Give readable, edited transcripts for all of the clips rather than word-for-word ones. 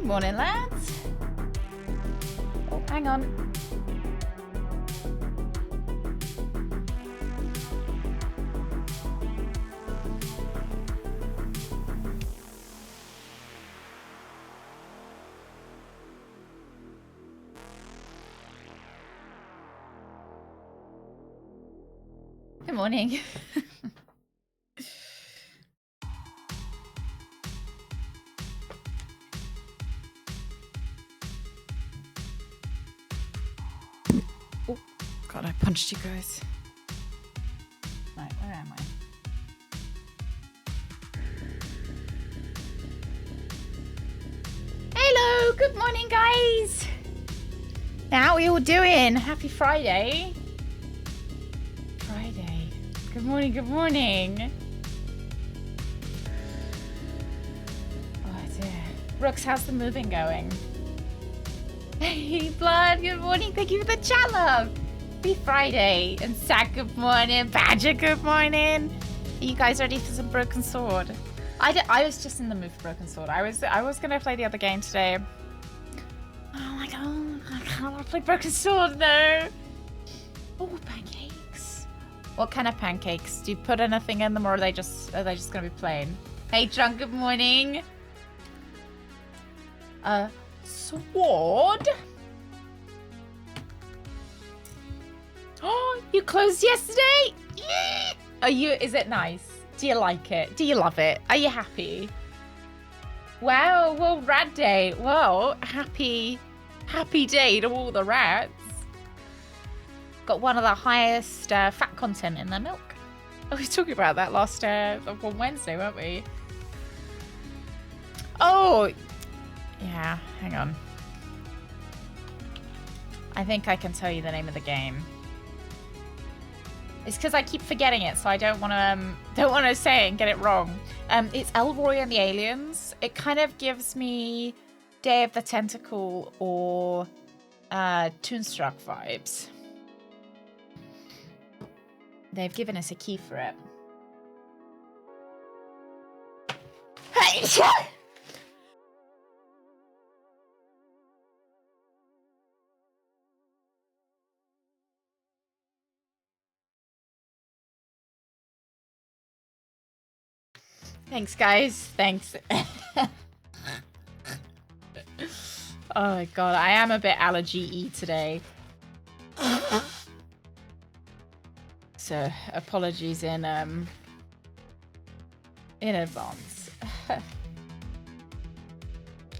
morning, lads. Oh, hang on. Good morning. Oh, God, I punched you guys. Right, where am I? Hello, good morning, guys. How are we all doing? Happy Friday. Friday. Good morning, good morning. Oh, dear. Brooks, how's the moving going? Hey, Blood, good morning. Thank you for the chat, love. Happy Friday. And Zach, good morning. Badger, good morning. Are you guys ready for some Broken Sword? I was just in the mood for Broken Sword. I was going to play the other game today. Oh my God. I can't want to play Broken Sword, no. Oh, pancakes. What kind of pancakes? Do you put anything in them, or are they just going to be plain? Hey, John, good morning. Sword? Oh, you closed yesterday? Is it nice? Do you like it? Do you love it? Are you happy? Wow, well, rat day. Well, happy day to all the rats. Got one of the highest fat content in their milk. Oh, we were talking about that last on Wednesday, weren't we? Oh, yeah, hang on. I think I can tell you the name of the game. It's because I keep forgetting it, so I don't want to say it and get it wrong. It's Elroy and the Aliens. It kind of gives me Day of the Tentacle or Toonstruck vibes. They've given us a key for it. Hey! Thanks, guys. Thanks. Oh my God, I am a bit allergy-y today. So apologies in advance.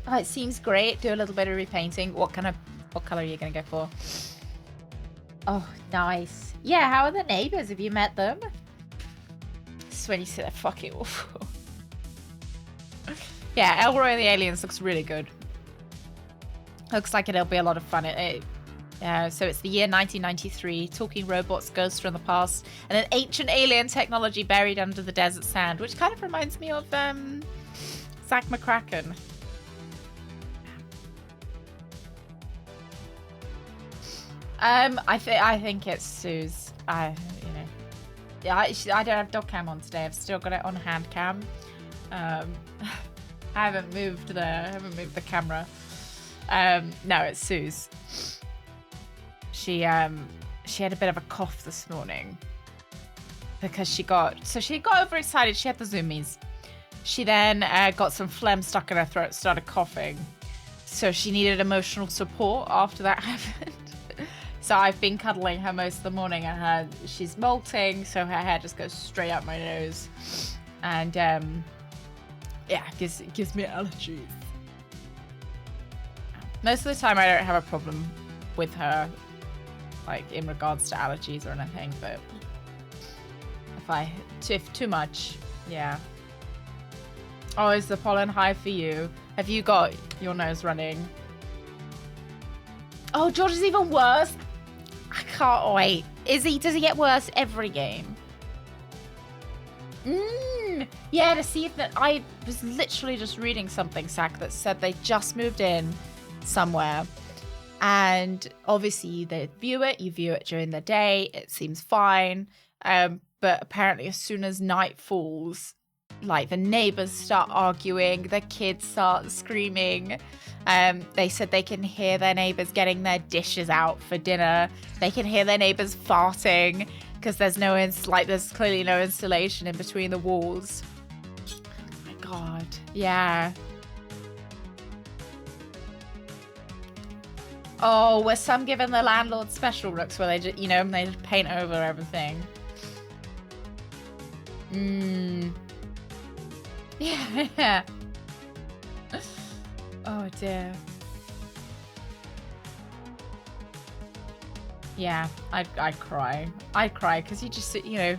Oh, it seems great. Do a little bit of repainting. What color are you gonna go for? Oh, nice. Yeah, how are the neighbors? Have you met them? This is when you see they're fucking awful. Yeah, Elroy and the Aliens looks really good. Looks like it'll be a lot of fun. So it's the year 1993. Talking robots, ghosts from the past, and an ancient alien technology buried under the desert sand, which kind of reminds me of Zach McCracken. I think it's Sue's. Yeah, I don't have dog cam on today. I've still got it on hand cam. I haven't moved the camera. No, it's Sue's. She had a bit of a cough this morning because she got overexcited. She had the zoomies. She then got some phlegm stuck in her throat, started coughing. So she needed emotional support after that happened. So I've been cuddling her most of the morning, and she's molting, so her hair just goes straight up my nose. And yeah, it gives me allergies. Most of the time I don't have a problem with her, like in regards to allergies or anything, but if too much, yeah. Oh, is the pollen high for you? Have you got your nose running? Oh, George is even worse. I can't wait. Does he get worse every game? Yeah, to see if that. I was literally just reading something, Zach, that said they just moved in somewhere, and obviously you view it during the day, it seems fine, but apparently as soon as night falls, like the neighbors start arguing, the kids start screaming. They said they can hear their neighbors getting their dishes out for dinner. They can hear their neighbors farting because there's there's clearly no insulation in between the walls. Oh my God. Yeah. Oh, were some given the landlord special looks where they just, they just paint over everything? Yeah. Oh dear. Yeah, I'd cry. I'd cry because you just, I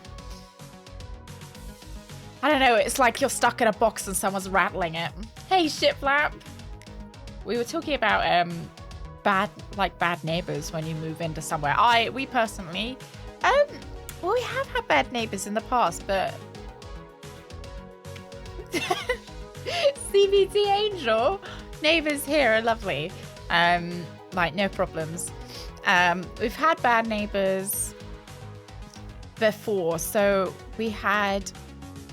don't know, it's like you're stuck in a box and someone's rattling it. Hey, shit flap. We were talking about bad neighbors when you move into somewhere. We personally, we have had bad neighbors in the past, but CBT Angel, neighbors here are lovely. No problems. We've had bad neighbors before. So we had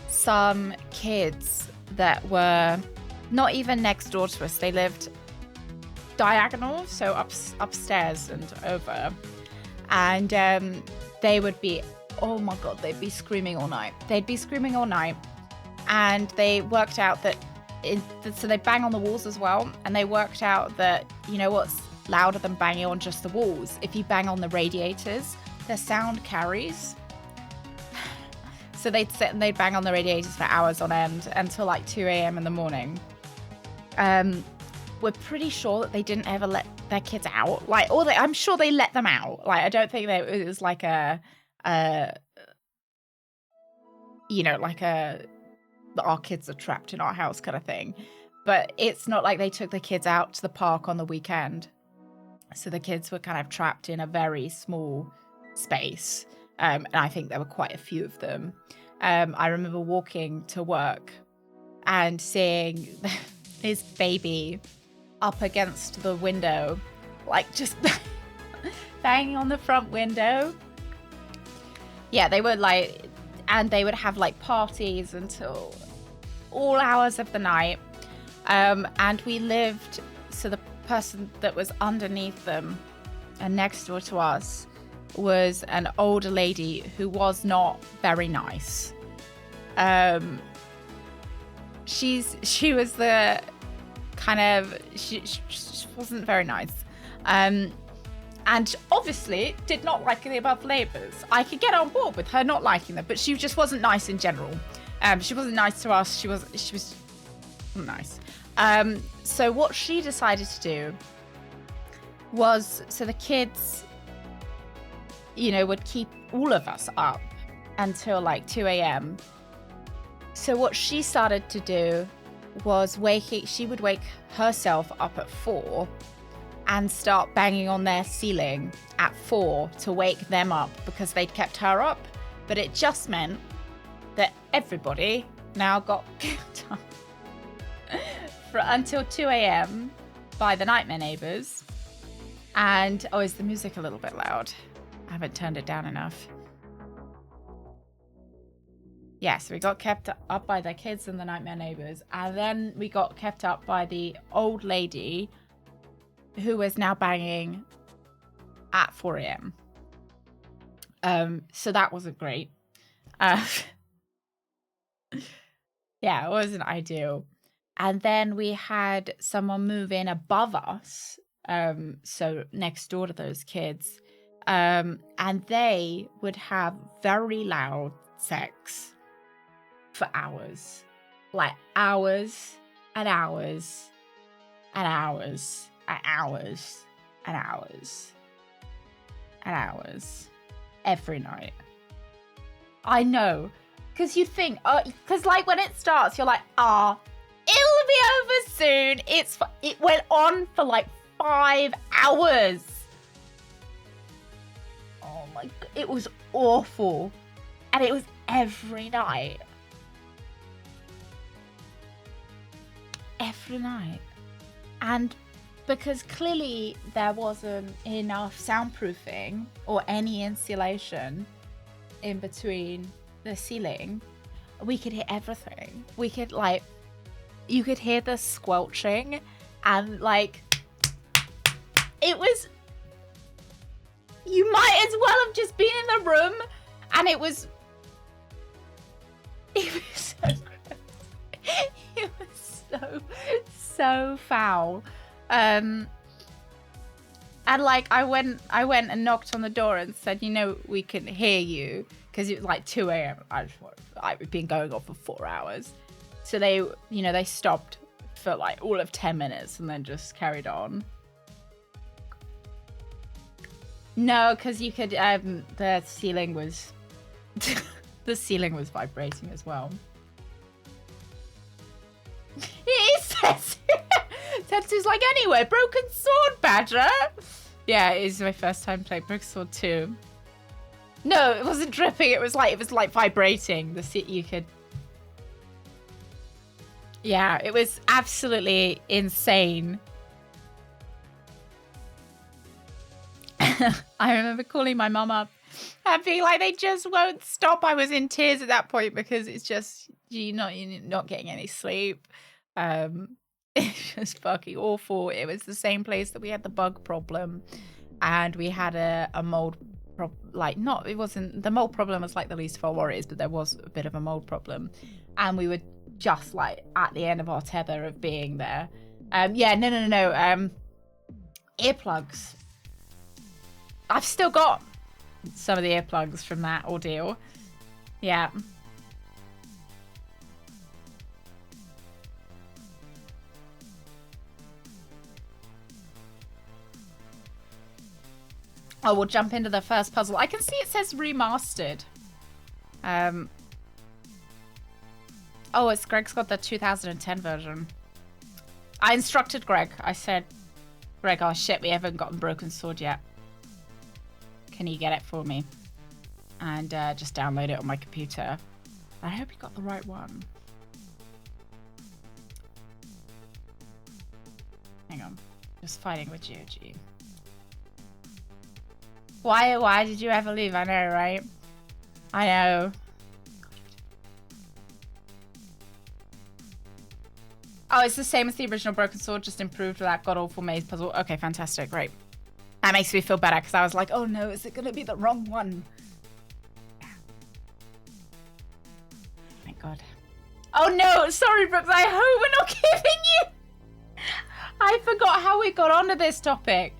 some kids that were not even next door to us. They lived diagonal, so upstairs and over. And they would be, oh my God, they'd be screaming all night. And they worked out that, so they bang on the walls as well. And they worked out that, what's louder than banging on just the walls? If you bang on the radiators, the sound carries. So they'd sit and they'd bang on the radiators for hours on end until like 2 a.m. in the morning. We're pretty sure that they didn't ever let their kids out. I'm sure they let them out. I don't think it was like our kids are trapped in our house kind of thing. But it's not like they took the kids out to the park on the weekend. So the kids were kind of trapped in a very small space. And I think there were quite a few of them. I remember walking to work and seeing his baby up against the window, just banging on the front window. Yeah, they were and they would have parties until all hours of the night. And we lived, so the person that was underneath them and next door to us was an older lady who was not very nice. She was the kind of, she wasn't very nice. And obviously did not like the above neighbours. I could get on board with her not liking them, but she just wasn't nice in general. She wasn't nice to us. She was nice. So what she decided to do was, so the kids, would keep all of us up until 2 a.m. So what she started to do was she would wake herself up at 4 and start banging on their ceiling at 4 to wake them up because they'd kept her up. But it just meant that everybody now got kept up until 2 a.m. by the nightmare neighbours. And, is the music a little bit loud? I haven't turned it down enough. Yeah, so we got kept up by the kids and the nightmare neighbours. And then we got kept up by the old lady who was now banging at 4 a.m. So that wasn't great. Yeah, it wasn't ideal. And then we had someone move in above us, so next door to those kids, and they would have very loud sex for hours, hours and hours and hours and hours and hours and hours every night. I know, because you think, because when it starts, you're like, it'll be over soon. It went on for 5 hours. Oh my God, it was awful. And it was every night. Every night. And because clearly there wasn't enough soundproofing or any insulation in between the ceiling, we could hear everything. We could like, you could hear the squelching and like, it was, you might as well have just been in the room and it was so gross. It was so foul. And like I went and knocked on the door and said, you know, we can hear you, because it was like 2 a.m. I've been going on for 4 hours. So they, you know, they stopped for like all of 10 minutes and then just carried on. No, because you could, the ceiling was, the ceiling was vibrating as well. It says, Tetsu's like, anyway, Broken Sword, Badger. Yeah, it is my first time playing Broken Sword 2. No, it wasn't dripping. It was like vibrating. You could. Yeah, it was absolutely insane. I remember calling my mum up and being like, they just won't stop. I was in tears at that point because it's just you're not getting any sleep. It's just fucking awful. It was the same place that we had the bug problem, and we had a mold it wasn't, the mold problem was like the least of our worries, but there was a bit of a mold problem, and we were just like at the end of our tether of being there. No. Earplugs. I've still got some of the earplugs from that ordeal. Yeah. Oh, we'll jump into the first puzzle. I can see it says remastered. Oh, it's Greg's got the 2010 version. I instructed Greg. I said, Greg, oh shit, we haven't gotten Broken Sword yet. Can you get it for me? And just download it on my computer. I hope you got the right one. Hang on. Just fighting with GOG. Why did you ever leave? I know, right? I know. Oh, it's the same as the original Broken Sword, just improved with that god-awful maze puzzle. Okay, fantastic, great. That makes me feel better, because I was like, oh no, is it going to be the wrong one? Thank God. Oh no, sorry, Brooks, I hope we're not giving you... I forgot how we got onto this topic.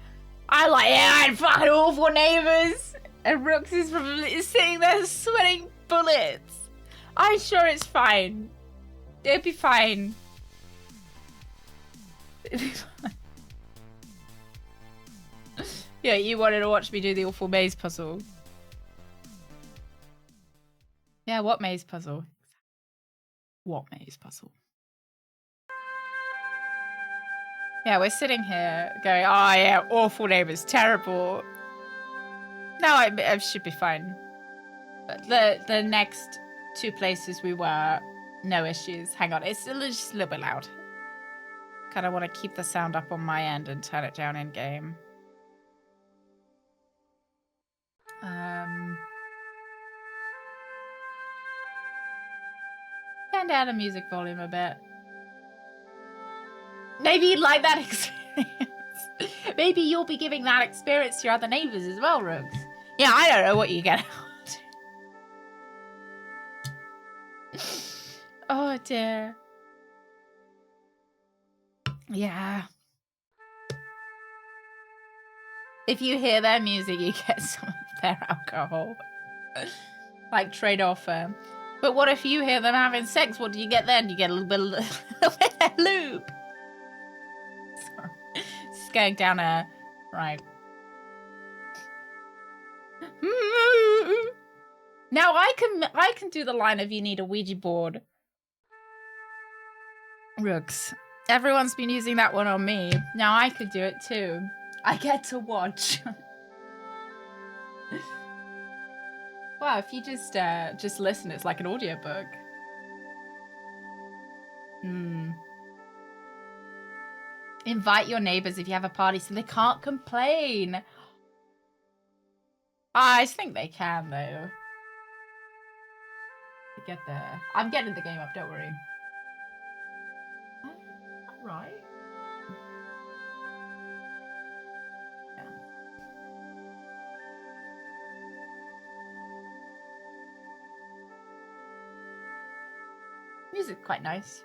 I had fucking awful neighbours. And Brooks is probably sitting there sweating bullets. I'm sure it's fine. It'll be fine. It'll be fine. Yeah, you wanted to watch me do the awful maze puzzle. Yeah, what maze puzzle? What maze puzzle? Yeah, we're sitting here going, oh yeah, awful neighbours, terrible. No, I should be fine. The next 2 places we were, no issues. Hang on, it's just a little bit loud. Kind of want to keep the sound up on my end and turn it down in game. Turn down the music volume a bit. Maybe you'd like that experience. Maybe you'll be giving that experience to your other neighbours as well, Rooks. Yeah, I don't know what you get out. Oh dear. Yeah. If you hear their music, you get some of their alcohol. Like trade-off. But what if you hear them having sex? What do you get then? You get a little bit of lube. Sorry. Just going down a... Right. Now I can do the line of you need a Ouija board. Rooks. Everyone's been using that one on me. Now I could do it too. I get to watch. Wow, if you just listen, it's like an audiobook. Invite your neighbors if you have a party so they can't complain. I think they can though. get there. I'm getting the game up, don't worry. Right. Yeah. Music quite nice.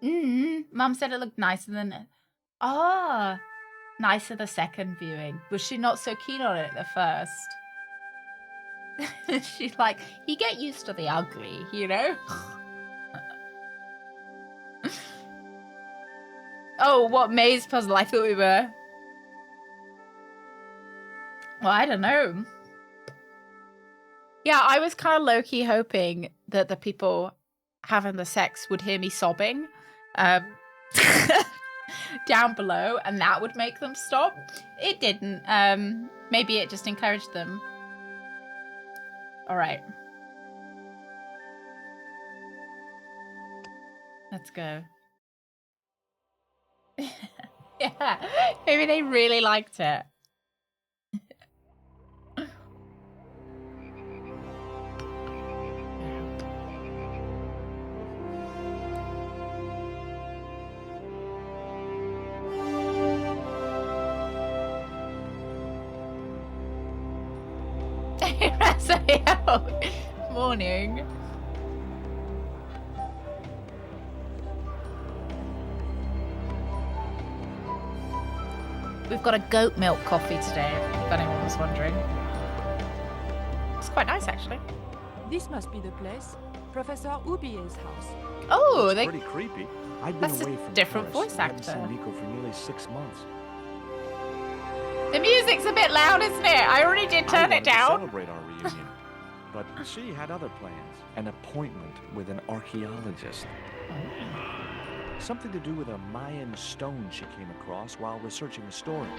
Mum said it looked nicer than... Ah, nicer the second viewing. Was she not so keen on it at first? She's like, you get used to the ugly, you know? Oh, what maze puzzle? I thought we were... Well, I don't know. Yeah, I was kind of low-key hoping that the people having the sex would hear me sobbing down below, and that would make them stop. It didn't. Maybe it just encouraged them. All right. Let's go. Yeah, maybe they really liked it. Morning. We've got a goat milk coffee today, if anyone was wondering. It's quite nice, actually. This must be the place. Professor Ubier's house. Oh, That's pretty creepy. I've been away from different Paris. voice I haven't actor. seen Nico for nearly 6 months. The music's a bit loud, isn't it? I already did turn it I wanted to down. celebrate our reunion, but she had other plans. An appointment with an archaeologist. Something to do with a Mayan stone she came across while researching a story.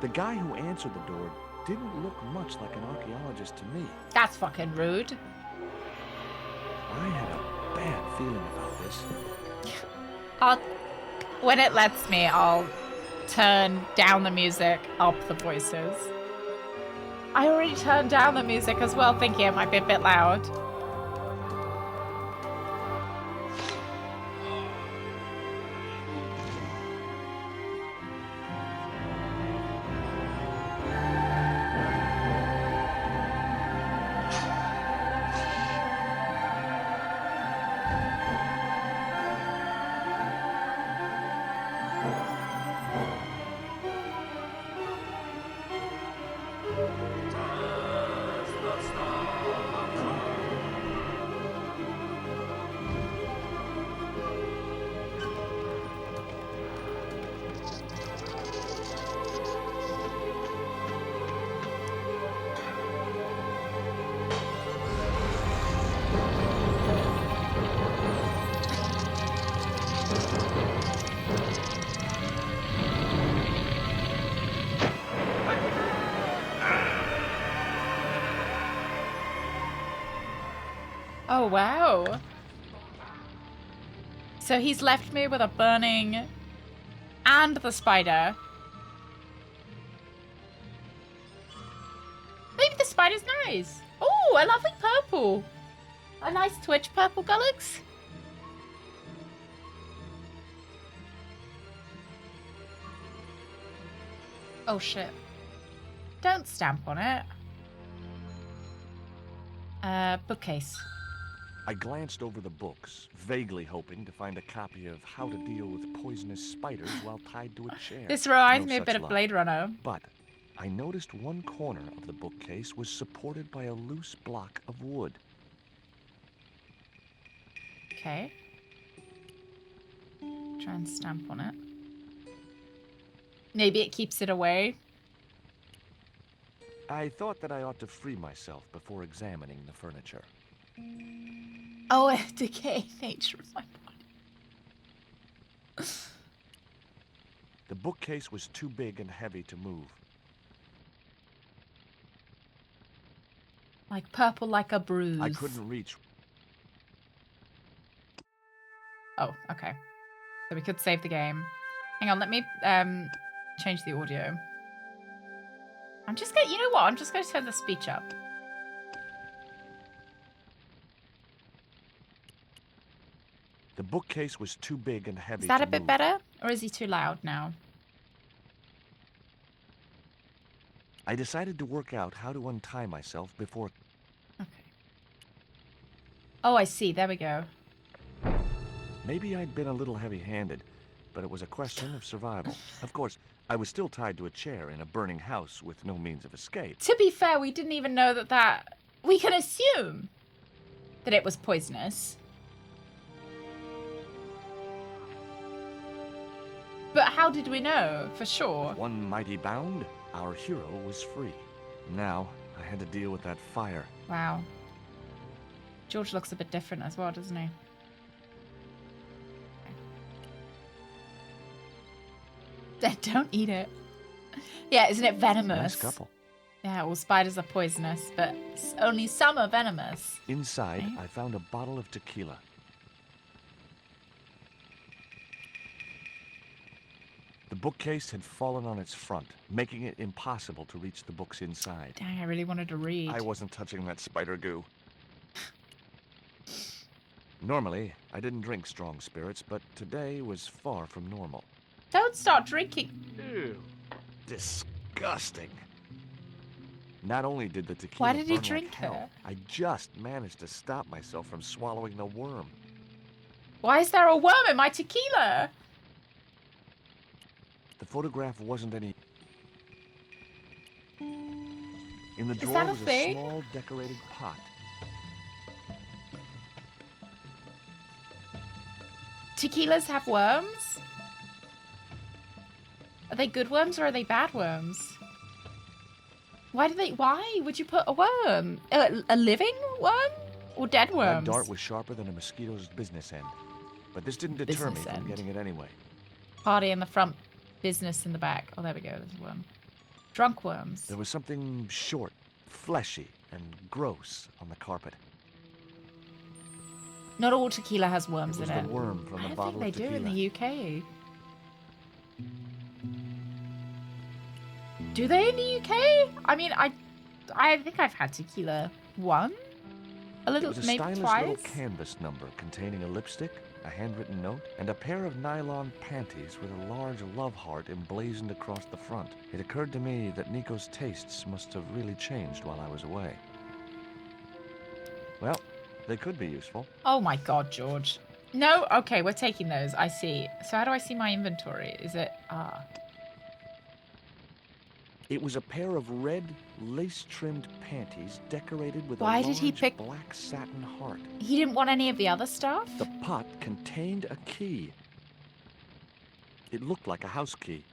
The guy who answered the door didn't look much like an archaeologist to me. That's fucking rude. I had a bad feeling about this. When it lets me, I'll turn down the music, up the voices. I already turned down the music as well, thinking it might be a bit loud. Oh, wow. So he's left me with a burning and the spider. Maybe the spider's nice. Oh, a lovely purple. A nice twitch purple, Gullux. Oh, shit. Don't stamp on it. Bookcase. I glanced over the books, vaguely hoping to find a copy of How to Deal with Poisonous Spiders while tied to a chair. This reminds No me a such bit of luck. Blade Runner. But I noticed one corner of the bookcase was supported by a loose block of wood. Okay. Try and stamp on it. Maybe it keeps it away. I thought that I ought to free myself before examining the furniture. Oh, a decaying nature of my body. The bookcase was too big and heavy to move. Like purple like a bruise. I couldn't reach. Oh, okay. So we could save the game. Hang on, let me change the audio. I'm just going to, you know what? I'm just going to turn the speech up. The bookcase was too big and heavy Is that to a bit move. better? Or is he too loud now? I decided to work out how to untie myself before... Okay. Oh, I see. There we go. Maybe I'd been a little heavy-handed, but it was a question of survival. Of course, I was still tied to a chair in a burning house with no means of escape. To be fair, we didn't even know that... We can assume that it was poisonous. But how did we know for sure? One mighty bound, our hero was free. Now, I had to deal with that fire. Wow. George looks a bit different as well, doesn't he? Don't eat it. Yeah, isn't it venomous? Nice couple. Yeah, well, spiders are poisonous, but only some are venomous. Inside, Right? I found a bottle of tequila. The bookcase had fallen on its front, making it impossible to reach the books inside. Dang, I really wanted to read. I wasn't touching that spider goo. Normally, I didn't drink strong spirits, but today was far from normal. Don't start drinking. Ew. Disgusting. Not only did the tequila Why did he burn drink like hell, it? I just managed to stop myself from swallowing the worm. Why is there a worm in my tequila? The photograph wasn't any... In the Is drawer that a was a thing? small decorated pot. Tequilas have worms? Are they good worms or are they bad worms? Why would you put a worm? A living worm? Or dead That worms? dart was sharper than a mosquito's business end. But this didn't deter me Business from end. getting it anyway. Party in the front, business in the back. Oh, there we go. There's a worm. Drunk worms. There was something short, fleshy, and gross on the carpet. Not all tequila has It worms was in the it. worm from I the don't bottle think they of do tequila. in the UK. Do they in the UK? I mean, I think I've had tequila one. A It little, was a maybe stylish twice. little canvas number containing a lipstick, a handwritten note, and a pair of nylon panties with a large love heart emblazoned across the front. It occurred to me that Nico's tastes must have really changed while I was away. Well, they could be useful. Oh my god, George. No? Okay, we're taking those. I see. So how do I see my inventory? Is it... Ah. It was a pair of red, lace-trimmed panties decorated with Why a did he large pick- black satin heart. He didn't want any of the other stuff? The pot contained a key. It looked like a house key.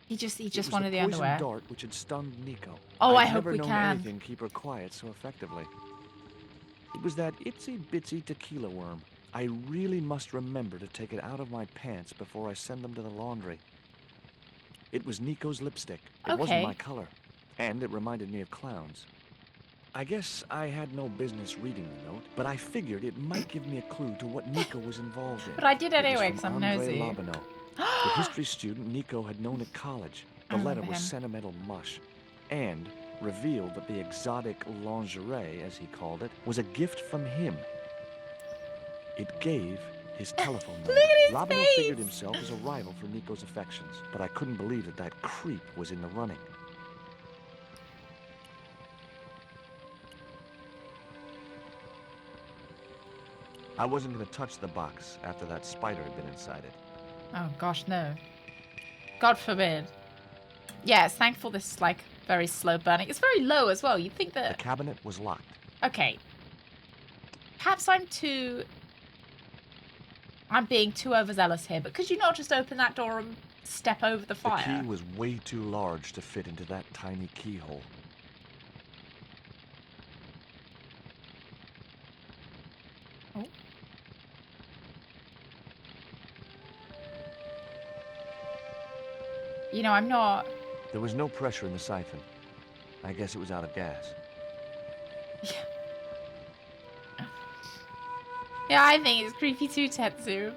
He just It was wanted the poison underwear. dart which had stunned Nico. Oh, I I'd hope never we known can. anything keep her quiet so effectively. It was that itsy-bitsy tequila worm. I really must remember to take it out of my pants before I send them to the laundry. It was Nico's lipstick. It wasn't Okay. my color, and it reminded me of clowns. I guess I had no business reading the note, but I figured it might give me a clue to what Nico was involved in. But I did It was anyway, from because I'm Andre nosy. Lobineau, the history student Nico had known at college. The I letter remember was him. sentimental mush, and revealed that the exotic lingerie, as he called it, was a gift from him. It gave his telephone number. Look at his Lobineau face! figured himself as a rival for Nico's affections, but I couldn't believe that that creep was in the running. I wasn't going to touch the box after that spider had been inside it. Oh gosh, no. God forbid. Yeah, it's thankful this is like very slow burning. It's very low as well. You'd think The that... cabinet was locked. Okay. Perhaps I'm being too overzealous here, but could you not just open that door and step over the The fire? key was way too large to fit into that tiny keyhole. Oh. You know, I'm not... There was no pressure in the siphon. I guess it was out of gas. Yeah, I think it's creepy too, Tetsu.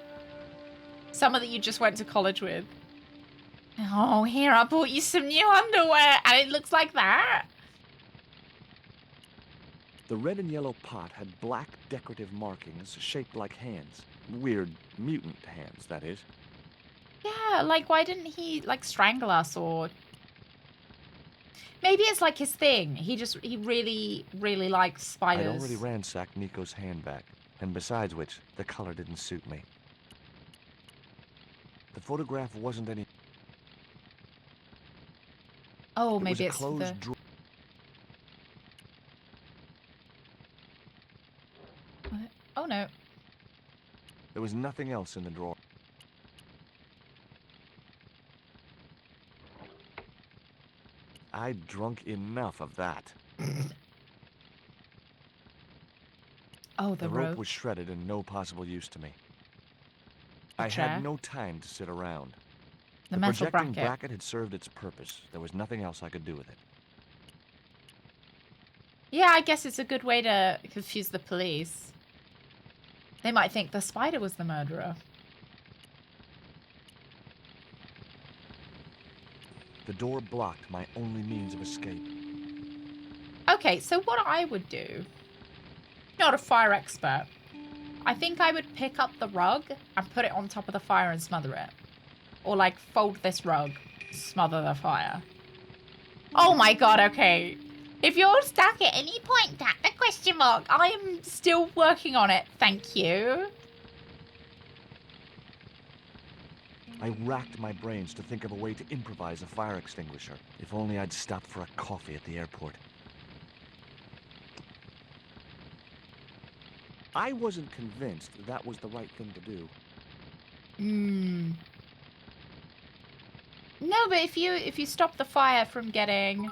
Someone that you just went to college with. Oh, here, I bought you some new underwear, and it looks like that. The red and yellow pot had black decorative markings shaped like hands. Weird mutant hands, that is. Yeah, like, why didn't he, like, strangle us, or... Maybe it's, like, his thing. He really, really likes spiders. I'd already ransacked Nico's handbag, and besides which, the color didn't suit me. The photograph wasn't any... Oh, It was maybe a it's for the... closed drawer. What? Oh, no. There was nothing else in the drawer. I'd drunk enough of that. Oh, the The rope rope. was shredded and no possible use to me. The I chair. had no time to sit around. The The metal projecting bracket. bracket had served its purpose. There was nothing else I could do with it. Yeah, I guess it's a good way to confuse the police. They might think the spider was the murderer. The door blocked my only means of escape. Okay, so what I would do, not a fire expert, I think I would pick up the rug and put it on top of the fire and smother it. Or like fold this rug, smother the fire. Oh my god, okay. If you're stuck at any point, tap the question mark. I am still working on it, thank you. I racked my brains to think of a way to improvise a fire extinguisher. If only I'd stopped for a coffee at the airport. I wasn't convinced that was the right thing to do. No, but if you stop the fire from getting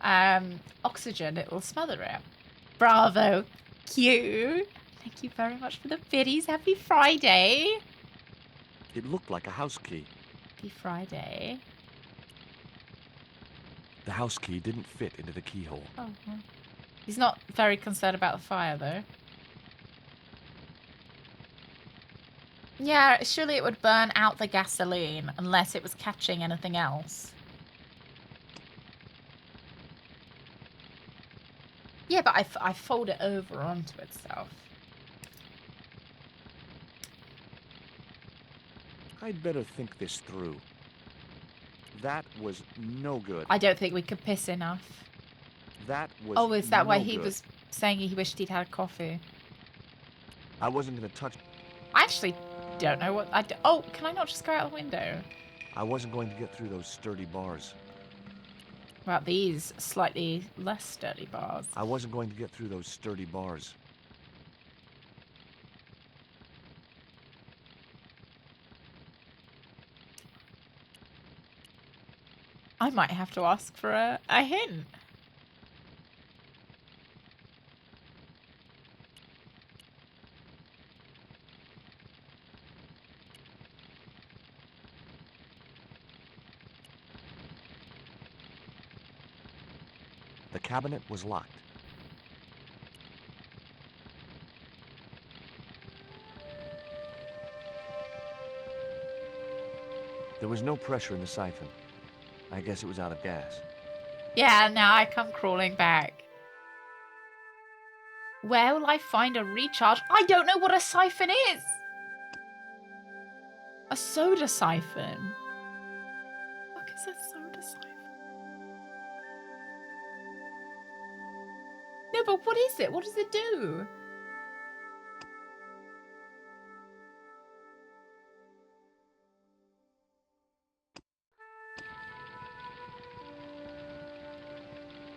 oxygen, it will smother it. Bravo, Q. Thank you very much for the biddies. Happy Friday. It looked like a house key. Happy Friday. The house key didn't fit into the keyhole. Oh, well. He's not very concerned about the fire, though. Yeah, surely it would burn out the gasoline unless it was catching anything else. Yeah, but I fold it over onto itself. I'd better think this through. That was no good. I don't think we could piss enough. That was Oh, is that why no he good. was saying he wished he'd had coffee? I wasn't going to touch... I actually don't know what I do. Oh, can I not just go out the window? I wasn't going to get through those sturdy bars. What about these slightly less sturdy bars? I wasn't going to get through those sturdy bars. I might have to ask for a hint. The cabinet was locked. There was no pressure in the siphon. I guess it was out of gas. Yeah, now I come crawling back. Where will I find a recharge? I don't know what a siphon is. A soda siphon. What is a soda siphon? No, but what is it? What does it do?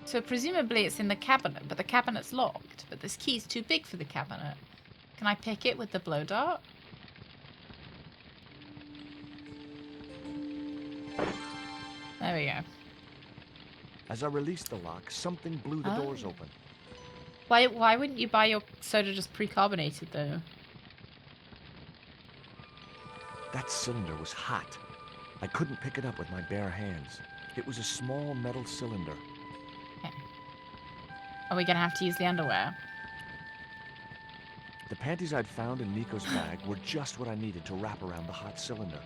So presumably it's in the cabinet, but the cabinet's locked. But this key's too big for the cabinet. Can I pick it with the blow dart? There we go. As I released the lock, something blew the doors open. Why wouldn't you buy your soda just pre-carbonated though? That cylinder was hot. I couldn't pick it up with my bare hands. It was a small metal cylinder. Okay. Are we gonna have to use the underwear? The panties I'd found in Nico's bag were just what I needed to wrap around the hot cylinder.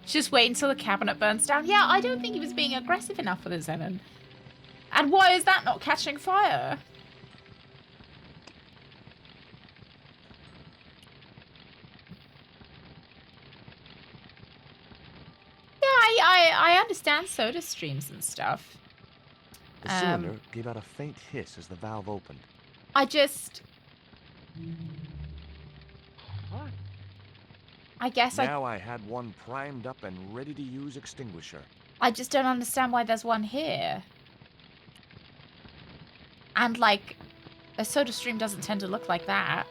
Just wait until the cabinet burns down. Yeah, I don't think he was being aggressive enough with his Zenon. And why is that not catching fire? Yeah, I understand soda streams and stuff. The cylinder gave out a faint hiss as the valve opened. I just... What? I guess Now I had one primed up and ready to use extinguisher. I just don't understand why there's one here. And, like, a soda stream doesn't tend to look like that.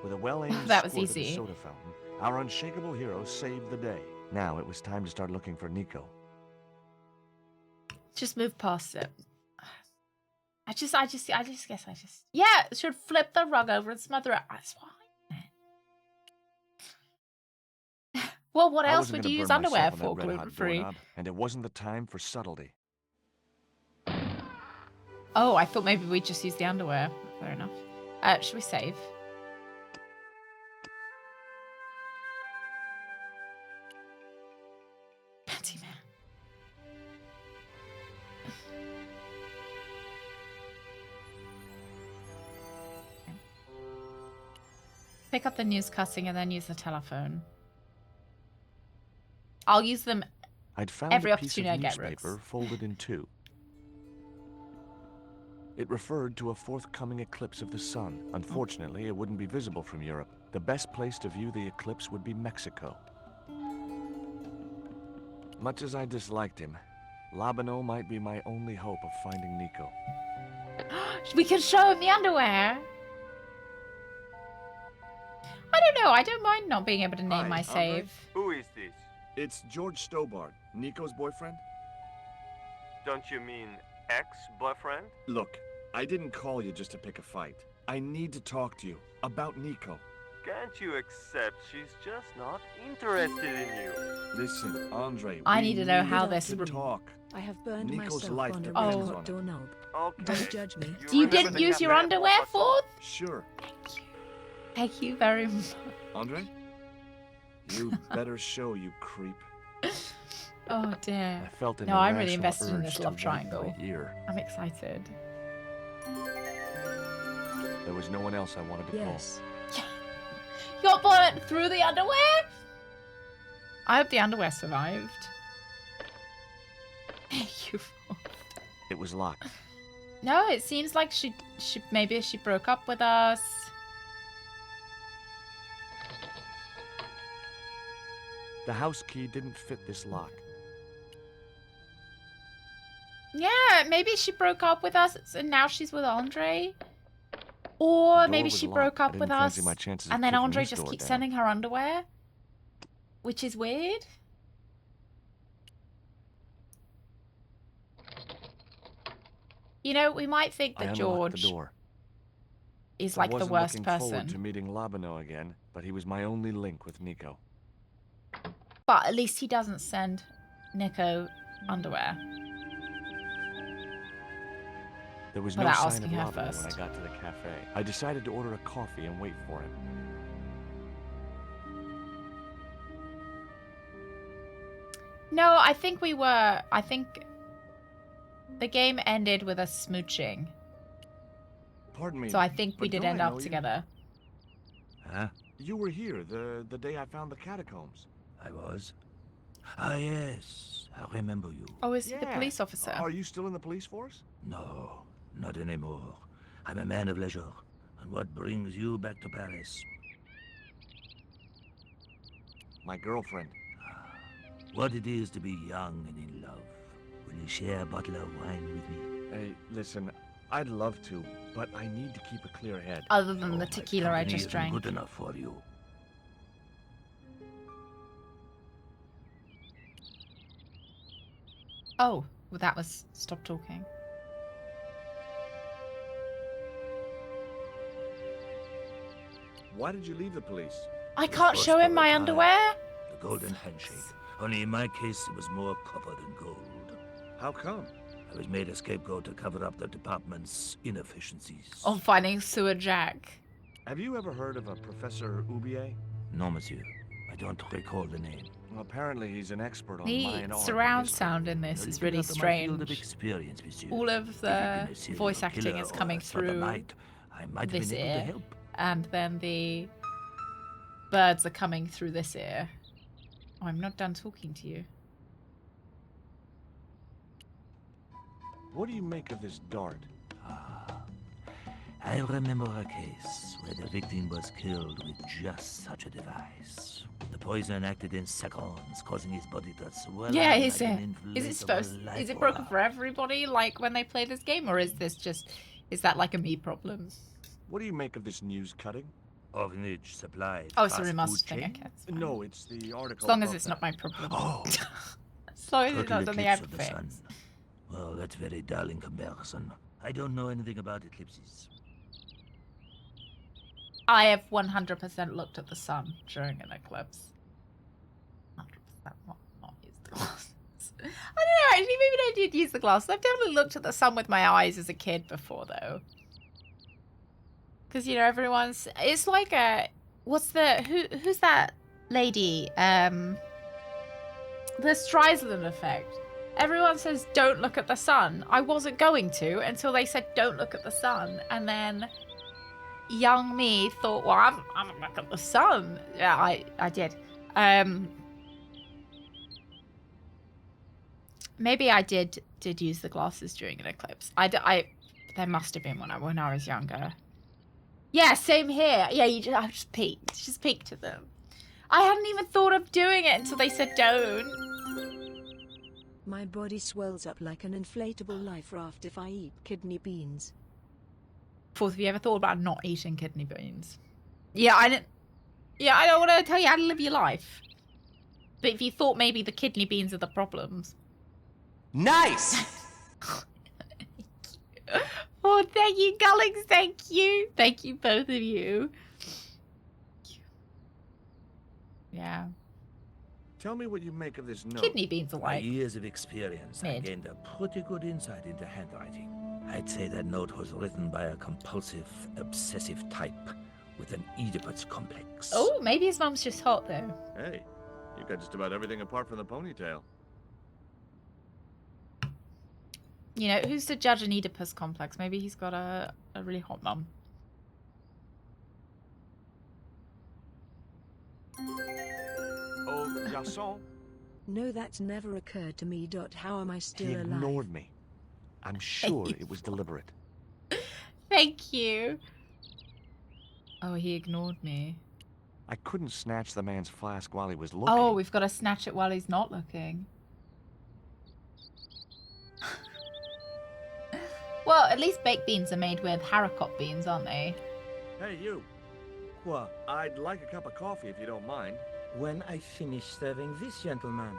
With a well-aimed That was squirt of the easy. soda fountain, our unshakable hero saved the day. Now it was time to start looking for Nico. Just move past it. I just guess yeah, should flip the rug over and smother it. That's why. Well, what I else wasn't would gonna you use burn underwear myself on for, that red-hot gluten-free? doorknob, and it wasn't the time for subtlety. Oh, I thought maybe we'd just use the underwear. Fair enough. Should we save? Panty man. Pick up the news cutting and then use the telephone. I'll use them I'd found every a piece of opportunity I get, newspaper Rooks. folded in two. It referred to a forthcoming eclipse of the sun. Unfortunately, it wouldn't be visible from Europe. The best place to view the eclipse would be Mexico. Much as I disliked him, Labano might be my only hope of finding Nico. We can show him the underwear. I don't know. I don't mind not being able to name Hi, my Andre. save. Who is this? It's George Stobart, Nico's boyfriend. Don't you mean ex-boyfriend? Look, I didn't call you just to pick a fight. I need to talk to you about Nico. Can't you accept she's just not interested in you? Listen, Andre, I we need to know how need this to would- talk. I have burned Nico's myself life on a depends Oh. on red-hot it. doorknob. Okay. Don't judge me. You remember didn't the use your cafe underwear, officer? Ford? Sure. Thank you. Thank you very much. Andre? You better show, you creep. Oh dear. I felt an No, I'm really irrational invested in urge this to love wipe triangle. my ear. I'm excited. There was no one else I wanted to Yes. You got bullet through the underwear? I hope the underwear survived. Thank you. Ford. call. It was locked. No, it seems like she maybe she broke up with us. The house key didn't fit this lock. Yeah, maybe she broke up with us and now she's with Andre. Or The maybe door was she locked. broke I up with didn't fancy us my chances of and then kicking Andre this just door keeps down. sending her underwear. Which is weird. You know, we might think I that unlocked the George door. is I like the wasn't worst looking forward to person. meeting Labano again, but he was my only link with Nico. But at least he doesn't send Nico underwear. There was no Without sign asking of her Labano when I first. got to the cafe. I decided to order a coffee and wait for him. No, I think the game ended with us smooching. Pardon me. So I think we but did don't end I up know you? together. Huh? You were here the day I found the catacombs. I was? Ah, yes. I remember you. Oh, is he the police officer? Are you still in the police force? No, not anymore. I'm a man of leisure. And what brings you back to Paris? My girlfriend. What it is to be young and in love. Will you share a bottle of wine with me? Hey, listen, I'd love to, but I need to keep a clear head. Other than Oh, the my tequila I company just isn't drank. good enough for you. Oh, well, that was stop talking. Why did you leave the police? I The can't first show him to my retire. underwear. The golden handshake. Only in my case, it was more copper than gold. How come? I was made a scapegoat to cover up the department's inefficiencies. On finding Sewer Jack. Have you ever heard of a Professor Oubier? No, monsieur. I don't recall the name. Well, apparently he's an expert on The Mayan art. surround sound in this A is little really out of my field of strange. experience, monsieur. All of If you'd the been a serial voice acting killer is or coming a through sodomite, I might have this been able to ear, help. and then the birds are coming through this ear. Oh, I'm not done talking to you. What do you make of this dart? I remember a case where the victim was killed with just such a device. The poison acted in seconds, causing his body to swell. Yeah, out is like it? an Is it inflatable supposed? life Is it broken raft. for everybody? Like when they play this game, or is this just? Is that like a me problem? What do you make of this news cutting? Orphanage supplied. Oh, it's a fast remastered food thing. chain? Okay, that's fine. No, it's the article. As long as above it's not that. my problem. Oh, As long as it's total not something I eclipse of the sun. fix. Well, that's very dull in comparison. I don't know anything about eclipses. I have 100% looked at the sun during an eclipse. 100% not used the glasses. I don't know, actually, maybe I did use the glasses. I've definitely looked at the sun with my eyes as a kid before, though. Because, you know, everyone's... It's like a... What's the... Who's that lady? The Streisand effect. Everyone says, don't look at the sun. I wasn't going to until they said, don't look at the sun. And then... young me thought, well, I'm gonna look at the sun. Yeah, I did. Maybe I did use the glasses during an eclipse. There must have been when I was younger. Yeah, same here. Yeah, I just peeked at them. I hadn't even thought of doing it until they said don't. My body swells up like an inflatable life raft if I eat kidney beans. Fourth, have you ever thought about not eating kidney beans? Yeah, I don't want to tell you how to live your life. But if you thought maybe the kidney beans are the problems. Nice! Oh, thank you, Gullings. Thank you. Thank you, both of you. Yeah. Tell me what you make of this note. Kidney beans are By like... years of experience, I Mid. gained a pretty good insight into handwriting. I'd say that note was written by a compulsive, obsessive type with an Oedipus complex. Oh, maybe his mum's just hot, though. Hey, you got just about everything apart from the ponytail. You know, who's to judge an Oedipus complex? Maybe he's got a really hot mum. Oh, garçon. No, that's never occurred to me. How am I He still alive? ignored me. I'm sure it was deliberate. Thank you. Oh, he ignored me. I couldn't snatch the man's flask while he was looking. Oh, we've got to snatch it while he's not looking. Well, at least baked beans are made with haricot beans, aren't they? Hey, you. What? I'd like a cup of coffee if you don't mind. When I finish serving this gentleman.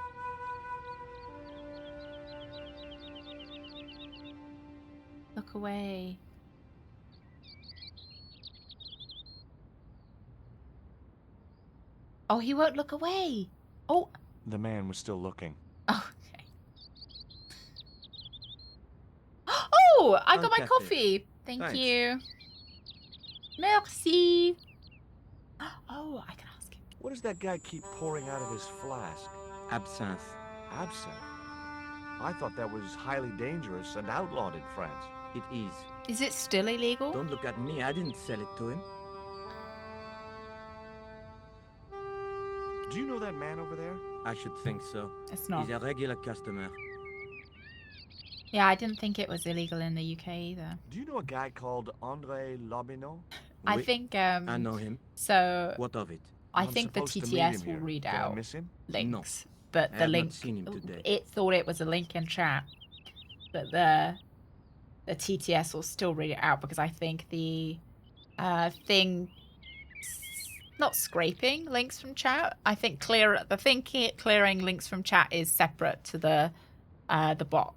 Look away. Oh, he won't look away. Oh. The man was still looking. Oh, okay. Oh, I got Okay. my coffee. Thank Thanks. you. Merci. Oh, I can ask him. What does that guy keep pouring out of his flask? Absinthe. Absinthe. I thought that was highly dangerous and outlawed in France. It is. Is it still illegal? Don't look at me. I didn't sell it to him. Do you know that man over there? I should think so. It's not. He's a regular customer. Yeah, I didn't think it was illegal in the UK either. Do you know a guy called André Lobineau? I Wait, think, I know him. so What of it? I I'm think the supposed to meet TTS him will here. read Did I out miss him? links. But I the have link, not seen him today. it thought it was a link in chat. But the TTS will still read it out because I think the thing, not scraping links from chat. I think clearing links from chat is separate to the bot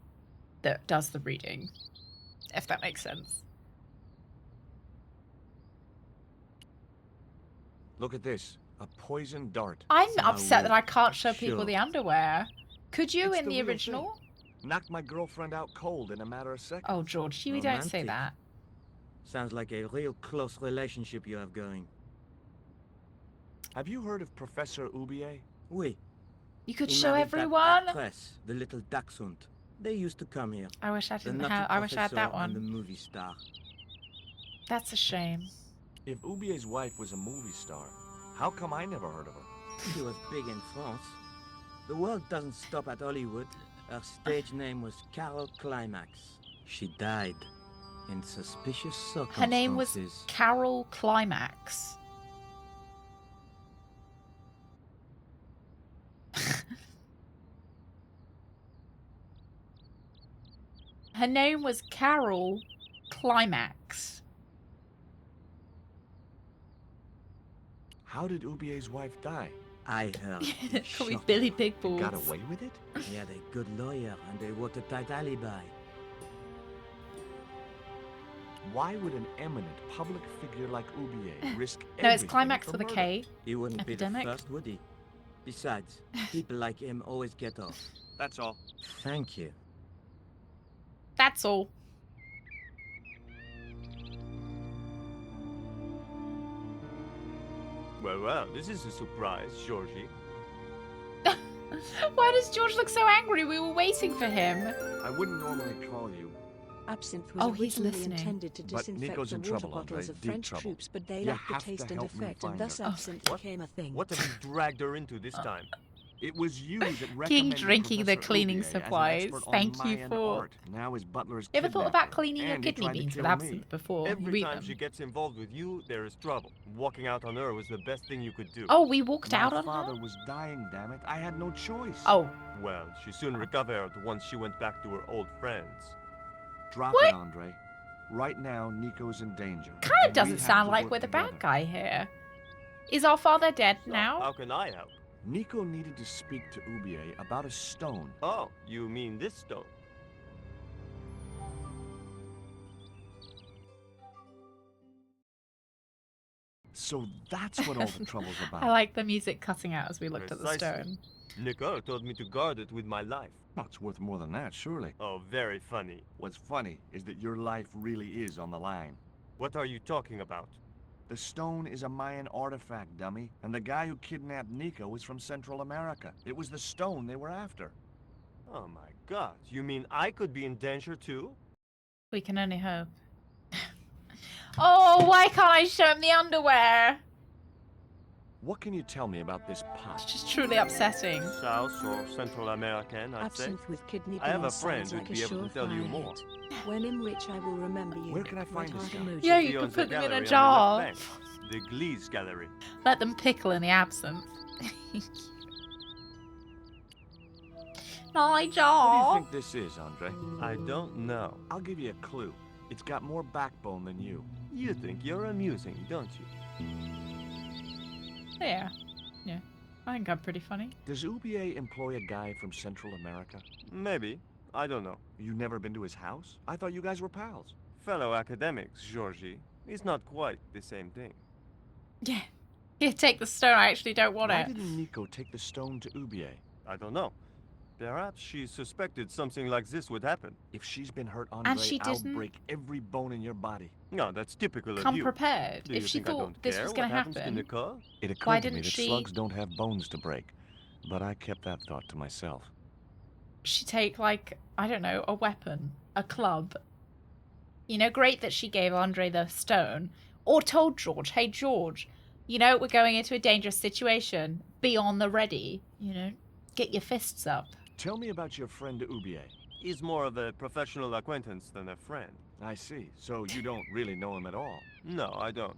that does the reading, if that makes sense. Look at this. A poison dart. I'm Now upset that look, I can't show people sure. the underwear. Could you It's in the the real original? Knocked my girlfriend out cold in a matter of seconds. Oh, George, you don't say Romantic. that. Sounds like a real close relationship you have going. Have you heard of Professor Oubier? Oui. You could He show married that everyone. actress, the little dachshund. They used to come here. I wish I The didn't nutty have. I wish I had that professor and the one. movie star. That's a shame. If Oubier's wife was a movie star, how come I never heard of her? She was big in France. The world doesn't stop at Hollywood. Her stage name was Carol Climax. She died in suspicious circumstances. Her name was Carol Climax. Her name was Carol Climax. How did Oubier's wife die? I heard. Call me Shock. Billy Big Balls. Got away with it? He had a good lawyer and they worked a tight alibi. Why would an eminent public figure like Oubier risk No, it's everything Climax for with a murder? K. He wouldn't Epidemic. be the first, would he? Besides, people like him always get off. That's all. Thank you. That's all. Well, this is a surprise, Georgie. Why does George look so angry? We were waiting for him. I wouldn't normally call you. Absinthe was Oh, he's originally listening. intended to But disinfect Nico's the in water trouble, Andre, bottles of deep French trouble. troops, but they You lacked the have to taste and help me effect, and find thus her. absinthe What? became a thing. What have you dragged her into this time? It was you that King recommended drinking the Professor cleaning Oubier as an supplies. expert on Thank you Mayan for. art. Now his butler is You ever thought kidnapped about her, cleaning your and he kidney tried to beans kill with me. absinthe before you Every eat time them? she gets involved with you, there is trouble. Walking out on her was the best thing you could do. Oh, we walked My out on father her? was dying, damn it. I had no choice. Oh, Well, she soon recovered once she went back to her old friends. Drop What? it, Andre. Right now, Nico's in danger. kind and of we doesn't have sound to like work we're the bad together. guy here. Is our father dead So, now? how can I help? Nico needed to speak to Oubier about a stone. Oh, you mean this stone? So that's what all the trouble's about. I like the music cutting out as we looked at the Precisely. stone. Nicole told me to guard it with my life. Well, it's worth more than that, surely. Oh, very funny. What's funny is that your life really is on the line. What are you talking about? The stone is a Mayan artifact, dummy, and the guy who kidnapped Nico was from Central America. It was the stone they were after. Oh my god, you mean I could be in danger too? We can only hope. Oh, why can't I show him the underwear? What can you tell me about this pot? It's just truly upsetting. South or Central American, I'd say. Absinthe with kidney beans I have a sounds friend who'd like a be able to tell you surefire more. hit. When in which I will remember you. Where can I find Red this heart guy? emoji. Yeah, He you could owns put them in gallery a on the jar. left bank, the Glees Gallery. Let them pickle in the absinthe. My What do you jar. think this is, Andre? I don't know. I'll give you a clue. It's got more backbone than you. You think you're amusing, don't you? Yeah. Yeah. I think I'm pretty funny. Does Oubier employ a guy from Central America? Maybe. I don't know. You never been to his house? I thought you guys were pals. Fellow academics, Georgie. It's not quite the same thing. Yeah. Here, take the stone. I actually don't want Why it. didn't Nico take the stone to Oubier? I don't know. Perhaps she suspected something like this would happen. If she's been hurt, Andre, she I'll didn't- break every bone in your body. No, that's typical of Come you. prepared. Do If you she think I thought don't this care was what going to happens to happen. Nicole? It occurred Why to me didn't that she- slugs don't have bones to break, but I kept that thought to myself. She take, like, I don't know, a weapon, a club. You know, great that she gave Andre the stone. Or told George, hey, George, you know, we're going into a dangerous situation. Be on the ready. You know, get your fists up. Tell me about your friend Oubier. He's more of a professional acquaintance than a friend. I see. So you don't really know him at all. No, I don't.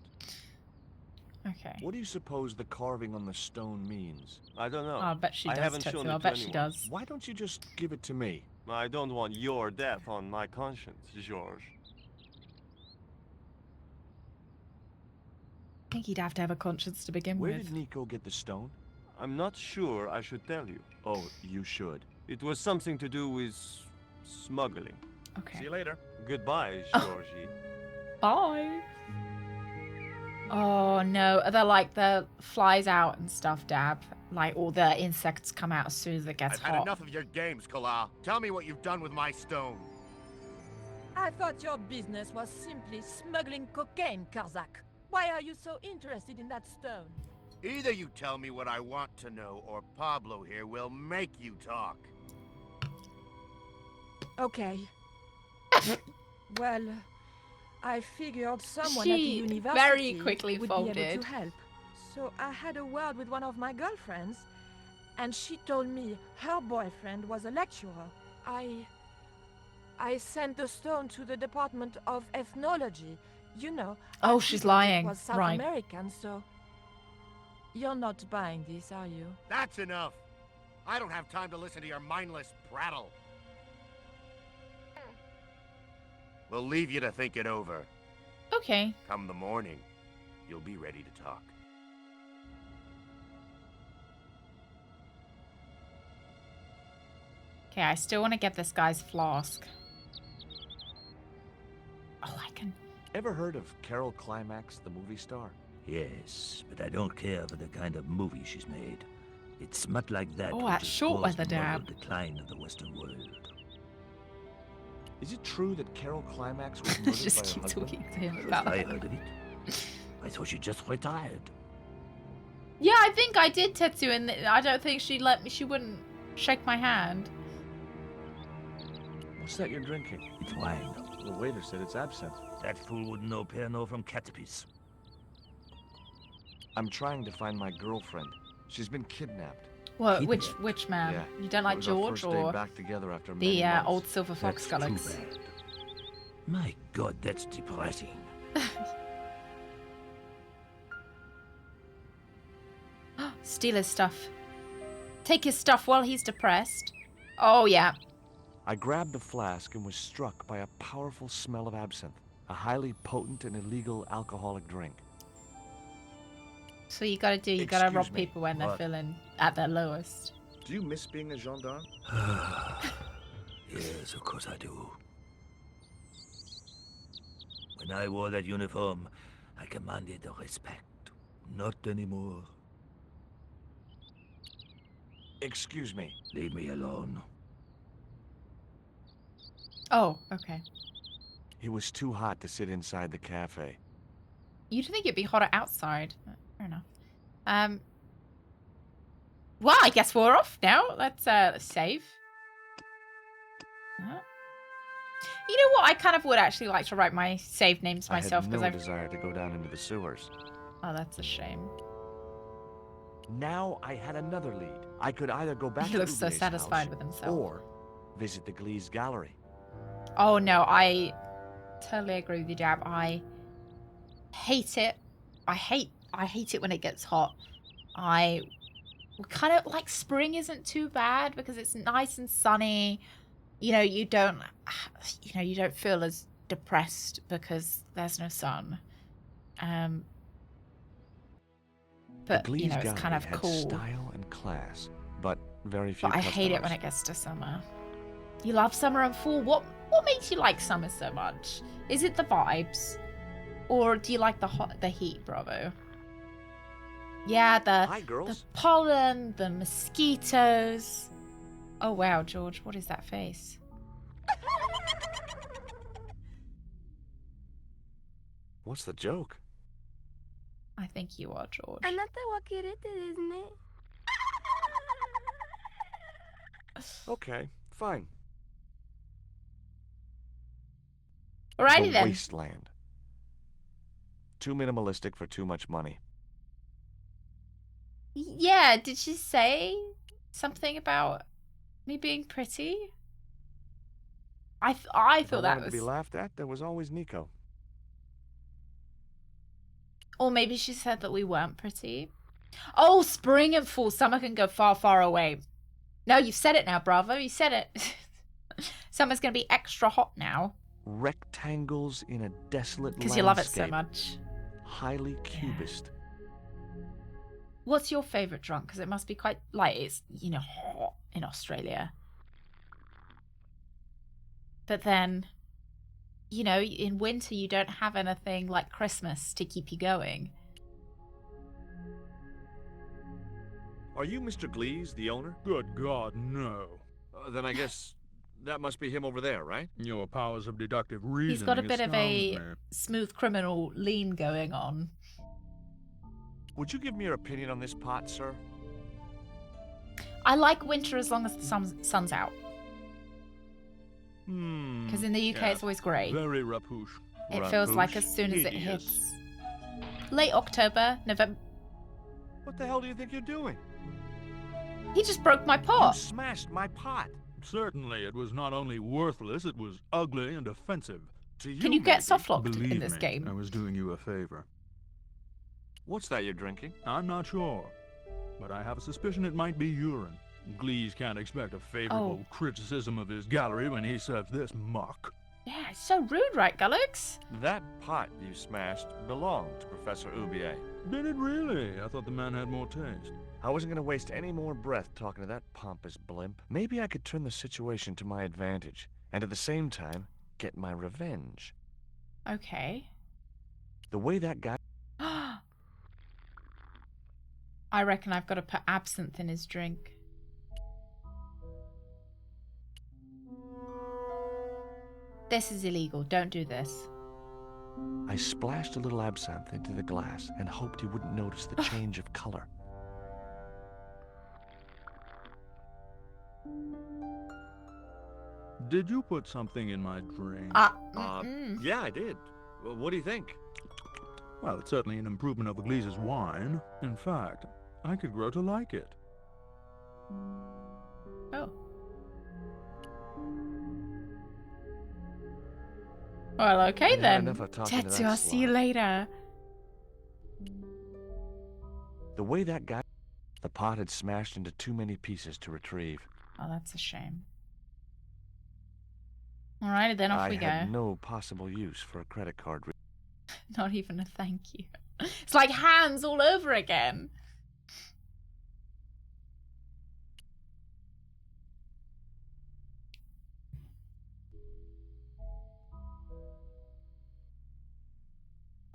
Okay. What do you suppose the carving on the stone means? I don't know. Oh, I bet she I does, haven't shown Tetsu. it I to bet she anyone. does. Why don't you just give it to me? I don't want your death on my conscience, George. I think he'd have to have a conscience to begin Where with. did Nico get the stone? I'm not sure I should tell you. Oh, you should. It was something to do with smuggling. Okay. See you later. Goodbye, Oh. Georgie. Bye. Oh no, are there like the flies out and stuff, Dab? Like all the insects come out as soon as it gets I've hot. had enough of your games, Kala. Tell me what you've done with my stone. I thought your business was simply smuggling cocaine, Karzak. Why are you so interested in that stone? Either you tell me what I want to know, or Pablo here will make you talk. Okay. Well, I figured someone at the She university very quickly would be able folded. to help. So I had a word with one of my girlfriends, and she told me her boyfriend was a lecturer. I sent the stone to the Department of Ethnology. You know. Oh, and he she's thought lying. It was South Right. American, so you're not buying this, are you? That's enough. I don't have time to listen to your mindless prattle. We'll leave you to think it over. Okay. Come the morning, you'll be ready to talk. Okay, I still want to get this guy's flask. Oh, I can... Ever heard of Carol Climax, the movie star? Yes, but I don't care for the kind of movie she's made. It's smut like that Oh, which that has short caused weather the moral dab. decline of the Western world. Is it true that Carol Climax was murdered Just by her keep husband? talking to him First about I it. heard of it. I thought she just retired. Yeah, I think I did, Tetsu, and I don't think she'd let me. She wouldn't shake my hand. What's that you're drinking? It's wine. The waiter said it's absinthe. That fool wouldn't know Pernod from Catapis. I'm trying to find my girlfriend. She's been kidnapped. What? Kidnapped? Which man? Yeah. You don't It like was our George first day or back together after the many months. old silver fox That's too skullox? bad. My God, that's depressing. Steal his stuff. Take his stuff while he's depressed. Oh yeah. I grabbed the flask and was struck by a powerful smell of absinthe, a highly potent and illegal alcoholic drink. So you gotta do. You gotta Excuse rob me, people when they're what? feeling at their lowest. Do you miss being a gendarme? Yes, of course I do. When I wore that uniform, I commanded respect. Not anymore. Excuse me. Leave me alone. Oh, okay. It was too hot to sit inside the cafe. You'd think it'd be hotter outside. Fair enough. Well, I guess we're off now. Let's save. You know what? I kind of would actually like to write my save names myself I because had no I've. desire to go down into the sewers. Oh, that's a shame. Now I had another lead. I could either go back He to looks so Ubier's satisfied house with himself. or visit the Glee's gallery. Oh no, I totally agree with you, Dab. I hate it. I hate it when it gets hot. I kind of like spring isn't too bad because it's nice and sunny. You know, you don't feel as depressed because there's no sun. But the Glee's you know, it's gallery kind of had cool. style and class, but very few But I hate it when customers. it gets to summer. You love summer and fall. What makes you like summer so much? Is it the vibes, or do you like the heat, Bravo? Yeah, Hi, the girls. pollen, the mosquitoes. Oh wow, George, what is that face? What's the joke? I think you are, George. isn't it? Okay, fine. Alrighty the then. wasteland. Too minimalistic for too much money. Yeah, did she say something about me being pretty? I If thought I that wanted was, to be laughed at, there was always Nico. or maybe she said that we weren't pretty. Oh, spring and fall, summer can go far, far away. No, you've said it now, Bravo. You said it. Summer's gonna be extra hot now Rectangles in a desolate because you love it so landscape. much. Highly cubist. What's your favorite drunk? Because it must be quite like it's hot in Australia. But then, in winter you don't have anything like Christmas to keep you going. Are you Mr. Glees, the owner? Good God, no. Then I guess that must be him over there, right? Your powers of deductive reasoning He's got a bit of a astound me. smooth criminal lean going on. Would you give me your opinion on this pot, sir? I like winter as long as the sun's out. Hmm. Because in the UK it's always grey. Very rapouche. It feels like as soon as it hits late October, November. What the hell do you think you're doing? He just broke my You pot. smashed my pot. Certainly, it was not only worthless, it was ugly and offensive. To you, Can you get maybe. soft locked Believe in this me, game? I was doing you a favor. What's that you're drinking? I'm not sure, but I have a suspicion it might be urine. Glees can't expect a favorable criticism of his gallery when he serves this muck. Yeah, it's so rude, right, Gullux? That pot you smashed belonged to Professor Oubier. Did it really? I thought the man had more taste. I wasn't going to waste any more breath talking to that pompous blimp. Maybe I could turn the situation to my advantage, and at the same time, get my revenge. Okay. The way that guy... I reckon I've got to put absinthe in his drink. This is illegal. Don't do this. I splashed a little absinthe into the glass and hoped he wouldn't notice the change of color. Did you put something in my drink? Yeah, I did. Well, what do you think? Well, it's certainly an improvement over Glees's wine. In fact, I could grow to like it. Oh. Well, okay Yeah, then. enough of talking to Tetsu, that I'll see you slob. later. The way that guy... The pot had smashed into too many pieces to retrieve. Oh, that's a shame. Alrighty then, off we go. I had no possible use for a credit card. Not even a thank you. It's like hands all over again.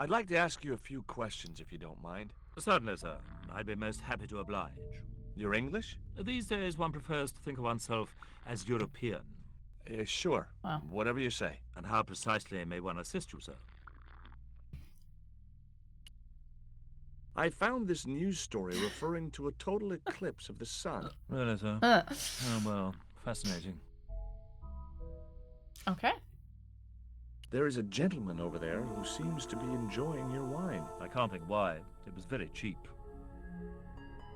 I'd like to ask you a few questions, if you don't mind. Certainly, sir. I'd be most happy to oblige. You're English? These days, one prefers to think of oneself as European. Sure. Wow. Whatever you say. And how precisely may one assist you, sir? I found this news story referring to a total eclipse of the sun. Really, sir? Uh. Oh, well, fascinating. Okay. There is a gentleman over there who seems to be enjoying your wine. I can't think why. It was very cheap.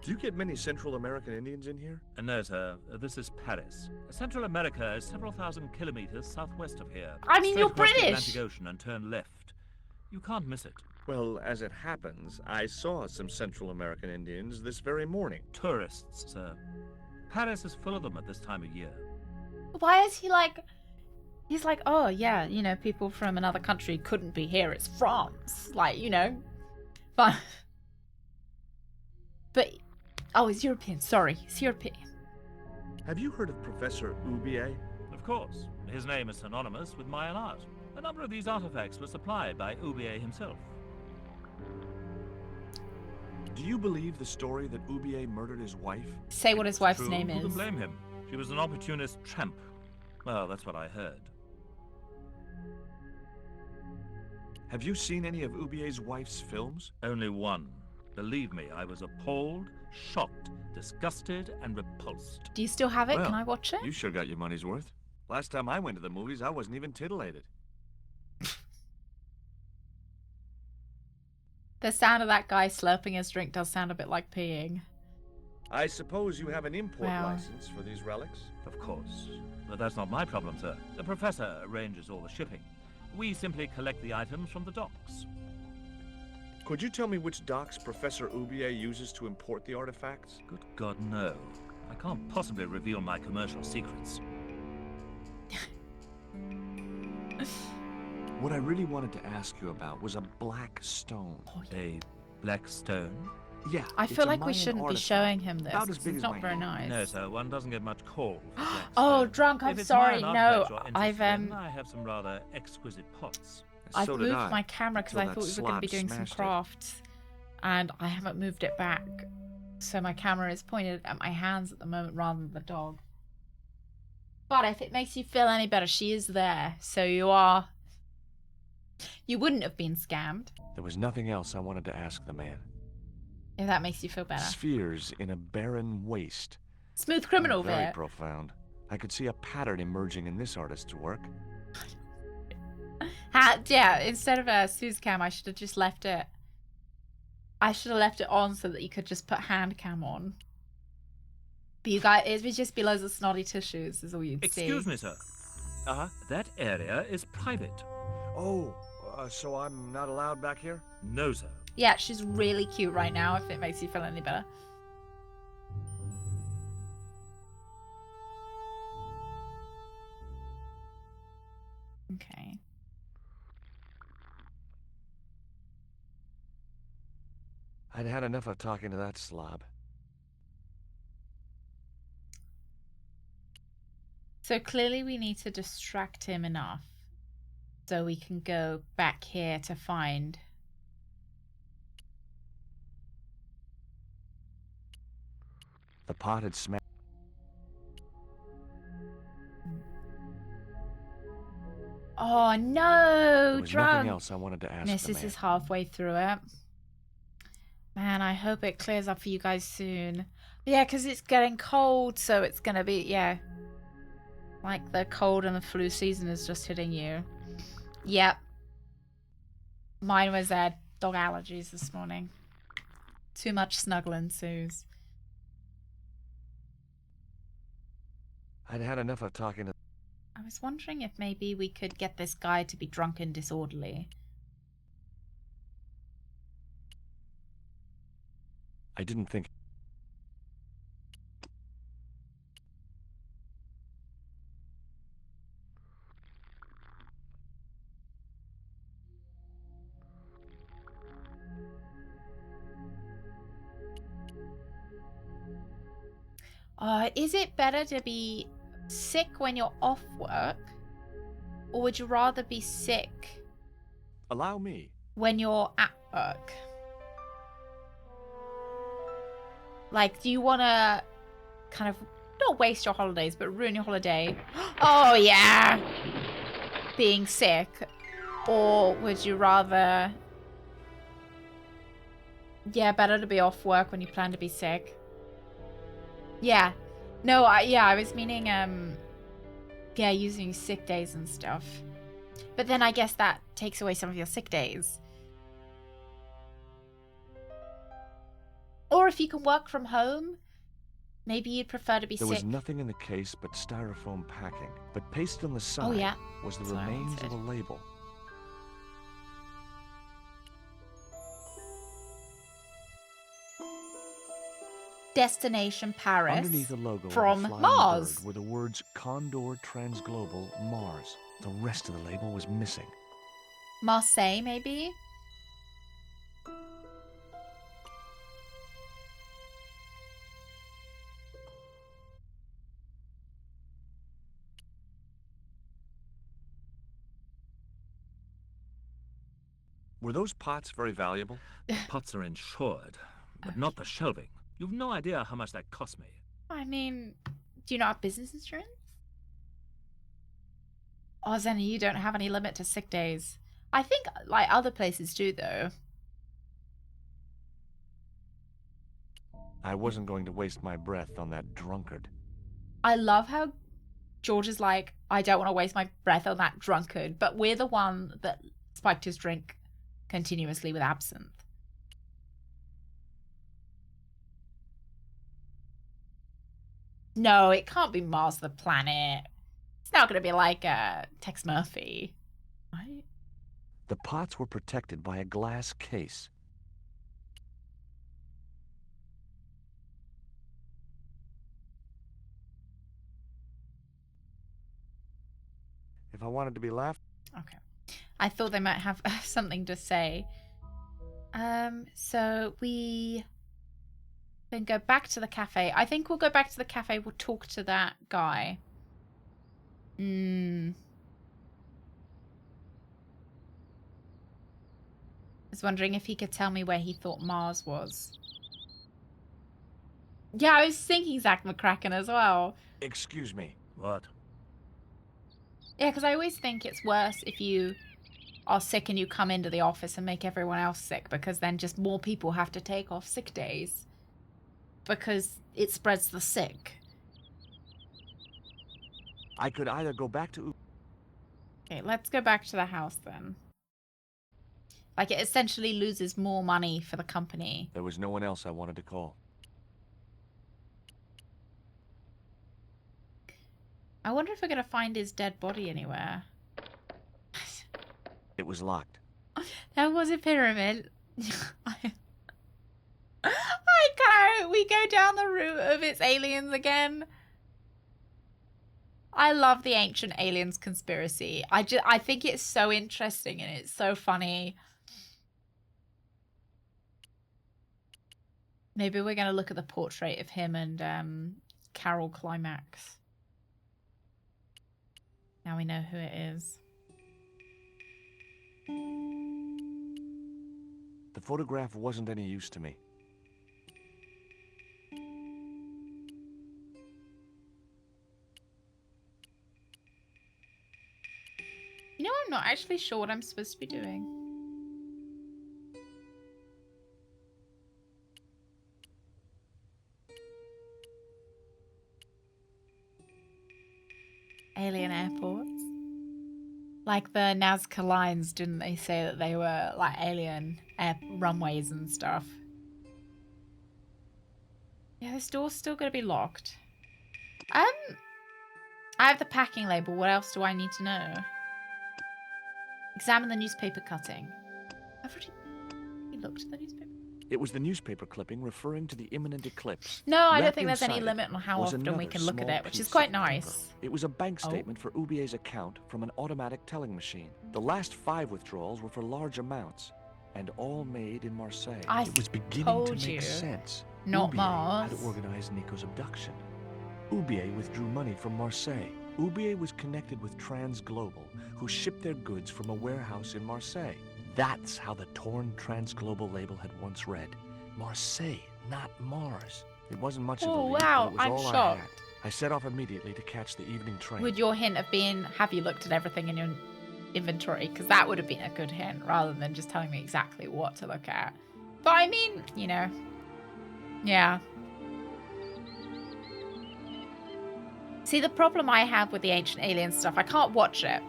Do you get many Central American Indians in here? No, sir. This is Paris. Central America is several thousand kilometers southwest of here. I mean, Straight you're across the British. Atlantic Ocean and turn left. You can't miss it. Well, as it happens, I saw some Central American Indians this very morning. Tourists, sir. Paris is full of them at this time of year. Why is he like... He's like, oh, yeah, you know, people from another country couldn't be here. It's France. Like, you know. But... Oh, he's European. Sorry. He's European. Have you heard of Professor Oubier? Of course. His name is synonymous with Mayan art. A number of these artifacts were supplied by Oubier himself. Do you believe the story that Oubier murdered his wife? Say what his wife's True, name who can is. blame him? She was an opportunist tramp. Well, that's what I heard. Have you seen any of Oubier's wife's films? Only one. Believe me, I was appalled, shocked, disgusted, and repulsed. Do you still have it? Well, Can I watch it? You sure got your money's worth. Last time I went to the movies, I wasn't even titillated. The sound of that guy slurping his drink does sound a bit like peeing. I suppose you have an import Wow. license for these relics? Of course. But that's not my problem, sir. The professor arranges all the shipping. We simply collect the items from the docks. Could you tell me which docks Professor Oubier uses to import the artifacts? Good God, no. I can't possibly reveal my commercial secrets. What I really wanted to ask you about was a black stone. Oh, yeah. A black stone? Yeah. I it's feel a like we Mayan shouldn't be artifact. showing him this. About as 'Cause big it's as not my very hand. nice. No, sir, one doesn't get much call for black Oh, stone. drunk, I'm If it's sorry. Mayan No, artifacts you're I've interested in, I have some rather exquisite pots. I've So did moved I, my camera because until I that thought we were going to be slob doing some smashed it. crafts, and I haven't moved it back. So my camera is pointed at my hands at the moment rather than the dog. But if it makes you feel any better, she is there. So you wouldn't have been scammed. There was nothing else I wanted to ask the man. If that makes you feel better. Spheres in a barren waste. Smooth criminal Very there. profound. I could see a pattern emerging in this artist's work. Yeah, instead of Sue's cam, I should have just left it. I should have left it on so that you could just put hand cam on. But you guys, it would just be loads of snotty tissues, is all you'd see. Excuse me, sir. Uh-huh. That area is private. Oh, so I'm not allowed back here? No, sir. Yeah, she's really cute right now, if it makes you feel any better. Okay. I'd had enough of talking to that slob. So clearly we need to distract him enough so we can go back here to find... The pot had smashed. Oh no, There was drunk. nothing else I wanted to ask the Mrs. man. is halfway through it. Man, I hope it clears up for you guys soon. Yeah, because it's getting cold, so it's going to be, yeah. Like the cold and the flu season is just hitting you. Yep. Mine was dog allergies this morning. Too much snuggling, Suze. I'd had enough of talking to... I was wondering if maybe we could get this guy to be drunk and disorderly. I didn't think... Is it better to be sick when you're off work? Or would you rather be sick Allow me. when you're at work? Like, do you want to kind of not waste your holidays, but ruin your holiday? Oh, yeah. Being sick. Or would you rather... Yeah, better to be off work when you plan to be sick. Yeah. No, I was meaning, yeah, using sick days and stuff. But then I guess that takes away some of your sick days. Or if you can work from home, maybe you'd prefer to be There sick. was nothing in the case but styrofoam packing, but pasted on the side yeah. was the That's what I remains of a wanted. label. Destination Paris. Underneath the logo from of a flying Mars. bird were the words Condor Transglobal Mars. The rest of the label was missing. Marseille, maybe? Were those pots very valuable? Pots are insured, but not the shelving. You've no idea how much that cost me. I mean, do you not have business insurance? Oh, Zenny, you don't have any limit to sick days. I think, like, other places do, though. I wasn't going to waste my breath on that drunkard. I love how George is like, I don't want to waste my breath on that drunkard, but we're the one that spiked his drink continuously with absinthe. No, it can't be Mars the planet. It's not going to be like Tex Murphy. Right? The pots were protected by a glass case. If I wanted to be laughed... Okay. I thought they might have something to say. So we then go back to the cafe. I think we'll go back to the cafe. We'll talk to that guy. I was wondering if he could tell me where he thought Mars was. Yeah, I was thinking Zach McCracken as well. Excuse me. What? Yeah, because I always think it's worse if you are sick and you come into the office and make everyone else sick, because then just more people have to take off sick days because it spreads the sick. I could either go back to... Okay, let's go back to the house then. Like, it essentially loses more money for the company. There was no one else I wanted to call. I wonder if we're going to find his dead body anywhere. It was locked. That was a pyramid. I can't. We go down the route of it's aliens again. I love the ancient aliens conspiracy. I think it's so interesting and it's so funny. Maybe we're going to look at the portrait of him and Carol Climax. Now we know who it is. The photograph wasn't any use to me. You know, I'm not actually sure what I'm supposed to be doing. Alien airports. Like the Nazca lines, didn't they say that they were like alien air runways and stuff? Yeah, this door's still gonna be locked. I have the packing label. What else do I need to know? Examine the newspaper cutting. I've already looked at the newspaper. It was the newspaper clipping referring to the imminent eclipse. No, I don't Wrapped think there's any inside limit on how was often we another can look at small it, which is piece quite of paper. nice. It was a bank Oh. statement for Ubier's account from an automatic telling machine. The last 5 withdrawals were for large amounts, and all made in Marseille. I It was beginning told to make you. sense. Not Ubier Mars. had organized Nico's abduction. Ubier withdrew money from Marseille. Ubier was connected with Transglobal, who shipped their goods from a warehouse in Marseille. That's how the torn Transglobal label had once read. Marseille, not Mars. It wasn't much of a Oh, lead, wow, but it was I'm all I shocked. had. I set off immediately to catch the evening train. Would your hint have been, have you looked at everything in your inventory? Because that would have been a good hint, rather than just telling me exactly what to look at. But I mean, you know, yeah. See, the problem I have with the ancient alien stuff, I can't watch it.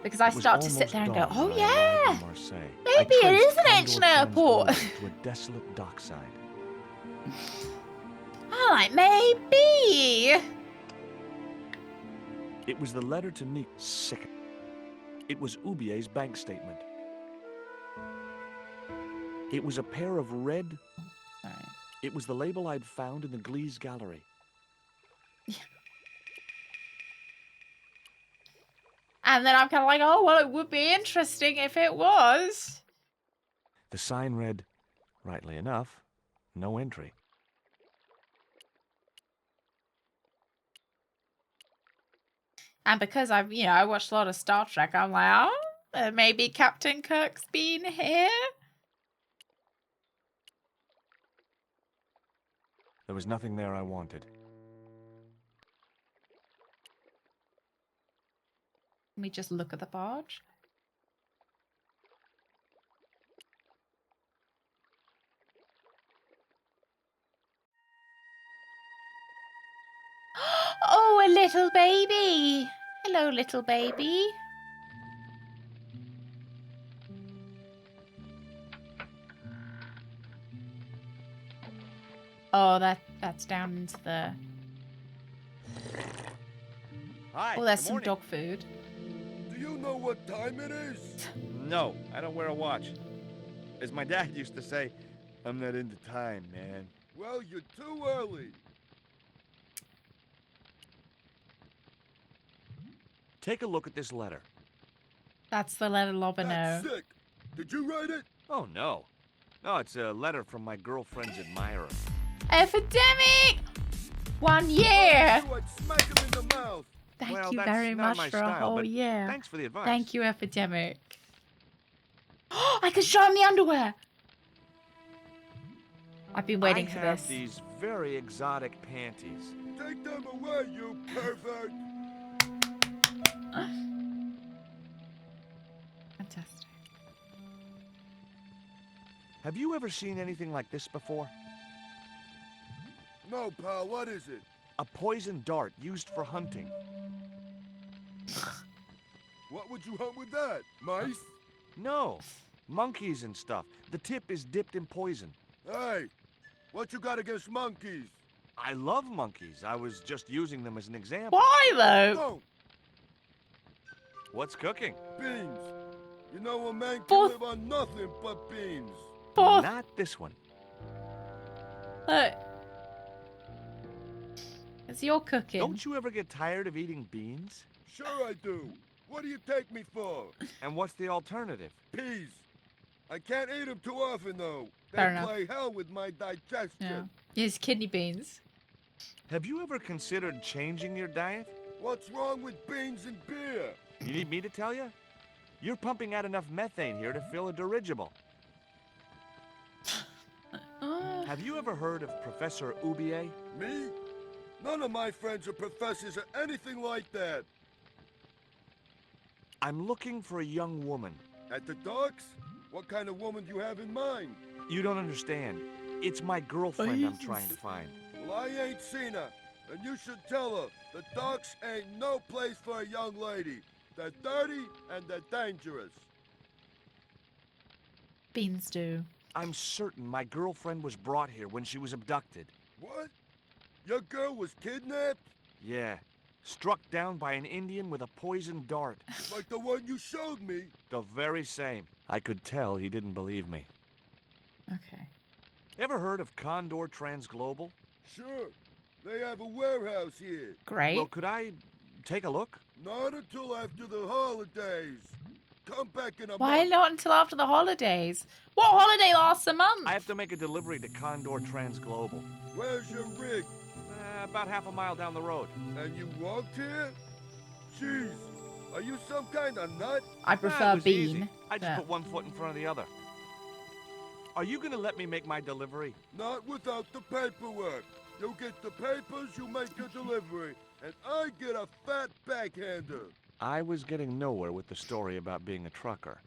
Because I It was start to sit almost there and go, dawn oh when I arrived yeah, in Marseille. maybe I it is traced an Condor ancient airport. Transglobal to a desolate dockside. I'm like, maybe. It was the letter to Nick. Sick. It was Ubier's bank statement. It was a pair of red... Sorry. It was the label I'd found in the Glee's gallery. And then I'm kind of like, oh, well, it would be interesting if it was. The sign read, rightly enough, no entry. And because I watched a lot of Star Trek, I'm like, oh, maybe Captain Kirk's been here. There was nothing there I wanted. Let me just look at the barge. Oh, a little baby. Hello, little baby. Oh, that's down into the... Hi, Oh, there's some dog food. Do you know what time it is? No, I don't wear a watch. As my dad used to say, I'm not into time, man. Well, you're too early. Take a look at this letter. That's the letter That's Lobino. sick. Did you write it? Oh, no. No, it's a letter from my girlfriend's admirer. Epidemic! 1 year! You, I'd smack him in the mouth. Thank Well, you that's very not much my for a style, whole but year. Thanks for the advice. Thank you, Epidemic. I can show him the underwear! I've been waiting for I have this. these very exotic panties. Take them away, you pervert. Fantastic. Have you ever seen anything like this before? No, pal, what is it? A poison dart used for hunting. What would you hunt with that? Mice? No, monkeys and stuff. The tip is dipped in poison. Hey, what you got against monkeys? I love monkeys. I was just using them as an example. Why though? Don't. What's cooking? Beans. You know a man can Fourth. live on nothing but beans. Fourth. Not this one. Look. It's your cooking. Don't you ever get tired of eating beans? Sure I do. What do you take me for? And what's the alternative? Peas. I can't eat them too often, though. They Fair enough. play hell with my digestion. Yeah. Yes, kidney beans. Have you ever considered changing your diet? What's wrong with beans and beer? You need me to tell you? You're pumping out enough methane here to fill a dirigible. Have you ever heard of Professor Oubier? Me? None of my friends are professors or anything like that. I'm looking for a young woman. At the docks? What kind of woman do you have in mind? You don't understand. It's my girlfriend I'm trying to find. Well, I ain't seen her. And you should tell her, the docks ain't no place for a young lady. They're dirty and they're dangerous. Beans do. I'm certain my girlfriend was brought here when she was abducted. What? Your girl was kidnapped? Yeah. Struck down by an Indian with a poisoned dart. Like the one you showed me? The very same. I could tell he didn't believe me. Okay. Ever heard of Condor Transglobal? Sure. They have a warehouse here. Great. Well, could I take a look? Not until after the holidays. Come back in a Why month. not until after the holidays? What holiday lasts a month? I have to make a delivery to Condor Transglobal. Where's your rig? About half a mile down the road. And you walked here? Jeez, are you some kind of nut? I It prefer was bean. easy. I just Yeah. put one foot in front of the other. Are you gonna let me make my delivery? Not without the paperwork. You get the papers, you make your delivery, and I get a fat backhander. I was getting nowhere with the story about being a trucker.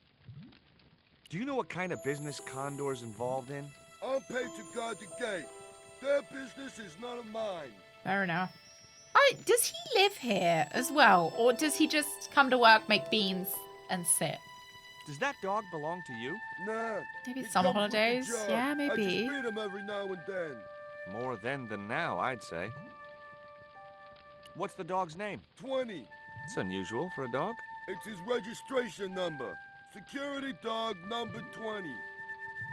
Do you know what kind of business Condor's involved in? I'm paid to guard the gate. Their business is none of mine. Fair enough. Does he live here as well? Or does he just come to work, make beans, and sit? Does that dog belong to you? Nah. Maybe he summer comes with the holidays? job. Yeah, I maybe. just feed him every now and then. More then than now, I'd say. What's the dog's name? 20. It's unusual for a dog. It's his registration number. Security dog number 20.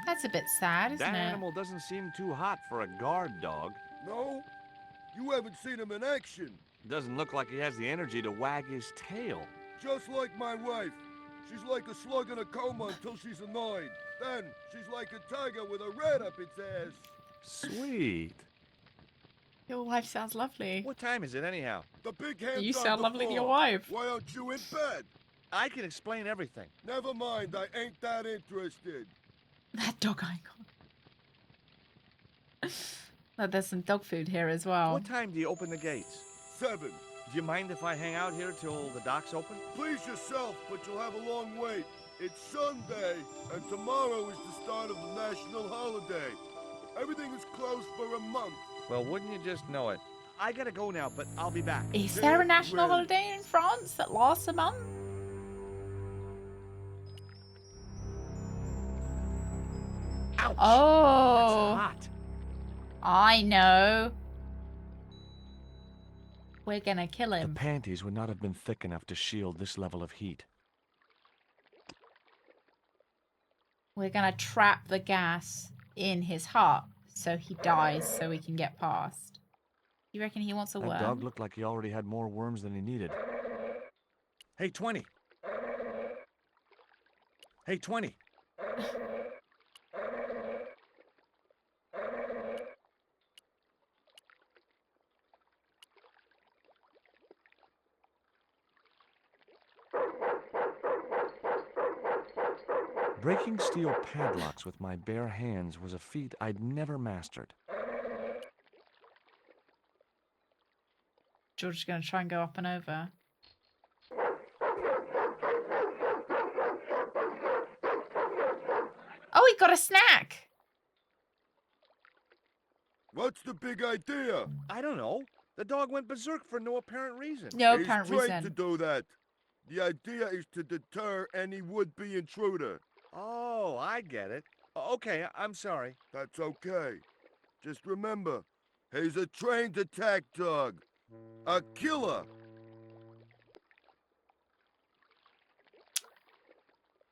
That's a bit sad, isn't That it? animal doesn't seem too hot for a guard dog. No? You haven't seen him in action. Doesn't look like he has the energy to wag his tail. Just like my wife. She's like a slug in a coma until she's annoyed. Then she's like a tiger with a rat up its ass. Sweet. Your wife sounds lovely. What time is it anyhow? The big hand's You on sound the lovely to your floor. wife. Why aren't you in bed? I can explain everything. Never mind, I ain't that interested. That dog icon. Oh, there's some dog food here as well. What time do you open the gates? 7. Do you mind if I hang out here till the docks open? Please yourself, but you'll have a long wait. It's Sunday, and tomorrow is the start of the national holiday. Everything is closed for a month. Well, wouldn't you just know it? I gotta go now, but I'll be back. Is there a national Well- holiday in France that lasts a month? Ouch! Oh, That's hot. I know. We're gonna kill The him. panties would not have been thick enough to shield this level of heat. We're gonna trap the gas in his heart so he dies so we can get past. You reckon he wants a That worm? dog looked like he already had more worms than he needed. Hey, 20. Hey, 20. Breaking steel padlocks with my bare hands was a feat I'd never mastered. George is gonna try and go up and over. Oh, he got a snack. What's the big idea? I don't know. The dog went berserk for no apparent reason. No He's apparent trained reason. to do that. The idea is to deter any would-be intruder. Oh, I get it. Okay, I'm sorry. That's okay. Just remember, he's a trained attack dog. A killer.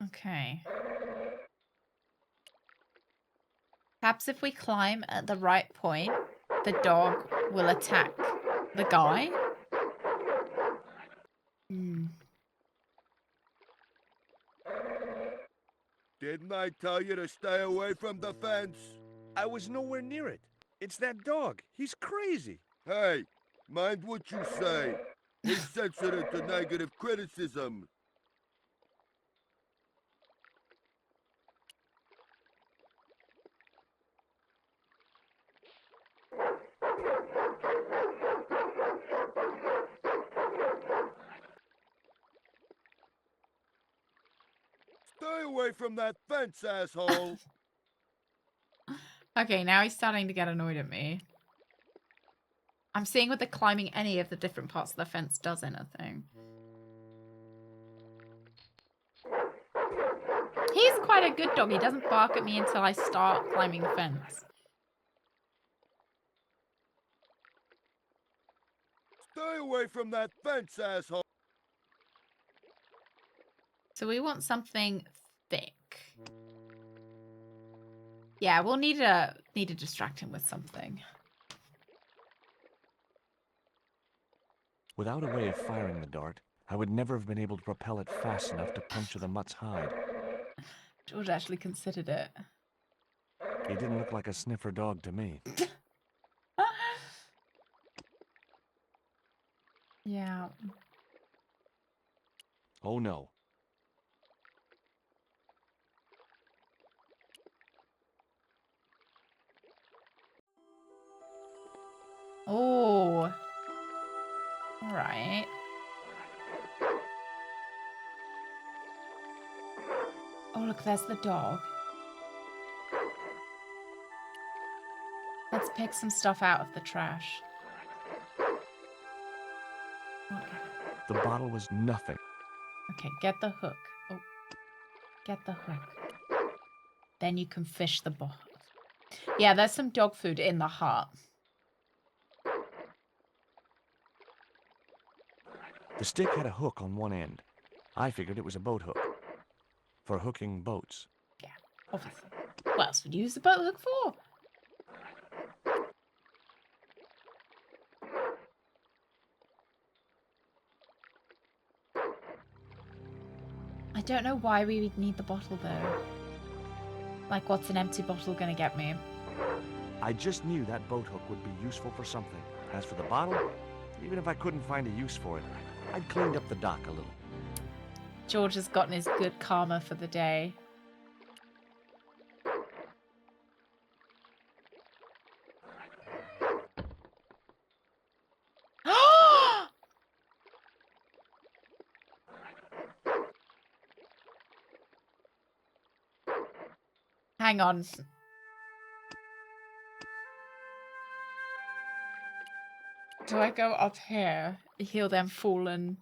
Okay. Perhaps if we climb at the right point, the dog will attack the guy. Hmm. Didn't I tell you to stay away from the fence? I was nowhere near it. It's that dog. He's crazy. Hey, mind what you say. He's sensitive to negative criticism. Stay away from that fence, asshole. Okay, now he's starting to get annoyed at me. I'm seeing whether climbing any of the different parts of the fence does anything. He's quite a good dog. He doesn't bark at me until I start climbing the fence. Stay away from that fence, asshole. So we want something thick. Yeah, we'll need to distract him with something. Without a way of firing the dart, I would never have been able to propel it fast enough to puncture the mutt's hide. George actually considered it. He didn't look like a sniffer dog to me. Yeah. Oh no. Oh. All right. Oh, look, there's the dog. Let's pick some stuff out of the trash. Okay. The bottle was nothing. Okay, get the hook. Oh, get the hook. Then you can fish the bottle. Yeah, there's some dog food in the hut. The stick had a hook on one end. I figured it was a boat hook. For hooking boats. Yeah, obviously. What else would you use the boat hook for? I don't know why we would need the bottle, though. Like, what's an empty bottle gonna get me? I just knew that boat hook would be useful for something. As for the bottle, even if I couldn't find a use for it, I'd cleaned up the dock a little. George has gotten his good karma for the day. Hang on. Do I go up here, heal them fallen?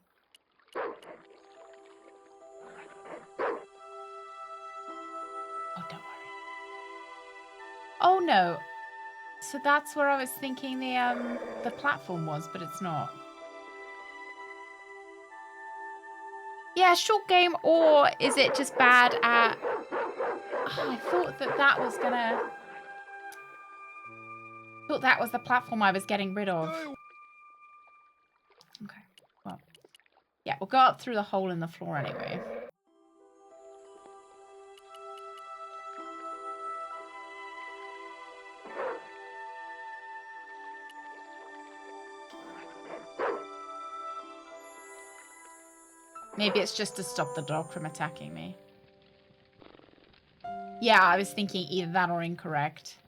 Oh, don't worry. Oh no. So that's where I was thinking the platform was, but it's not. Yeah, short game, or is it just bad at... Oh, I thought that was gonna... I thought that was the platform I was getting rid of. Okay, well. Yeah, we'll go up through the hole in the floor anyway. Maybe it's just to stop the dog from attacking me. Yeah, I was thinking either that or incorrect.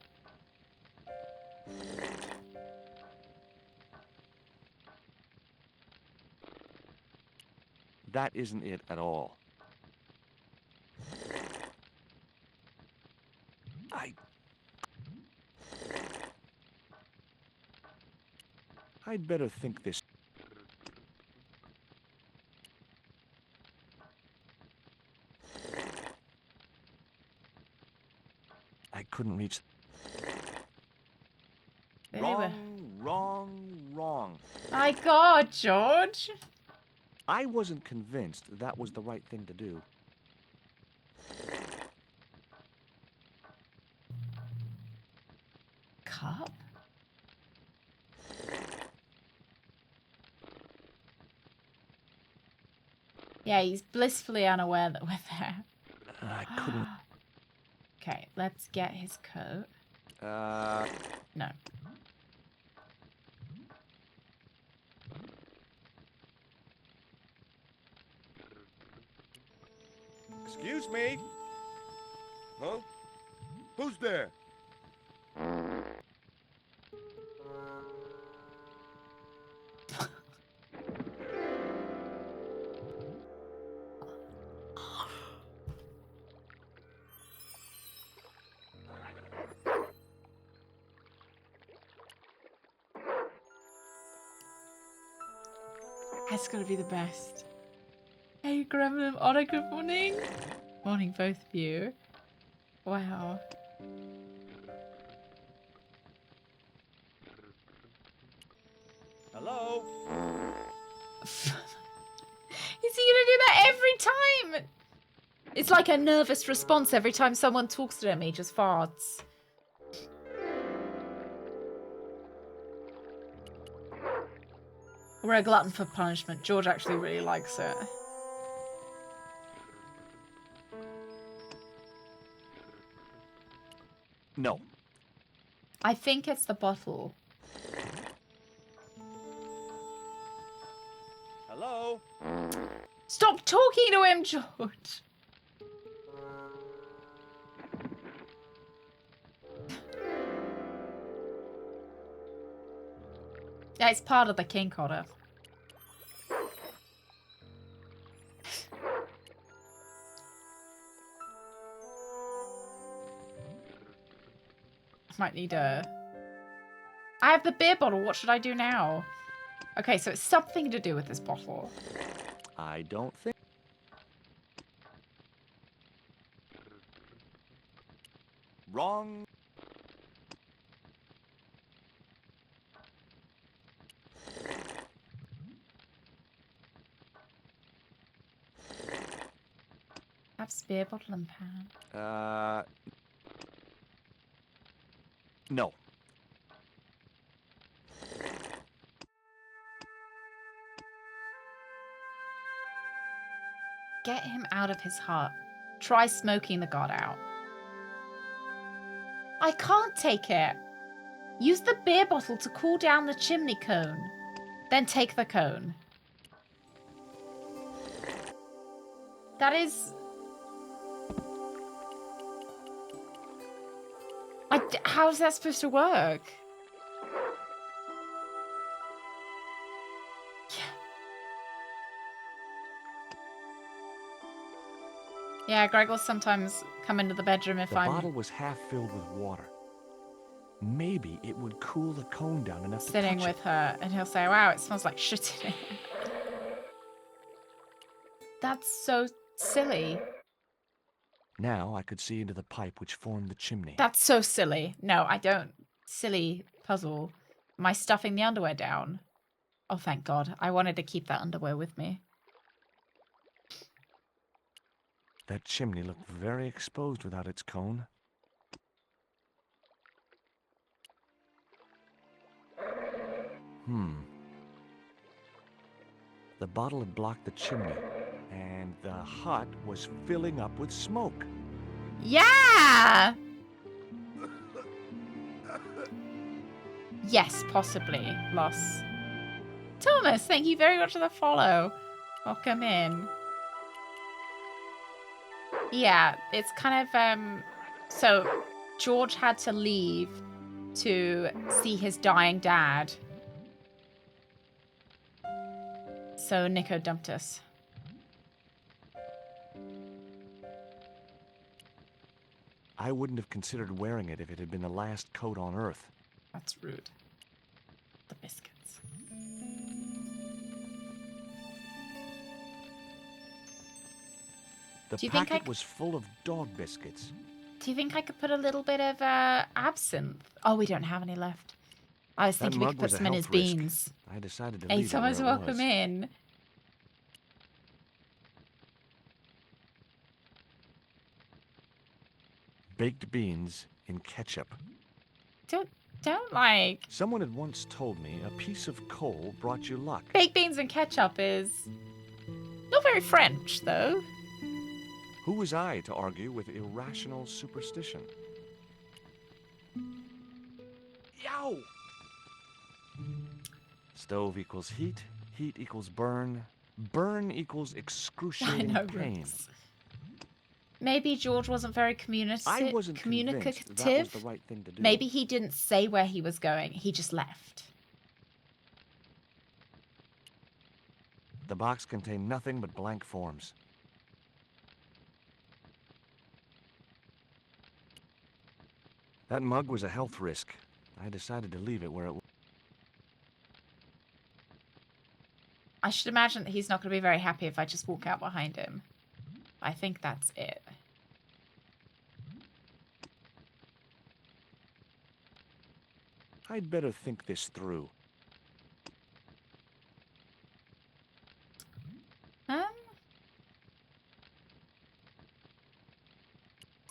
That isn't it at all. I'd better think this. I couldn't reach. Wrong. My God, George. I wasn't convinced that was the right thing to do. Cup? Yeah, he's blissfully unaware that we're there. I couldn't. Okay, let's get his coat. No. Excuse me? Huh? Who's there? That's gonna be the best. Hey, Gremlin, Otter, good morning. Morning, both of you. Wow. Hello? Is he gonna do that every time? It's like a nervous response every time someone talks to him, he just farts. We're a glutton for punishment. George actually really likes it. No. I think it's the bottle. Hello? Stop talking to him, George! Yeah, it's part of the king order. Might need a... I have the beer bottle. What should I do now? Okay, so it's something to do with this bottle. I don't think. Wrong. Have beer bottle and pan. No. Get him out of his hut. Try smoking the god out. I can't take it. Use the beer bottle to cool down the chimney cone. Then take the cone. That is... How's that supposed to work? Yeah, Greg will sometimes come into the bedroom if The I'm... bottle was half filled with water. Maybe it would cool the cone down enough to sitting touch with it. her, and he'll say, wow, it smells like shit in here. That's so silly. Now I could see into the pipe which formed the chimney. That's so silly. No, I don't. Silly puzzle. Am I stuffing the underwear down? Oh, thank God. I wanted to keep that underwear with me. That chimney looked very exposed without its cone. The bottle had blocked the chimney, and the hut was filling up with smoke. Yeah! Yes, possibly. Loss. Thomas, thank you very much for the follow. Welcome in. Yeah, it's kind of, so George had to leave to see his dying dad. So Nico dumped us. I wouldn't have considered wearing it if it had been the last coat on Earth. That's rude. The biscuits. The Do you think packet was full of dog biscuits. Do you think I could put a little bit of absinthe? Oh, we don't have any left. I was That thinking we mug could put was a some in his health risk. beans. I decided to Hey, leave it where Thomas, it welcome was. in. Baked beans in ketchup. Don't like... Someone had once told me a piece of coal brought you luck. Baked beans and ketchup is not very French, though. Who was I to argue with irrational superstition? Yow! Stove equals heat, heat equals burn, burn equals excruciating pain. Rex. Maybe George wasn't very I wasn't convinced communicative. that was the right thing to do. Maybe he didn't say where he was going. He just left. The box contained nothing but blank forms. That mug was a health risk. I decided to leave it where it was. I should imagine that he's not going to be very happy if I just walk out behind him. I think that's it. I'd better think this through.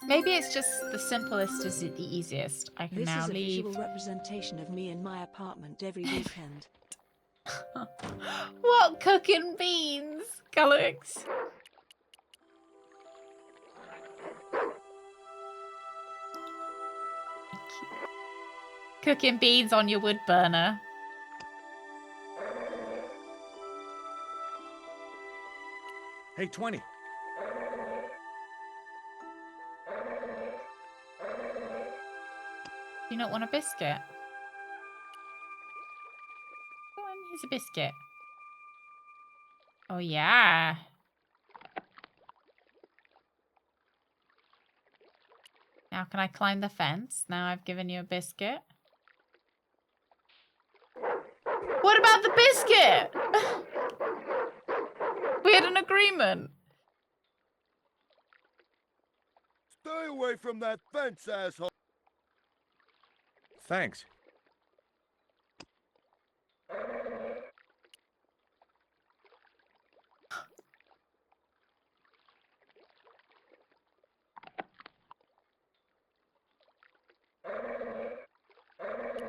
Maybe it's just the simplest is the easiest. I can This now is a leave. visual representation of me in my apartment every weekend. What cooking beans, Gallux? Cooking beans on your wood burner. Hey, 20. Do you not want a biscuit? Go on, here's a biscuit. Oh, yeah. Now can I climb the fence? Now I've given you a biscuit. What about the biscuit? We had an agreement. Stay away from that fence, asshole. Thanks.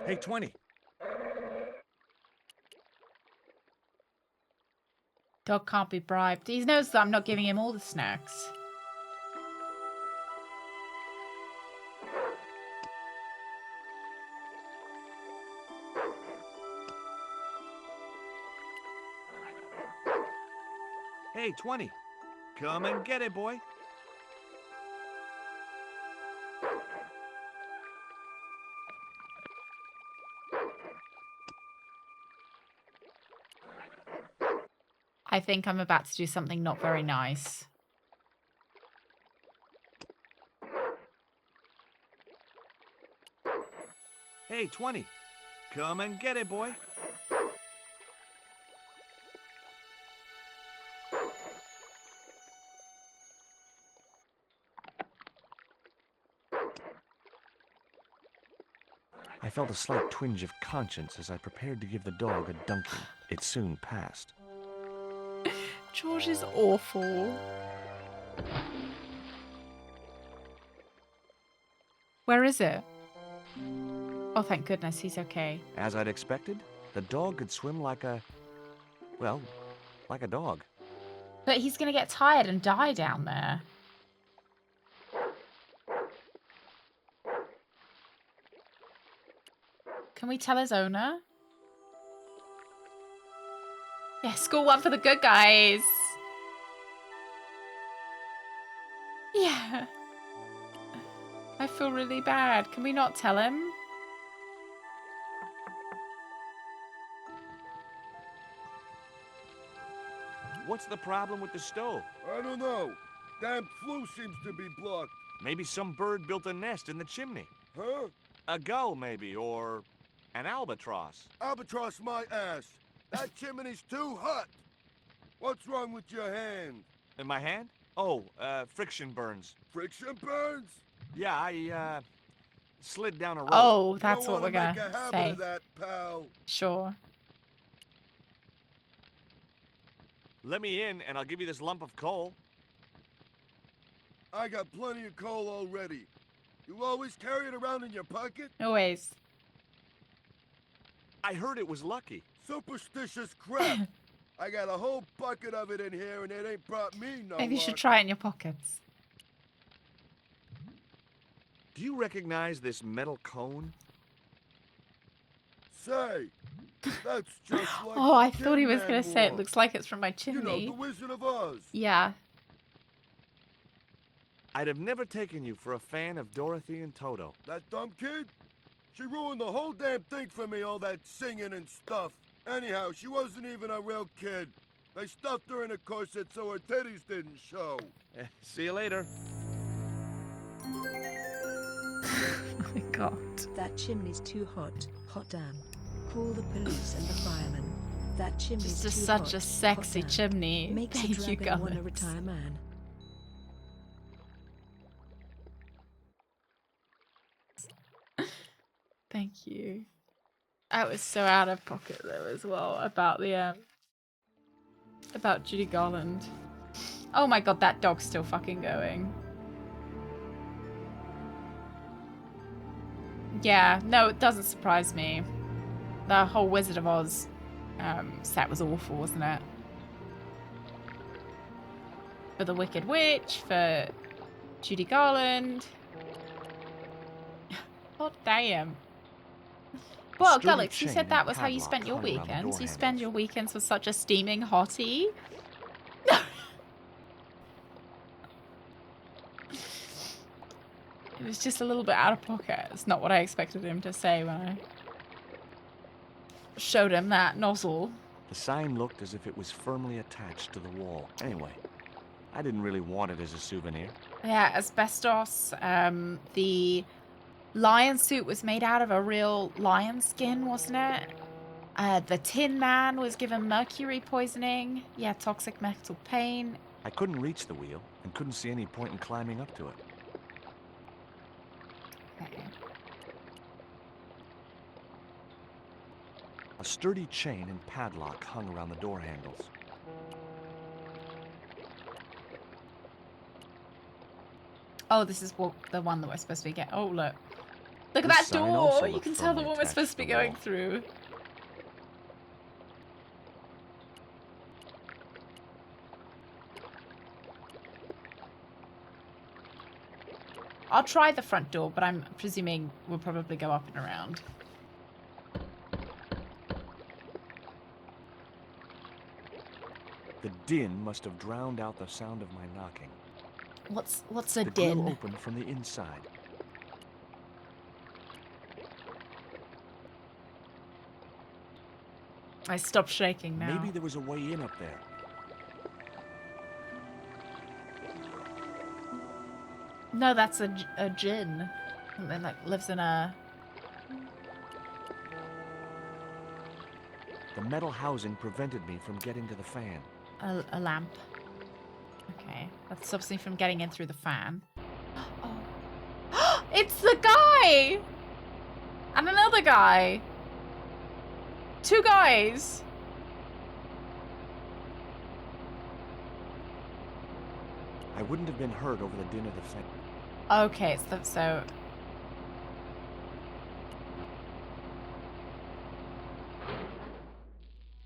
Hey, 20. Dog can't be bribed. He knows that I'm not giving him all the snacks. Hey, 20. Come and get it, boy. I think I'm about to do something not very nice. Hey, 20. Come and get it, boy. I felt a slight twinge of conscience as I prepared to give the dog a dunking. It soon passed. George is awful. Where is it? Oh, thank goodness, he's okay. As I'd expected, the dog could swim like a... well, like a dog. But he's going to get tired and die down there. Can we tell his owner? Yeah, score one for the good guys. Yeah. I feel really bad. Can we not tell him? What's the problem with the stove? I don't know. Damn flue seems to be blocked. Maybe some bird built a nest in the chimney. Huh? A gull, maybe, or an albatross. Albatross my ass. That chimney's too hot. What's wrong with your hand? In my hand? Oh, friction burns. Friction burns? Yeah, I slid down a rope. Oh, You that's don't what we're wanna gonna make a habit say. of that, pal. Sure. Let me in, and I'll give you this lump of coal. I got plenty of coal already. You always carry it around in your pocket? Always. I heard it was lucky. Superstitious crap. I got a whole bucket of it in here, and it ain't brought me no Maybe you should luck. try it in your pockets. Do you recognize this metal cone? Say, that's just like Oh, the I thought he Tin was Man gonna say it wore. looks like it's from my You know, chimney. the Wizard of Oz. Yeah. I'd have never taken you for a fan of Dorothy and Toto. That dumb kid? She ruined the whole damn thing for me, all that singing and stuff. Anyhow, she wasn't even a real kid. They stuffed her in a corset so her titties didn't show. See you later. Oh my god. That chimney's too hot. Hot damn. Call the police and the firemen. That chimney's Just too such hot. a sexy Hot damn. chimney. Makes a Thank you, dragon wanna Gullets. retire man. Thank you. I was so out of pocket though as well about the about Judy Garland. Oh my god, that dog's still fucking going. Yeah, no, it doesn't surprise me. The whole Wizard of Oz set was awful, wasn't it? For the Wicked Witch, for Judy Garland. God damn. Well, Sturdy Gullex, you chain said that and was how you padlock spent your hung around the weekends. door You spend handles. your weekends with such a steaming hottie. It was just a little bit out of pocket. It's not what I expected him to say when I showed him that nozzle. The sign looked as if it was firmly attached to the wall. Anyway, I didn't really want it as a souvenir. Yeah, asbestos. The lion suit was made out of a real lion skin, wasn't it? The Tin Man was given mercury poisoning. Yeah, toxic metal paint. I couldn't reach the wheel and couldn't see any point in climbing up to it. Okay. A sturdy chain and padlock hung around the door handles. Oh, this is the one that we're supposed to be getting. Oh, look. Look at This that sign also door! You looked can tell the firmly one we're attached supposed to to be the going wall. through. I'll try the front door, but I'm presuming we'll probably go up and around. The din must have drowned out the sound of my knocking. What's a The grill din? opened from the inside. I stopped shaking now. Maybe there was a way in up there. No, that's a djinn. Something that lives in a... The metal housing prevented me from getting to the fan. a lamp. Okay, that stops me from getting in through the fan. Oh. It's the guy! And another guy! Two guys! I wouldn't have been hurt over the din of the fan. Okay, so...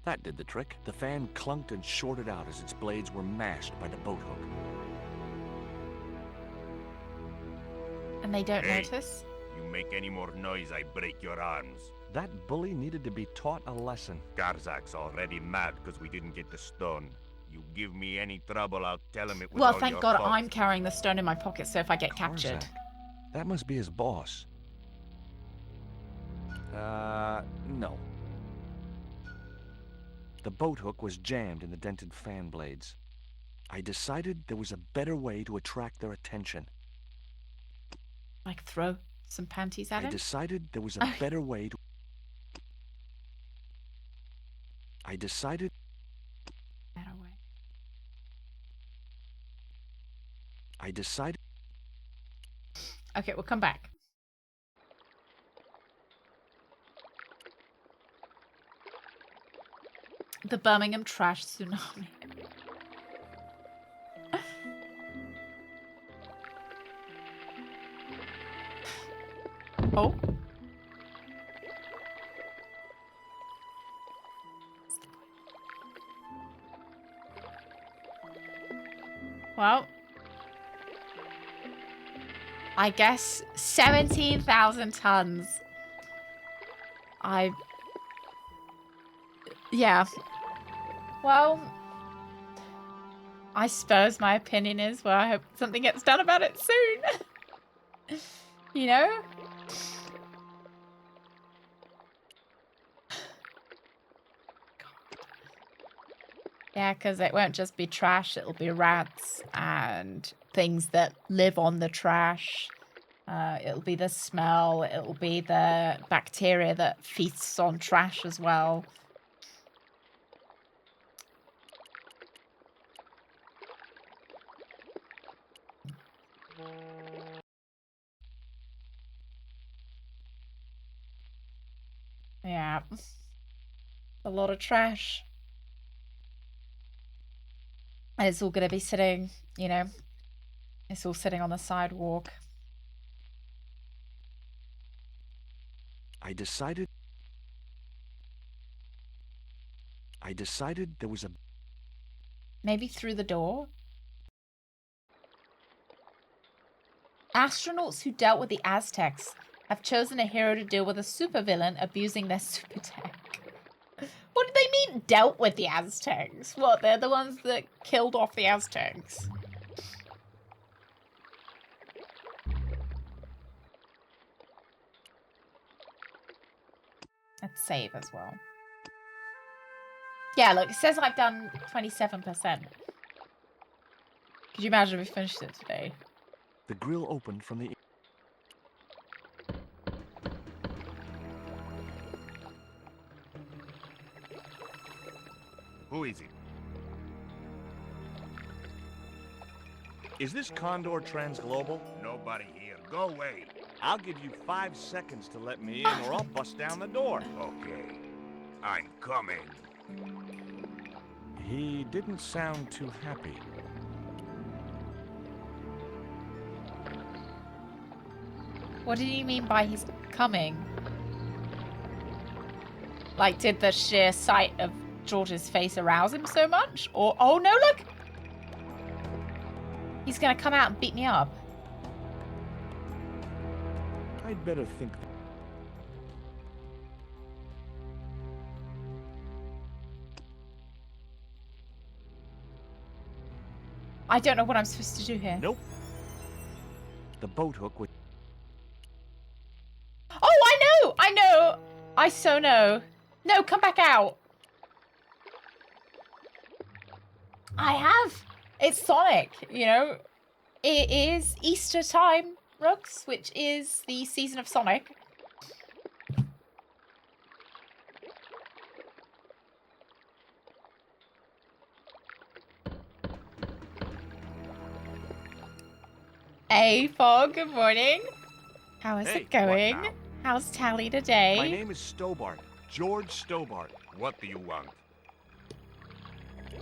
That did the trick. The fan clunked and shorted out as its blades were mashed by the boat hook. And they don't Hey. notice? You make any more noise, I break your arms. That bully needed to be taught a lesson. Garzak's already mad because we didn't get the stone. You give me any trouble, I'll tell him it was Well, all thank your God fault. I'm carrying the stone in my pocket, so if I get captured... Karzak. That must be his boss. No. The boat hook was jammed in the dented fan blades. I decided there was a better way to attract their attention. Like throw some panties at I him? decided there was a better way to... I decided... Better way. I decided... Okay, we'll come back. The Birmingham trash tsunami. Oh. Well, I guess 17,000 tons. Yeah. Well, I suppose my opinion is, well, I hope something gets done about it soon. You know? Yeah, because it won't just be trash, it'll be rats and things that live on the trash. It'll be the smell, it'll be the bacteria that feasts on trash as well. Yeah. A lot of trash. And it's all going to be sitting, you know, it's all sitting on the sidewalk. I decided there was a... Maybe through the door? Astronauts who dealt with the Aztecs have chosen a hero to deal with a supervillain abusing their super tech. What do they mean, dealt with the Aztecs? What, they're the ones that killed off the Aztecs? Let's save as well. Yeah, look, it says I've done 27%. Could you imagine if we finished it today? The grill opened from the... Who is he? Is this Condor Transglobal? Nobody here. Go away. I'll give you 5 seconds to let me in or I'll bust down the door. Okay. I'm coming. He didn't sound too happy. What did you mean by he's coming? Like, did the sheer sight of George's face arouse him so much? Or, oh no, look! He's gonna come out and beat me up. I'd better think... I don't know what I'm supposed to do here. Nope. The boat hook would... Oh, I know! I know! I so know. No, come back out. I have. It's Sonic, you know. It is Easter time, Rooks, which is the season of Sonic. Hey, Fog, good morning. How is it going? What now? How's Tally today? My name is Stobart. George Stobart. What do you want?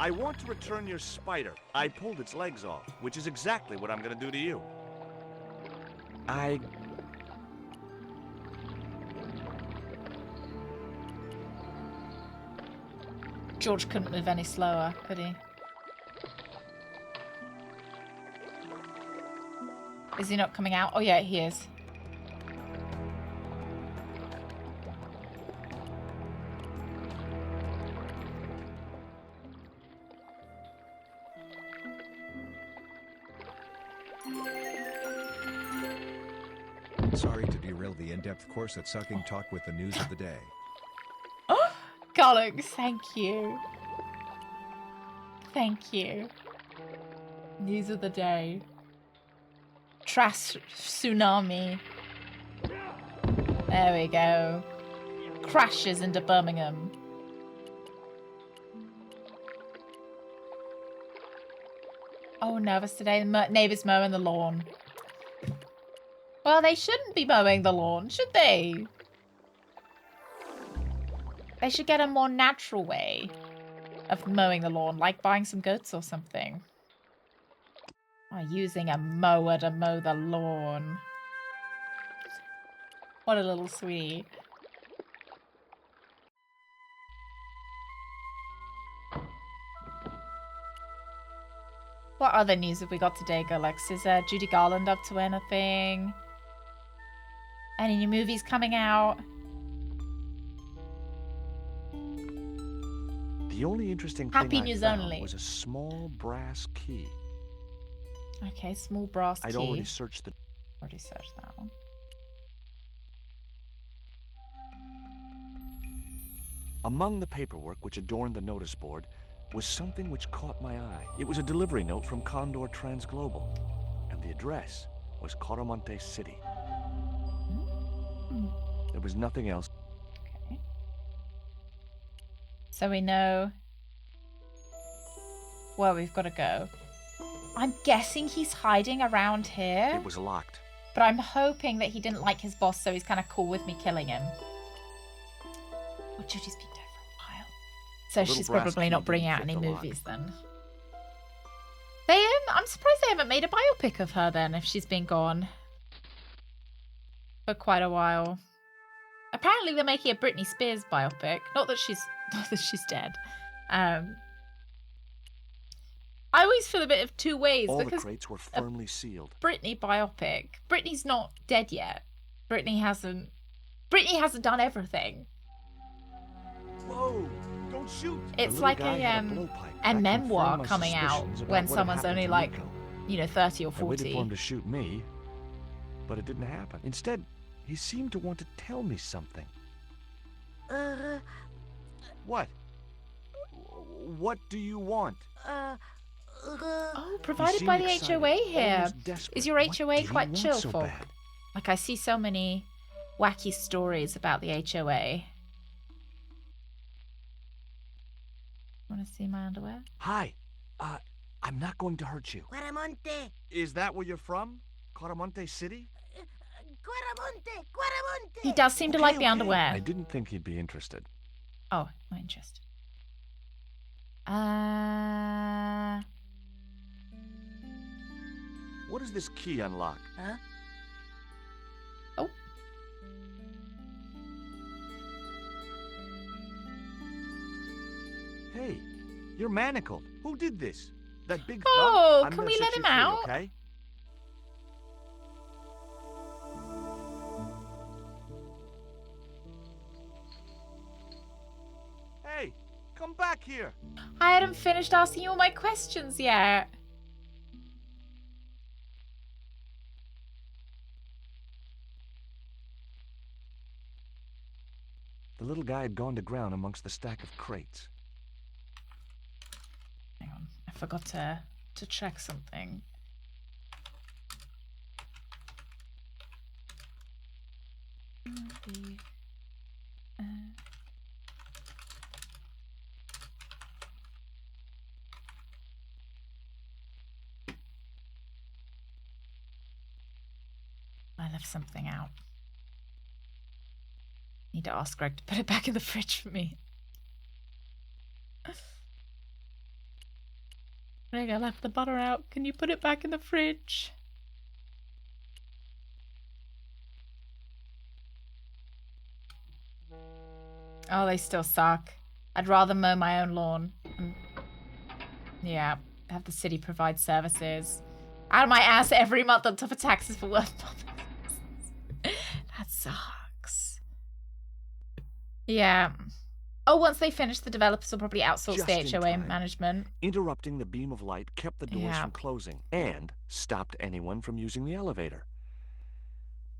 I want to return your spider. I pulled its legs off, which is exactly what I'm gonna do to you. George couldn't move any slower, could he? Is he not coming out? Oh yeah, he is. Sorry to derail the in-depth course at Sucking Talk with the news of the day. Gollux, thank you. Thank you. News of the day. Trash tsunami. There we go. Crashes into Birmingham. Oh, nervous today. The neighbours mowing the lawn. Well, they shouldn't be mowing the lawn, should they? They should get a more natural way of mowing the lawn, like buying some goats or something. Or using a mower to mow the lawn. What a little sweetie. What other news have we got today, Gulix? Is Judy Garland up to anything? Any new movies coming out? The only interesting Happy thing news I found only. was a small brass key. Okay, small brass key. I'd already searched the... Already searched that one. Among the paperwork which adorned the notice board was something which caught my eye. It was a delivery note from Condor Transglobal, and the address was Coramonte City. There was nothing else. Okay. So we know where we've got to go. I'm guessing he's hiding around here. It was locked. But I'm hoping that he didn't like his boss, so he's kind of cool with me killing him. Oh, Judy's been dead for a while. So she's probably not bringing out any movies then. They I'm surprised they haven't made a biopic of her then, if she's been gone for quite a while. Apparently they're making a Britney Spears biopic. Not that she's dead. I always feel a bit of two ways All the because crates were firmly sealed. Britney biopic. Britney's not dead yet. Britney hasn't done everything. Whoa! Don't shoot! It's like a memoir coming out when someone's only like, 30 or 40. I waited for him to shoot me, but it didn't happen. Instead, he seemed to want to tell me something. What? What do you want? Oh, provided by the HOA here. Is your HOA quite chill, folk? Like, I see so many wacky stories about the HOA. Want to see my underwear? Hi. I'm not going to hurt you. Coramonte. Is that where you're from? Coramonte City? Coramonte. He does seem to like the underwear. I didn't think he'd be interested. Oh, not interested. What does this key unlock? Huh? Oh. Hey, you're manacled. Who did this? That big Oh, thug? I'm can gonna we set let you him free, out? Okay? Hey, come back here. I hadn't finished asking you all my questions yet. The little guy had gone to ground amongst the stack of crates. Hang on, I forgot to check something. I left something out. Need to ask Greg to put it back in the fridge for me. Greg, I left the butter out. Can you put it back in the fridge? Oh, they still suck. I'd rather mow my own lawn. Yeah, have the city provide services. Out of my ass every month on top of taxes for work. That sucks. Yeah. Oh, once they finish, the developers will probably outsource Just the in HOA time. management. Interrupting the beam of light kept the doors Yeah. from closing and stopped anyone from using the elevator.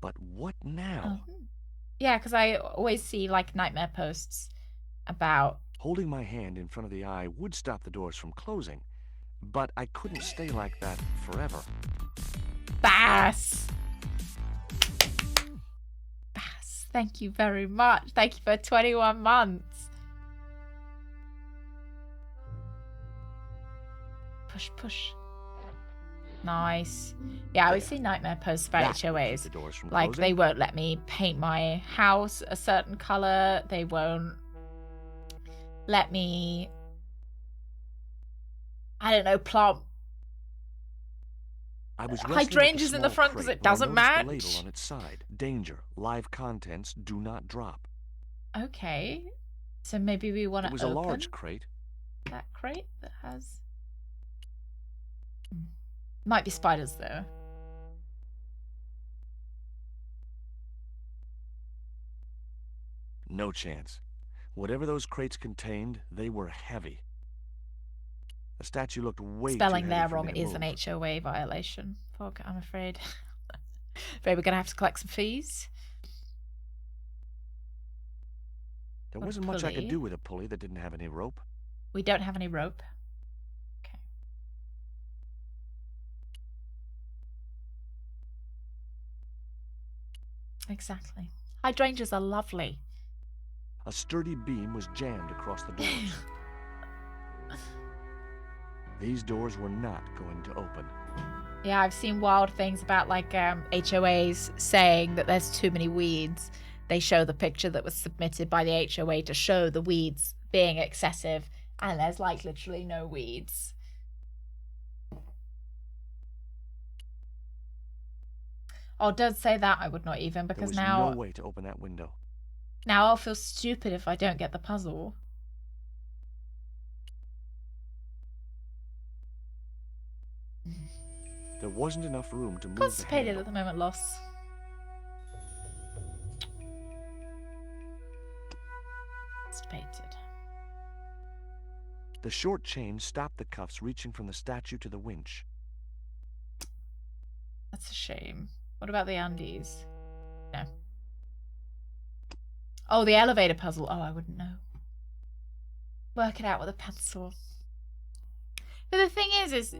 But what now? Oh. Yeah, because I always see like nightmare posts about. Holding my hand in front of the eye would stop the doors from closing, but I couldn't stay like that forever. Bah! Bass. Bass, thank you very much. Thank you for 21 months. Push, push. Nice. Yeah, I always see nightmare posts about That will keep HOAs. the doors from Like, closing. they won't let me paint my house a certain color. They won't let me, I don't know, plant I was wrestling with hydrangeas in the small front because crate it when I doesn't noticed match. the label on its side. Danger. Live contents do not drop. Okay. So maybe we want It to was open a large crate. that crate that has... Might be spiders, though. No chance. Whatever those crates contained, they were heavy. The statue looked way Spelling too there heavy for wrong me to is an move. HOA violation. Fuck, I'm afraid. Afraid we're going to have to collect some fees. There Got a wasn't much I could pulley. do with a pulley that didn't have any rope. We don't have any rope. Okay. Exactly. Hydrangeas are lovely. A sturdy beam was jammed across the doors. These doors were not going to open. Yeah, I've seen wild things about like HOAs saying that there's too many weeds. They show the picture that was submitted by the HOA to show the weeds being excessive, and there's like literally no weeds. Oh, don't say that. I would not even, There because was now no way to open that window. now I'll feel stupid if I don't get the puzzle. There wasn't enough room to move the Constipated handle. at the moment, Loss. Constipated. The short chain stopped the cuffs reaching from the statue to the winch. That's a shame. What about the undies? No. Oh, the elevator puzzle. Oh, I wouldn't know. Work it out with a pencil. But the thing is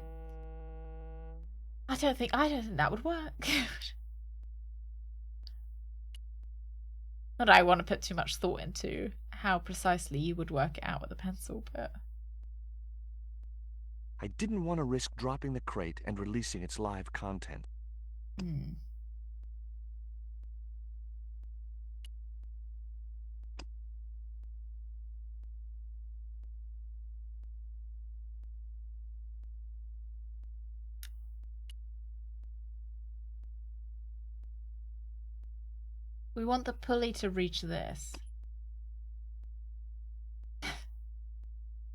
I don't think that would work. Not that I want to put too much thought into how precisely you would work it out with a pencil, but I didn't want to risk dropping the crate and releasing its live content. we want the pulley to reach this.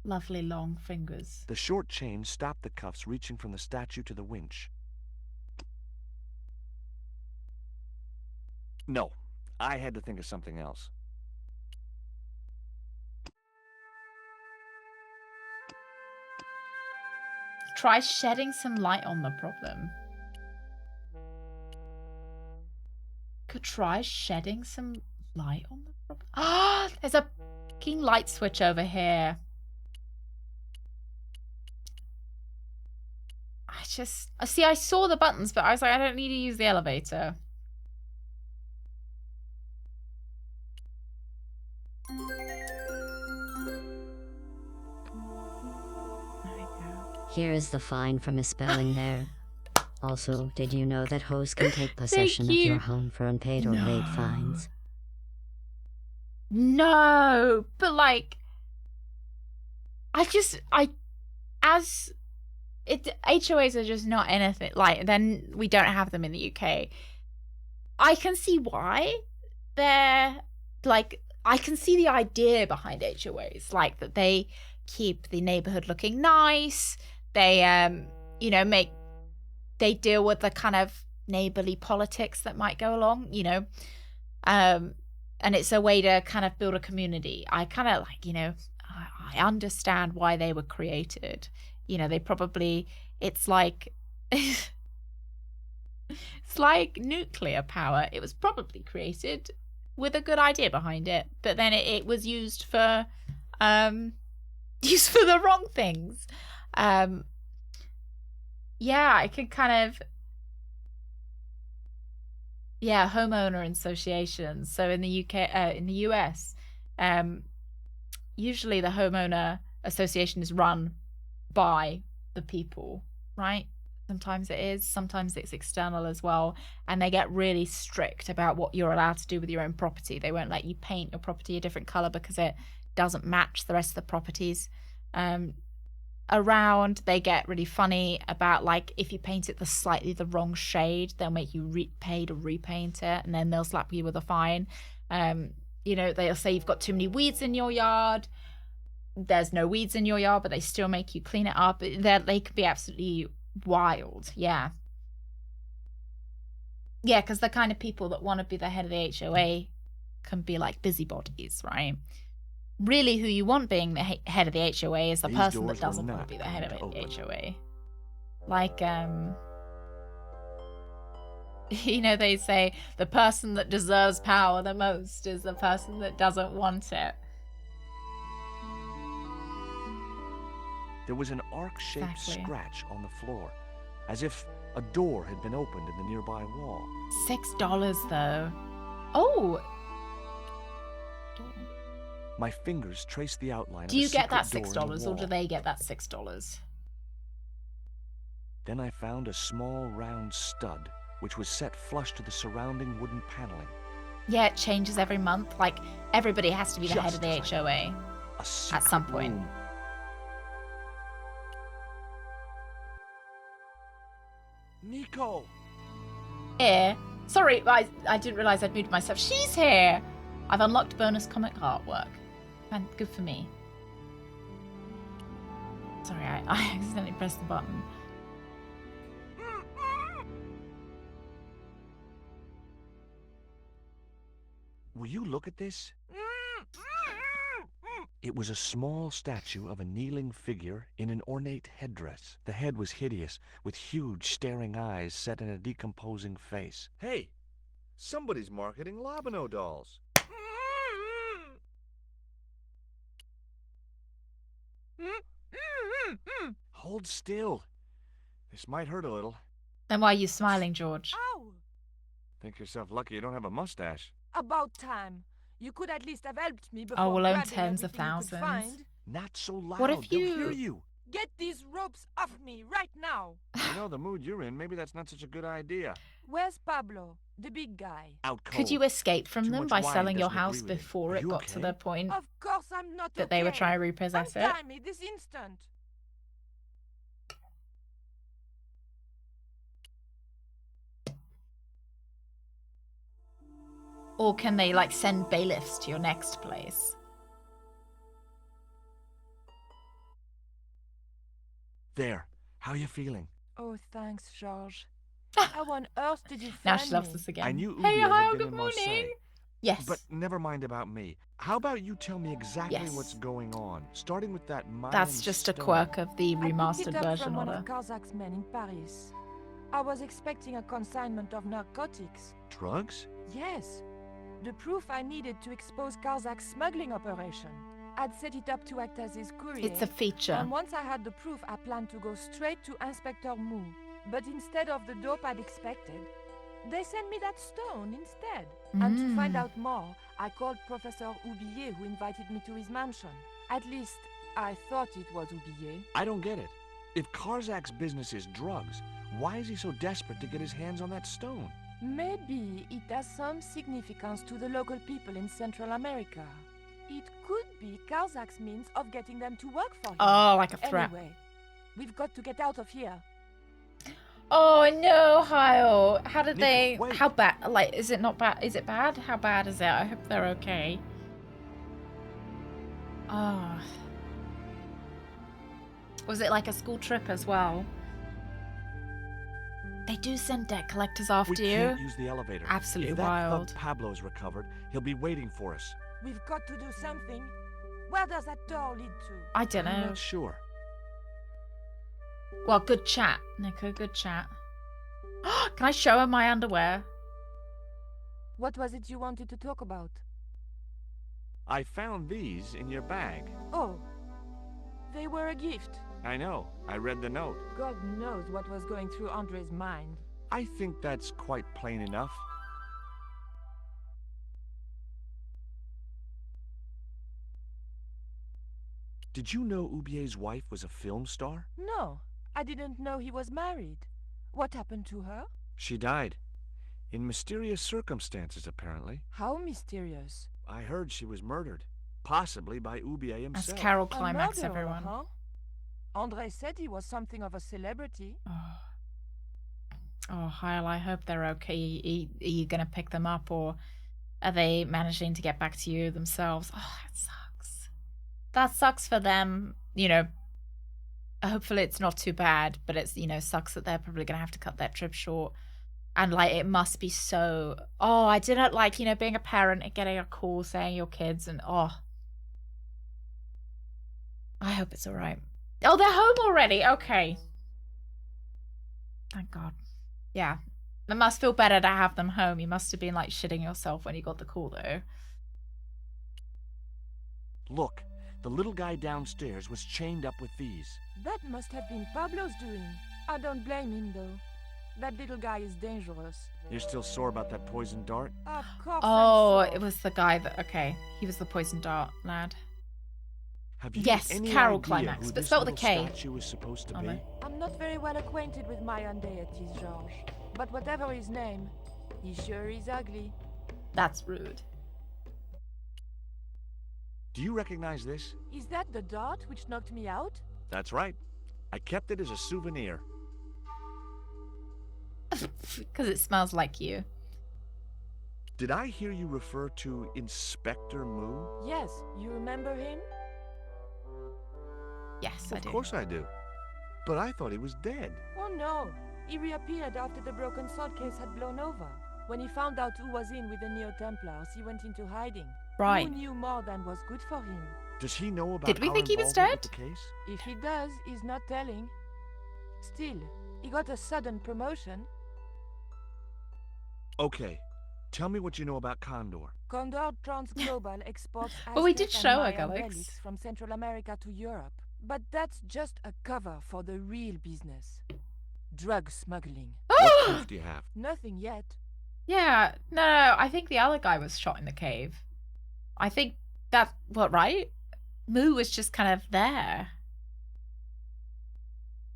Lovely long fingers. The short chain stopped the cuffs reaching from the statue to the winch. No, I had to think of something else. Try shedding some light on the problem. Could try shedding some light on the problem. Ah, there's a fucking light switch over here. See, I saw the buttons, but I was like, I don't need to use the elevator. Here is the fine for misspelling there. Also, did you know that hosts can take possession of your home for unpaid or late fines? No, but like, HOAs are just not anything, like, then we don't have them in the UK. I can see why they're, like, I can see the idea behind HOAs, like, that they keep the neighborhood looking nice, they, you know, they deal with the kind of neighborly politics that might go along, you know, and it's a way to kind of build a community. I kind of like, you know, I understand why they were created. You know, they probably, it's like it's like nuclear power. It was probably created with a good idea behind it, but then it was used for the wrong things. Yeah, I could kind of Yeah, homeowner associations. So in the UK, in the US, usually the homeowner association is run by the people, right? Sometimes it is, sometimes it's external as well. And they get really strict about what you're allowed to do with your own property. They won't let you paint your property a different color because it doesn't match the rest of the properties around. They get really funny about, like, if you paint it slightly the wrong shade, they'll make you pay to repaint it, and then they'll slap you with a fine. You know, they'll say you've got too many weeds in your yard. There's no weeds in your yard, but they still make you clean it up. They can be absolutely wild. Yeah, because the kind of people that want to be the head of the HOA can be like busybodies, right? Really, who you want being the head of the HOA is the person that doesn't want to be the head of the HOA. Like, you know, they say the person that deserves power the most is the person that doesn't want it. There was an arc-shaped scratch on the floor, as if a door had been opened in the nearby wall. $6 though. Oh! My fingers traced the outline. Do you get that $6 or do they get that $6? Then I found a small round stud, which was set flush to the surrounding wooden paneling. Yeah, it changes every month. Like, everybody has to be the head of the HOA at some point. Room. Nico! Here. Sorry, I didn't realize I'd muted myself. She's here! I've unlocked bonus comic artwork. And good for me. Sorry, I accidentally pressed the button. Will you look at this? It was a small statue of a kneeling figure in an ornate headdress. The head was hideous, with huge staring eyes set in a decomposing face. Hey, somebody's marketing Lobino dolls. Hold still. This might hurt a little. Then why are you smiling, George? Ow! Think yourself lucky you don't have a mustache. About time. You could at least have helped me before Oh, we'll own grabbing tens of everything you could thousands. find. Not so loud. What if They'll hear you... you. Get these ropes off me right now. You know the mood you're in. Maybe that's not such a good idea. Where's Pablo, the big guy? Out cold. Could you escape from Too them much by wine selling your doesn't house agree with him. before Are it you got to okay? the point Of course I'm not that they were okay. trying to repossess it? Untie me this instant. Or can they, like, send bailiffs to your next place? There. How you feeling? Oh, thanks, George. How on earth did you find Now she loves me? us again. I knew Hey, Ubia hi, had been good in morning. Marseille. Yes. But never mind about me. How about you tell me exactly Yes. what's going on, starting with that Mayan That's just a stone. quirk of the I picked remastered it up version from one order. of Kazak's men in Paris. I was expecting a consignment of narcotics. Drugs? Yes. The proof I needed to expose Kazak's smuggling operation. I'd set it up to act as his courier. It's a feature. And once I had the proof, I planned to go straight to Inspector Mou. But instead of the dope I'd expected, they sent me that stone instead. And to find out more, I called Professor Oublier, who invited me to his mansion. At least, I thought it was Oublier. I don't get it. If Karzak's business is drugs, why is he so desperate to get his hands on that stone? Maybe it has some significance to the local people in Central America. It could be Karzak's means of getting them to work for him. Oh, like a threat. Anyway, we've got to get out of here. Oh no, Hyle. How did Nico, they... wait. How bad... Like, is it not bad? Is it bad? How bad is it? I hope they're okay. Oh. Was it like a school trip as well? They do send debt collectors after We you. can't use the elevator. Absolutely if that wild. thug Pablo's recovered, he'll be waiting for us. We've got to do something. Where does that door lead to? I don't I'm know. not sure. Well, good chat, Nico. Good chat. Can I show her my underwear? What was it you wanted to talk about? I found these in your bag. Oh, they were a gift. I know. I read the note. God knows what was going through Andre's mind. I think that's quite plain enough. Did you know Ubier's wife was a film star? No, I didn't know he was married. What happened to her? She died. In mysterious circumstances, apparently. How mysterious. I heard she was murdered. Possibly by Ubier himself. That's Carol A Climax, murderer, everyone. huh? Andre said he was something of a celebrity. Oh, Hyle, I hope they're okay. Are you going to pick them up, or are they managing to get back to you themselves? Oh, that sucks. That sucks for them. You know, hopefully it's not too bad, but it's, you know, sucks that they're probably going to have to cut that trip short. And, like, it must be so... Oh, I didn't like, you know, being a parent and getting a call saying your kids and, oh. I hope it's all right. Oh, they're home already. Okay. Thank God. Yeah. It must feel better to have them home. You must have been, like, shitting yourself when you got the call, though. Look, the little guy downstairs was chained up with these. That must have been Pablo's doing. I don't blame him, though. That little guy is dangerous. You're still sore about that poison dart? Of course. Oh, I'm it was the guy that... Okay. He was the poison dart lad. Have you Yes, any Carol idea Climax, who but this spelled with a little K. statue was supposed to Oh, be? no. I'm not very well acquainted with my deities, Georges. But whatever his name, he sure is ugly. That's rude. Do you recognize this? Is that the dart which knocked me out? That's right. I kept it as a souvenir. Because it smells like you. Did I hear you refer to Inspector Moo? Yes, you remember him? Yes, I do. Of course I do. But I thought he was dead. Oh no, he reappeared after the broken sword case had blown over. When he found out who was in with the Neo-Templars, he went into hiding. Right. Who knew more than was good for him? Does he know about Did we our think he was involvement dead? with the case? If he does, he's not telling. Still, he got a sudden promotion. Okay. Tell me what you know about Condor. Condor Transglobal exports But we did Aztec show and her, Mayan Alex. relics from Central America to Europe. But that's just a cover for the real business. Drug smuggling. What proof do you have? Nothing yet. Yeah, no, I think the other guy was shot in the cave. I think that, what, right? Moo was just kind of there.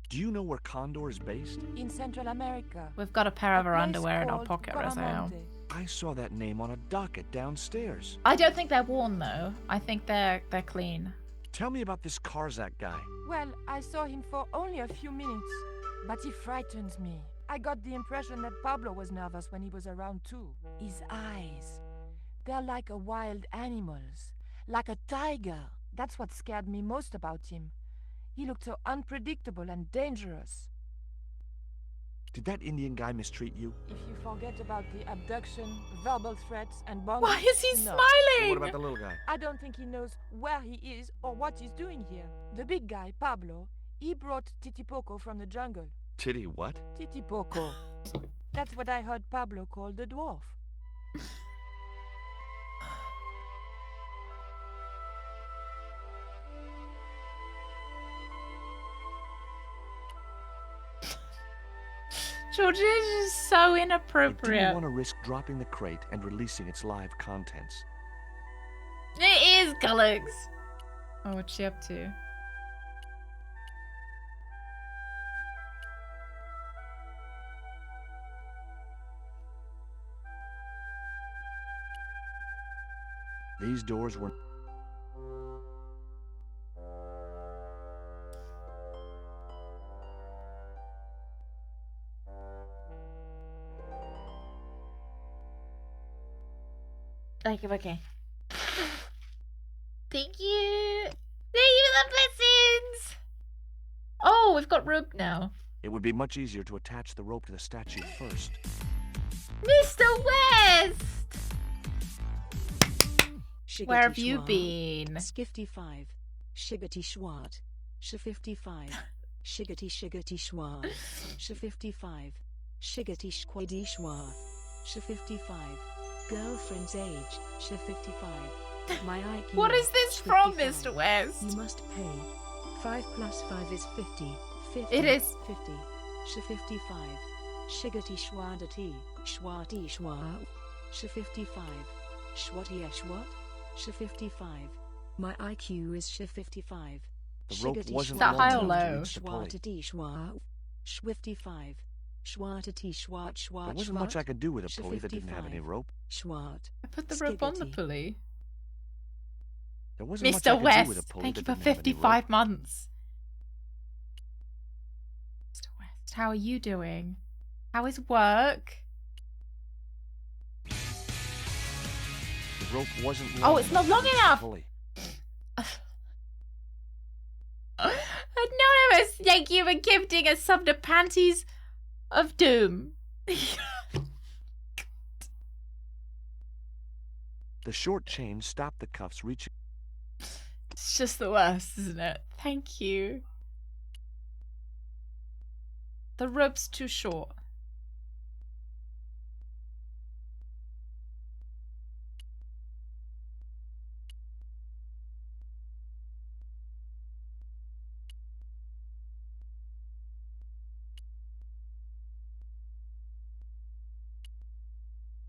Do you know where Condor is based? In Central America. We've got a pair of A our place underwear in our called pocket, Roselle. Guaramonte. I saw that name on a docket downstairs. I don't think they're worn, though. I think they're clean. Tell me about this Karzak guy. Well, I saw him for only a few minutes, but he frightens me. I got the impression that Pablo was nervous when he was around too. His eyes, they're like a wild animal's, like a tiger. That's what scared me most about him. He looked so unpredictable and dangerous. Did that Indian guy mistreat you? If you forget about the abduction, verbal threats, and bondage... Why is he no. smiling? What about the little guy? I don't think he knows where he is or what he's doing here. The big guy, Pablo, he brought Titipoco from the jungle. Titty what? Titipoco. That's what I heard Pablo call the dwarf. Georgia is just so I didn't inappropriate. want to risk dropping the crate and releasing its live contents. It is, Galax. Oh, what's she up to? These doors were... Okay. Thank you. Thank you for the blessings. Oh, we've got rope now. It would be much easier to attach the rope to the statue first. Mr. West! Where have you Schwa. been? Skifty 5. Shiggity Schwart. Sh 55. Shiggity Schwa. Sh 55. Shiggity Squiddy Schwa. Sh 55. Girlfriend's age. Sh 55. My IQ. What is this Sh from, 55. Mr. West? You must pay. 5 plus 5 is 50. 50. It is. 50. Sh 55. Shiggity Schwadati. Schwati Schwa. Sh 55. Schwati Schwat. Sh 55. My IQ is Sh 55. The rope wasn't Is that high or long enough to low? reach the pulley. There wasn't much I could do with a pulley that didn't have any rope. I put the rope on the pulley. There wasn't much I Mr. could West, do with a pulley thank you that for didn't have any 55 rope. months. Mr. West, how are you doing? How is work? The rope wasn't long Oh, it's not long to reach the enough! pulley. Anonymous, thank you for gifting us some the panties of doom. The short chain stopped the cuffs reaching. It's just the worst, isn't it? Thank you. The rope's too short.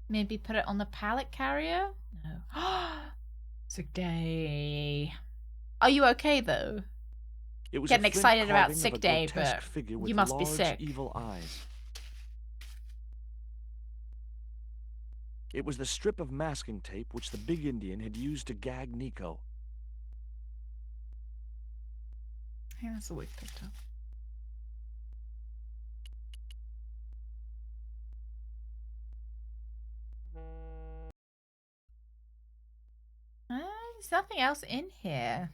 Maybe put it on the pallet carrier? No. Sick day. Are you okay though? It was Getting a flint excited about carving of sick a day, grotesque but figure with you must be large, sick. evil eyes. It was the strip of masking tape which the big Indian had used to gag Nico. I think that's all we've picked up. There's nothing else in here.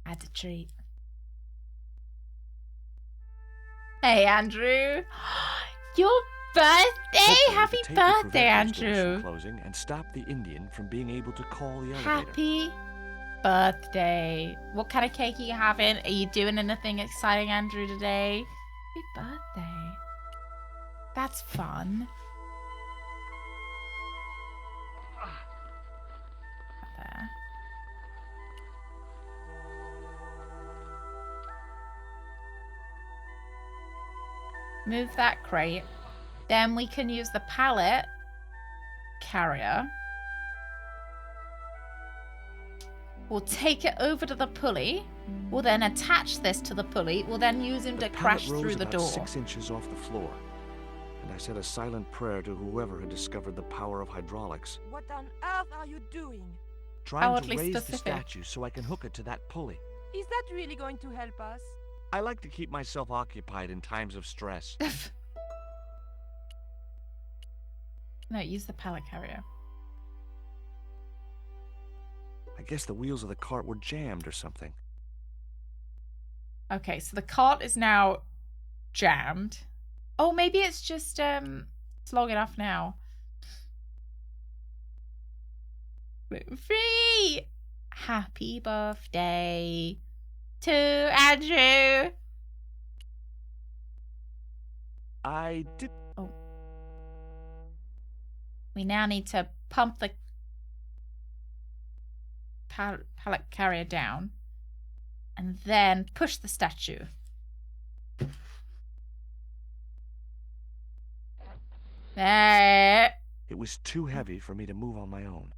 That's a treat. Hey, Andrew. Your birthday? Hopefully, Happy the tape would prevent birthday, those doors from Andrew. closing and stop the Indian from being able to call the elevator. Happy birthday. What kind of cake are you having? Are you doing anything exciting, Andrew, today? Happy birthday. That's fun. There. Move that crate. Then we can use the pallet carrier. We'll take it over to the pulley. We'll then attach this to the pulley. We'll then use him to crash through the about door. 6 inches off the floor, and I said a silent prayer to whoever had discovered the power of hydraulics. What on earth are you doing? Trying Oddly to raise the specific. statue so I can hook it to that pulley. Is that really going to help us? I like to keep myself occupied in times of stress. No, use the pallet carrier. I guess the wheels of the cart were jammed or something. Okay, so the cart is now jammed. Oh, maybe it's just it's long enough now. Free! Happy birthday to Andrew. I did. Oh. We now need to pump the pallet carrier down and then push the statue. There. It was too heavy for me to move on my own.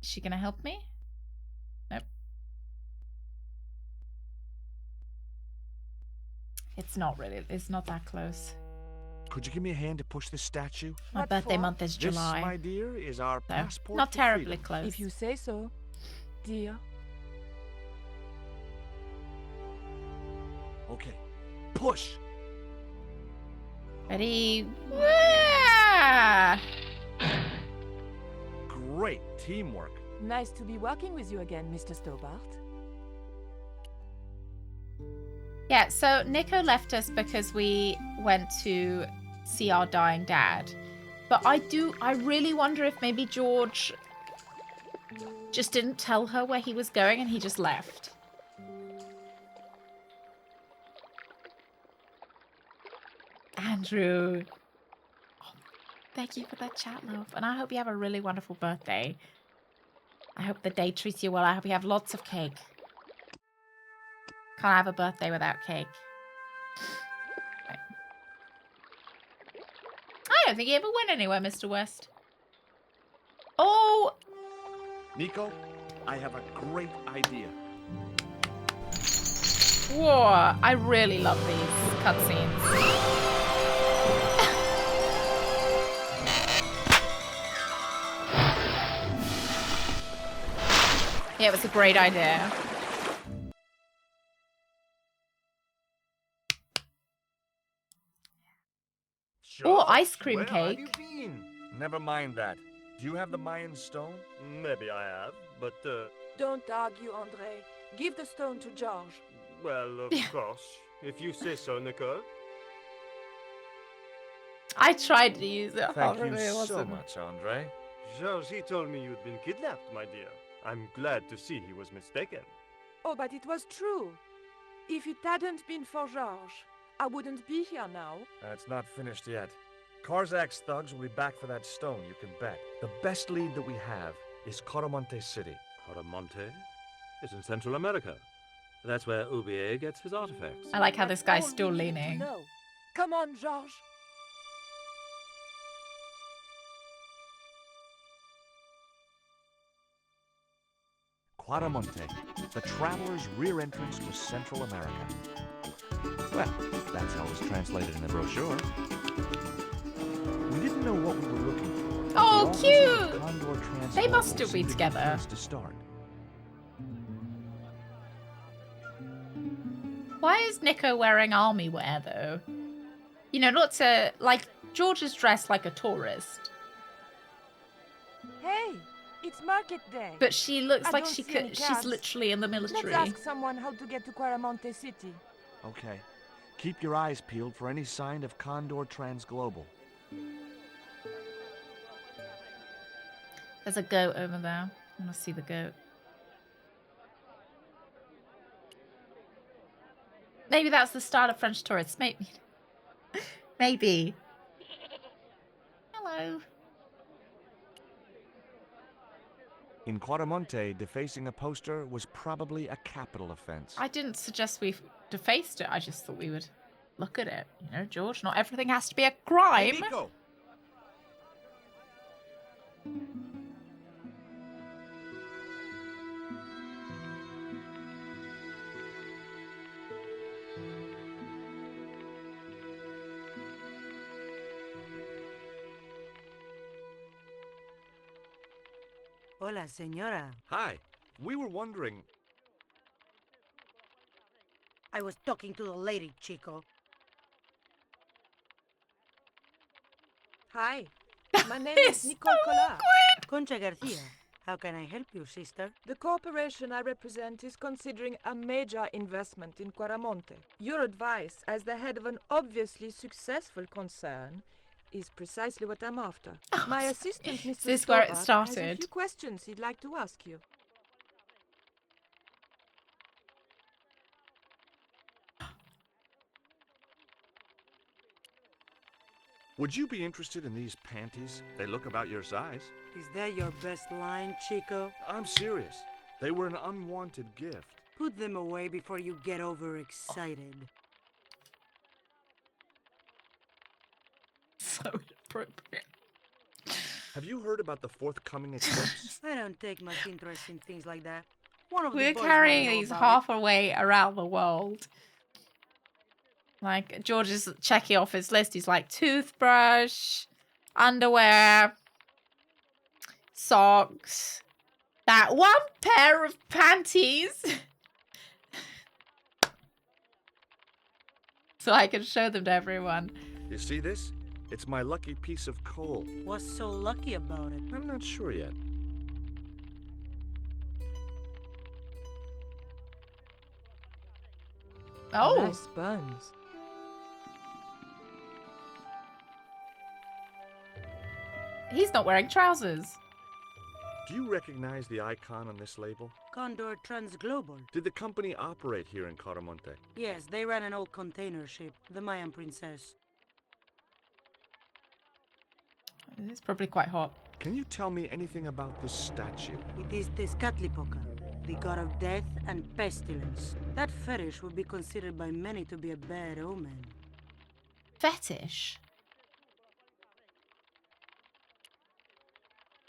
Is she gonna help me? Nope. It's not that close. Could you give me a hand to push this statue? My What birthday for? month is July. This, my dear, is our So, passport not to terribly freedom. close. If you say so, dear. Okay, push! Ready? Wah! Great teamwork. Nice to be working with you again, Mr. Stobart. Yeah, so Nico left us because we went to see our dying dad. But I really wonder if maybe George just didn't tell her where he was going and he just left. True. Oh, thank you for that chat, love. And I hope you have a really wonderful birthday. I hope the day treats you well. I hope you have lots of cake. Can't have a birthday without cake. Right. I don't think you ever went anywhere, Mr. West. Oh! Nico, I have a great idea. Whoa, I really love these cutscenes. Yeah, it was a great idea. Oh, ice cream where cake. have you been? Never mind that. Do you have the Mayan stone? Maybe I have, but, Don't argue, Andre. Give the stone to George. well, of course. If you say so, Nicole. I tried to use it. Thank you it so wasn't. much, Andre. Georges, he told me you'd been kidnapped, my dear. I'm glad to see he was mistaken. Oh, but it was true. If it hadn't been for George, I wouldn't be here now. It's not finished yet. Karzak's thugs will be back for that stone, you can bet. The best lead that we have is Coromonte City. Coromonte is in Central America. That's where Ubier gets his artifacts. I like how this guy's All still we needed to leaning. know. Come on, George. Quaramonte, the traveler's rear entrance to Central America. Well, that's how it was translated in the brochure. We didn't know what we were looking for. Oh, The cute! offices of Condor Trans They Global must still be seemed a good together. place to start. Why is Nico wearing army wear, though? You know, not to... Like, George is dressed like a tourist. Hey, it's market day. But she looks I like don't she see any could... She's cabs. literally in the military. Let's ask someone how to get to Quaramonte City. Okay. Keep your eyes peeled for any sign of Condor Trans Global. There's a goat over there. I want to see the goat. Maybe that's the start of French tourists. Maybe. Maybe. Hello. In Quaramonte, defacing a poster was probably a capital offense. I didn't suggest we defaced it. I just thought we would look at it. You know, George, not everything has to be a crime. Hey, Nico. Hola, señora. Hi. We were wondering... I was talking to the lady, Chico. Hi, my name It's is Nicole so Collard. Concha Garcia. How can I help you, sister? The corporation I represent is considering a major investment in Quaramonte. Your advice, as the head of an obviously successful concern, is precisely what I'm after. My assistant, Mr. Is this where it Stover, has a started? few questions he'd like to ask you. Would you be interested in these panties? They look about your size. Is that your best line, Chico? I'm serious. They were an unwanted gift. Put them away before you get overexcited. So inappropriate. Have you heard about the forthcoming eclipse? I don't take much interest in things like that. One of the We're boys might carrying know these about halfway around the world. Like, George is checking off his list. He's like, toothbrush, underwear, socks, that one pair of panties. So I can show them to everyone. You see this? It's my lucky piece of coal. it. What's so lucky about it? I'm not sure yet. Oh, Nice buns. he's not wearing trousers. Do you recognize the icon on this label? Condor Trans Global. Did the company operate here in Caramonte? Yes, they ran an old container ship, the Mayan Princess. It's probably quite hot. Can you tell me anything about this statue? It is Tezcatlipoca, the god of death and pestilence. That fetish would be considered by many to be a bad omen. Fetish?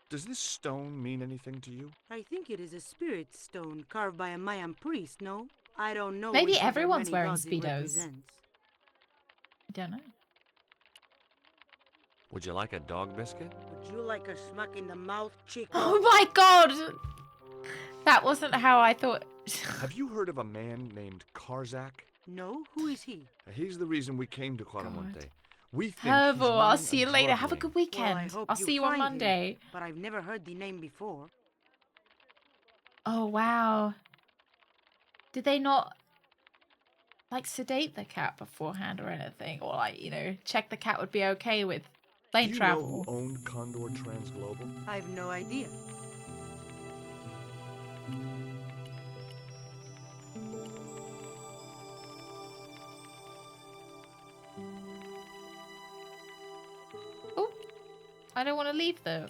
Does this stone mean anything to you? I think it is a spirit stone carved by a Mayan priest, no? I don't know. Maybe which of the everyone's many wearing gods it Speedos. represents. I don't know. Would you like a dog biscuit? Would you like a smack in the mouth, chico? Oh my god! That wasn't how I thought. Have you heard of a man named Karzak? No? Who is he? He's the reason we came to Claramonte. We think Herbal, he's I'll running see you a later. drug Have a ring. good weekend. Well, I hope I'll see you on find him, Monday. but I've never heard the name before. Oh wow. Did they not like sedate the cat beforehand or anything? Or like, you know, check the cat would be okay with plane Do you travel? know who owned Condor Transglobal? I have no idea. Oh, I don't want to leave though.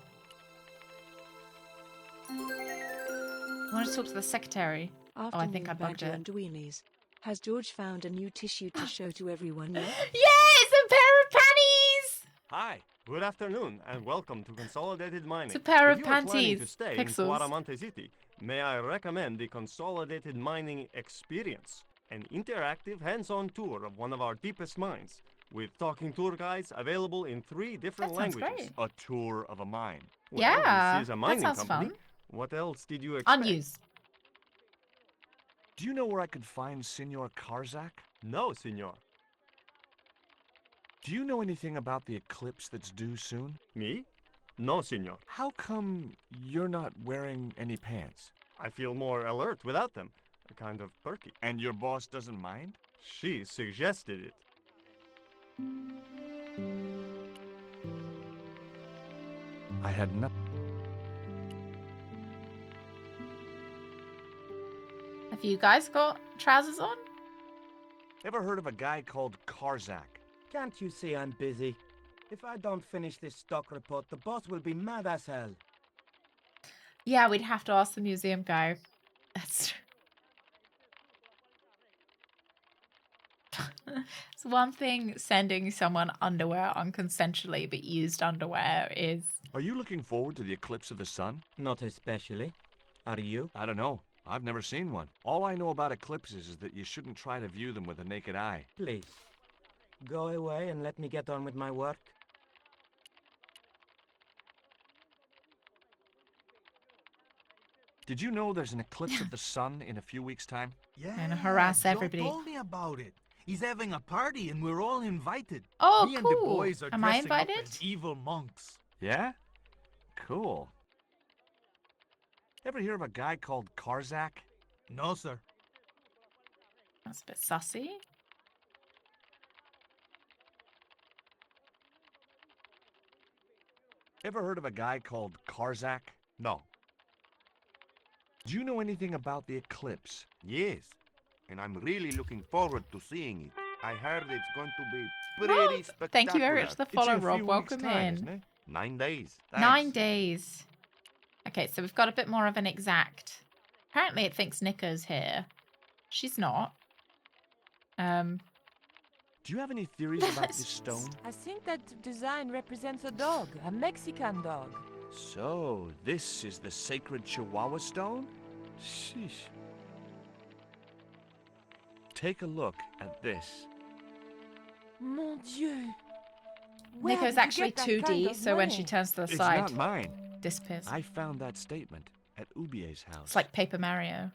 I want to talk to the secretary. After I think I bugged Badger it. and Wheelies. Has George found a new tissue to show to everyone yet? Yeah, it's a pair of panties! Hi, good afternoon, and welcome to Consolidated Mining. It's a pair If of you are planning to panties, stay Pixels. in Claramonte City, may I recommend the Consolidated Mining Experience, an interactive, hands-on tour of one of our deepest mines, with talking tour guides available in 3 different That sounds languages. great. A tour of a mine. Well, Yeah, this is a that mining sounds company. fun. What else did you expect? Unused. Do you know where I could find Senor Karzak? No, senor. Do you know anything about the eclipse that's due soon? Me? No, senor. How come you're not wearing any pants? I feel more alert without them. Kind of perky. And your boss doesn't mind? She suggested it. I had nothing. Have you guys got trousers on? Ever heard of a guy called Karzak? Can't you see I'm busy? If I don't finish this stock report, the boss will be mad as hell. Yeah, we'd have to ask the museum guy. That's it's one thing sending someone underwear unconsensually, but used underwear is. Are you looking forward to the eclipse of the sun? Not especially. Are you? I don't know. I've never seen one. All I know about eclipses is that you shouldn't try to view them with the naked eye. Please. Go away and let me get on with my work. Did you know there's an eclipse of the sun in a few weeks' time? Yeah, And harass Joe everybody. told me about it. He's having a party and we're all invited. Oh, me cool. and the boys are Am I dressing up invited? as evil monks. Yeah? Cool. Ever hear of a guy called Karzak? No, sir. That's a bit sussy. Ever heard of a guy called Karzak? No. Do you know anything about the eclipse? Yes, and I'm really looking forward to seeing it. I heard it's going to be Rob, pretty spectacular. thank you very much for the follow, in a Rob. few Welcome weeks' time, in. isn't it? 9 days. 9 Thanks. days. Okay, so we've got a bit more of an exact. Apparently, it thinks Nika's here. She's not. Do you have any theories about this stone? I think that design represents a dog, a Mexican dog. So, this is the sacred Chihuahua stone? Sheesh. Take a look at this. Mon Dieu. Where Nika's did you actually get that 2D, kind of so when money? she turns to the It's side, not mine. disappears. I found that statement at Ubie's house. It's like Paper Mario.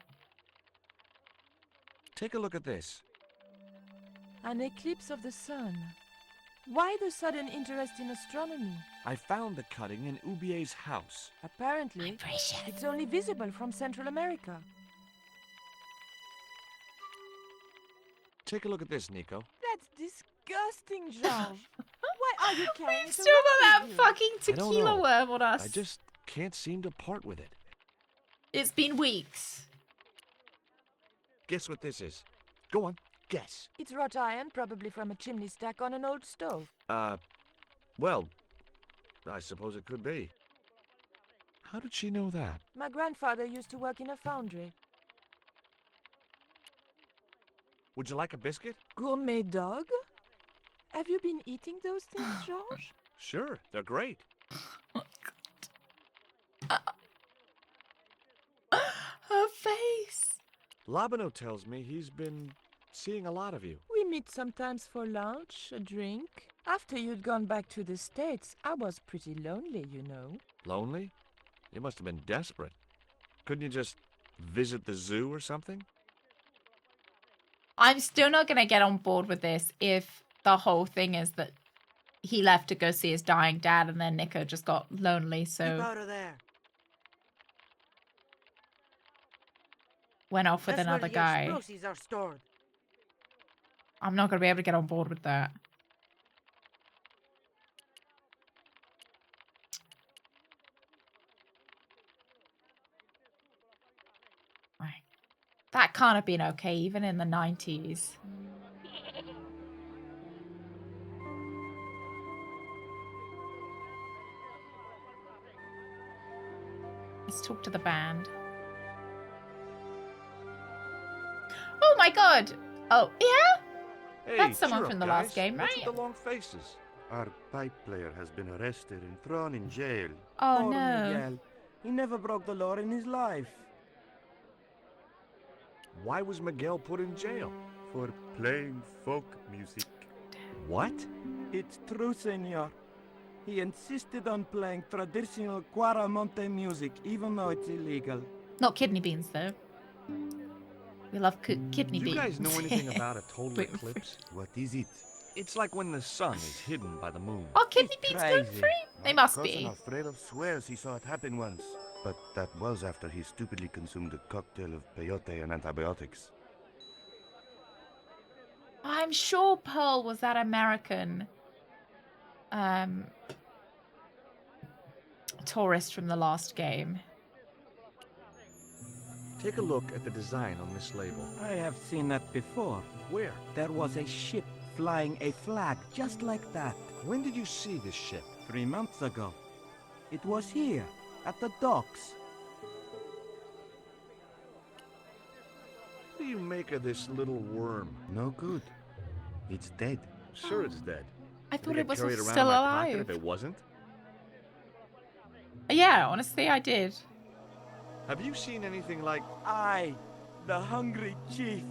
Take a look at this. An eclipse of the sun. Why the sudden interest in astronomy? I found the cutting in Ubie's house. Apparently, it's only visible from Central America. Take a look at this, Nico. That's disgusting, George. Why are you carrying We've it still got around that with you? fucking I don't tequila know. worm on us. I just can't seem to part with it. It's been weeks. Guess what this is? Go on, guess. It's wrought iron, probably from a chimney stack on an old stove. Well, I suppose it could be. How did she know that? My grandfather used to work in a foundry. Would you like a biscuit? Gourmet dog? Have you been eating those things, George? Sure, they're great. Her face. Labano tells me he's been seeing a lot of you. We meet sometimes for lunch, a drink. After you'd gone back to the States, I was pretty lonely, you know. Lonely? You must have been desperate. Couldn't you just visit the zoo or something? I'm still not going to get on board with this if the whole thing is that he left to go see his dying dad and then Nico just got lonely, so Keep out of there. went off with That's another where the guy. explosives are stored. I'm not going to be able to get on board with that. Right. That can't have been okay, even in the 90s. Let's talk to the band. Oh my god! Oh, yeah? Hey, That's someone cheer from up, the guys. last game, What's right? with the long faces? Our pipe player has been arrested and thrown in jail. Oh Poor no. Miguel. He never broke the law in his life. Why was Miguel put in jail? For playing folk music. What? It's true, senor. He insisted on playing traditional Cuaramonte music, even though it's illegal. Not kidney beans, though. We love kidney Do beans. you guys know anything about a total Gluten-free. eclipse? What is it? It's like when the sun is hidden by the moon. Are kidney He's beans crazy. gluten-free? They My must cousin be. Alfredo swears he saw it happen once. But that was after he stupidly consumed a cocktail of peyote and antibiotics. I'm sure Pearl was that American tourist from the last game. Take a look at the design on this label. I have seen that before. Where? There was a ship flying a flag just like that. When did you see this ship? 3 months ago. It was here, at the docks. What do you make of this little worm? No good. It's dead. Sure it's dead. I thought Did it was carry around still in my pocket alive. if it wasn't? Yeah, honestly, I did. Have you seen anything like... I, the hungry chief.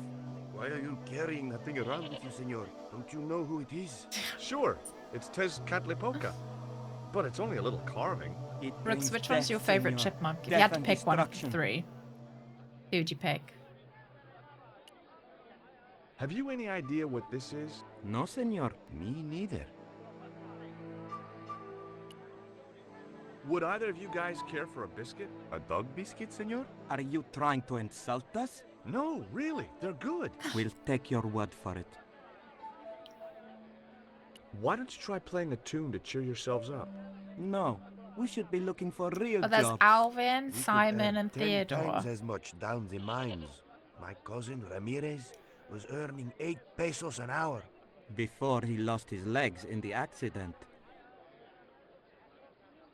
Why are you carrying that thing around with you, senor? Don't you know who it is? Sure, it's Tezcatlipoca. But it's only a little carving. It Brooks, brings which one's death, your favorite senor. chipmunk? If you Death had to and pick one of the destruction. 3, who would you pick? Have you any idea what this is? No, senor. Me neither. Would either of you guys care for a biscuit? A dog biscuit, senor? Are you trying to insult us? No, really, they're good. We'll take your word for it. Why don't you try playing a tune to cheer yourselves up? No, we should be looking for real Oh, there's jobs. Alvin, We could Simon, earn and 10 Theodore. times as much down the mines. My cousin Ramirez was earning 8 pesos an hour. Before he lost his legs in the accident.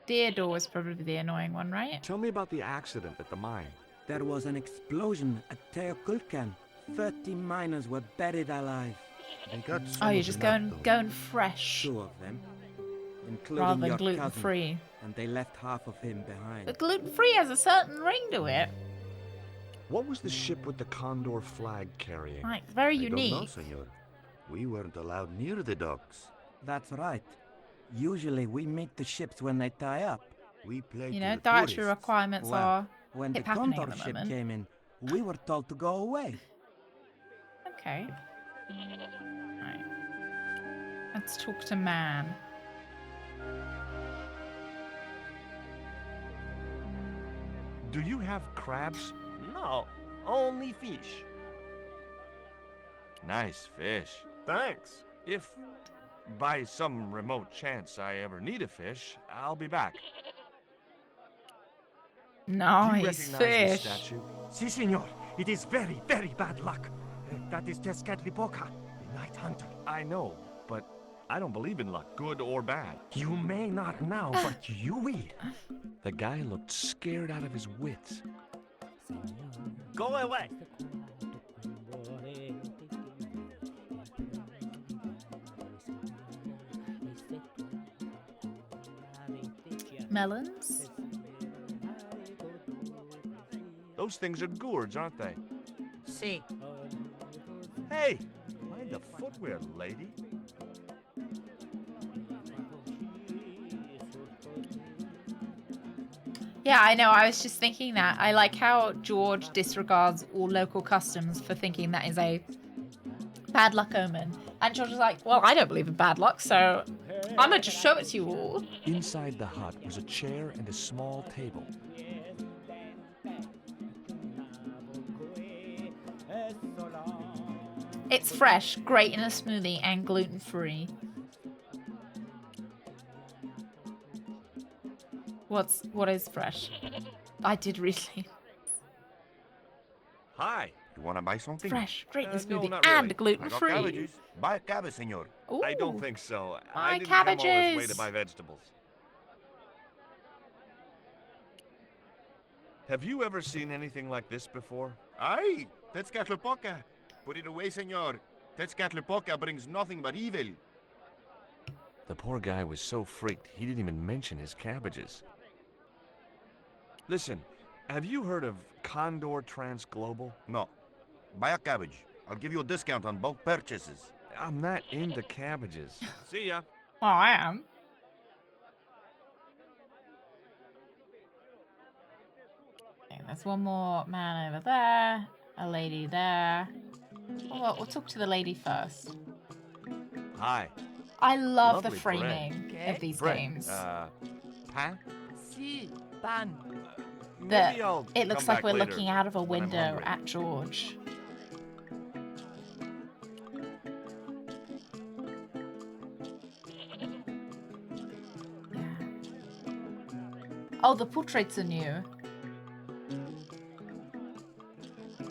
Theodore was probably the annoying one, right? Tell me about the accident at the mine. There was an explosion at Teoculcan. 30 miners were buried alive. They got Oh, some you're of just them out, going fresh 2 of them, including rather than your gluten-free. cousin, and they left half of him behind. But gluten-free has a certain ring to it. What was the ship with the condor flag carrying? Like, it's very I don't know, unique. senor. We weren't allowed near the docks. That's right. Usually we meet the ships when they tie up. We played You to know, the dietary tourists. requirements Well, are When the hip happening Condor at the ship moment. came in, we were told to go away. Okay. Right. Let's talk to Man. Do you have crabs? No, only fish. Nice fish. Thanks. If by some remote chance I ever need a fish, I'll be back. Do you Nice recognize fish. this statue? Si, senor. It is very, very bad luck. That is Tezcatlipoca, the Night Hunter. I know, but I don't believe in luck, good or bad. You may not now, but you will. The guy looked scared out of his wits. Go away. Melons? Those things are gourds, aren't they? See. Hey, mind the footwear, lady. Yeah, I know. I was just thinking that. I like how George disregards all local customs for thinking that is a bad luck omen. And George is like, well, I don't believe in bad luck, so I'm going to just show it to you all. Inside the hut was a chair and a small table. It's fresh, great in a smoothie, and gluten-free. What is fresh? I did recently. Hi. You want to buy something? Fresh, great in a smoothie, no, not really. and gluten-free. I got cabbages. Buy a cabbage, senor. I don't think so. My I didn't come all this way cabbages. to buy vegetables. Have you ever seen anything like this before? Aye, Tezcatlipoca. Put it away, senor. Tezcatlipoca brings nothing but evil. The poor guy was so freaked, he didn't even mention his cabbages. Listen, have you heard of Condor Transglobal? No. Buy a cabbage. I'll give you a discount on both purchases. I'm not into cabbages. See ya. Oh, I am. Okay, there's one more man over there, a lady there. Well, we'll talk to the lady first. Hi. I love the Lovely framing bread. of these Bread. games. Si, Pan? pan. Maybe I'll It looks come like back we're later looking out of a when I'm window hungry. at George. Yeah. Oh, the portraits are new.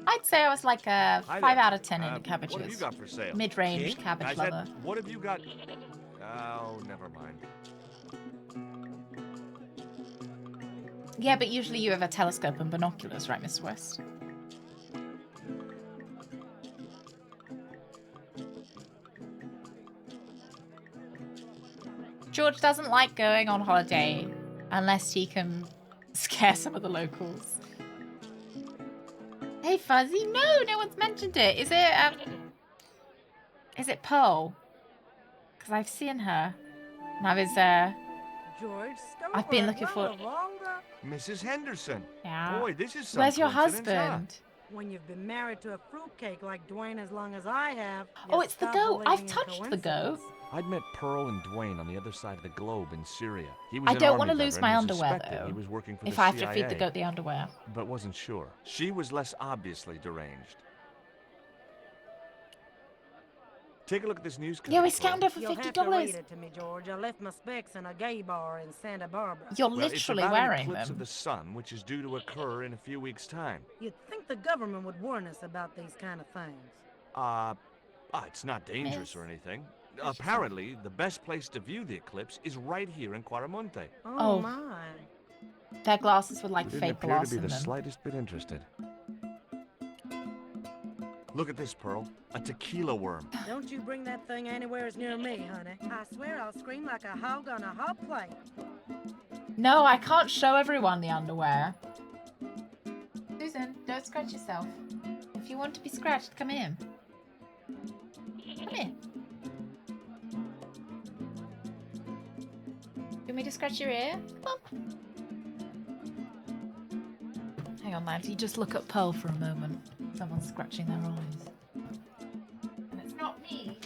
I'd say I was like a Hi 5 there. out of 10 in the What have you cabbages. got for sale? Mid-range King? cabbage I said, lover. what have you got? Oh, never mind. Yeah, but usually you have a telescope and binoculars, right, Mr. West? George doesn't like going on holiday unless he can scare some of the locals. Hey, Fuzzy. No one's mentioned it. Is it Pearl? Because I've seen her. And I was, George, I've been looking for... Mrs. Henderson. Yeah. Boy, this is some Where's your coincidence, huh? husband? When you've been married to a fruitcake like Dwayne as long as I have. Oh, you it's the stop goat. I've believing in touched the goat. coincidence. I'd met Pearl and Dwayne on the other side of the globe in Syria. He was I an don't army want to lose veteran my who underwear, suspected though. He was working for If the I have to feed the CIA, goat the underwear. but wasn't sure. She was less obviously deranged. Take a look at this news Yeah, we clip, scammed Pearl. her for You'll have $50. to read it to me, George. I left my specs in a gay bar in Santa Barbara. You're Well, literally it's about an wearing eclipse them. of the sun, which is due to occur in a few weeks' time. You'd think the government would warn us about these kind of things. It's not dangerous Miss? or anything. Apparently, the best place to view the eclipse is right here in Quaramonte. Oh. My. Their glasses were like You didn't fake appear glass to be in the them. slightest bit interested. Look at this, Pearl. A tequila worm. Don't you bring that thing anywhere near me, honey. I swear I'll scream like a hog on a hot plate. No, I can't show everyone the underwear. Susan, don't scratch yourself. If you want to be scratched, come in. Come here. You want me to scratch your ear? Come on. Hang on, lads. You just look at Pearl for a moment. Someone's scratching their eyes. And it's not me.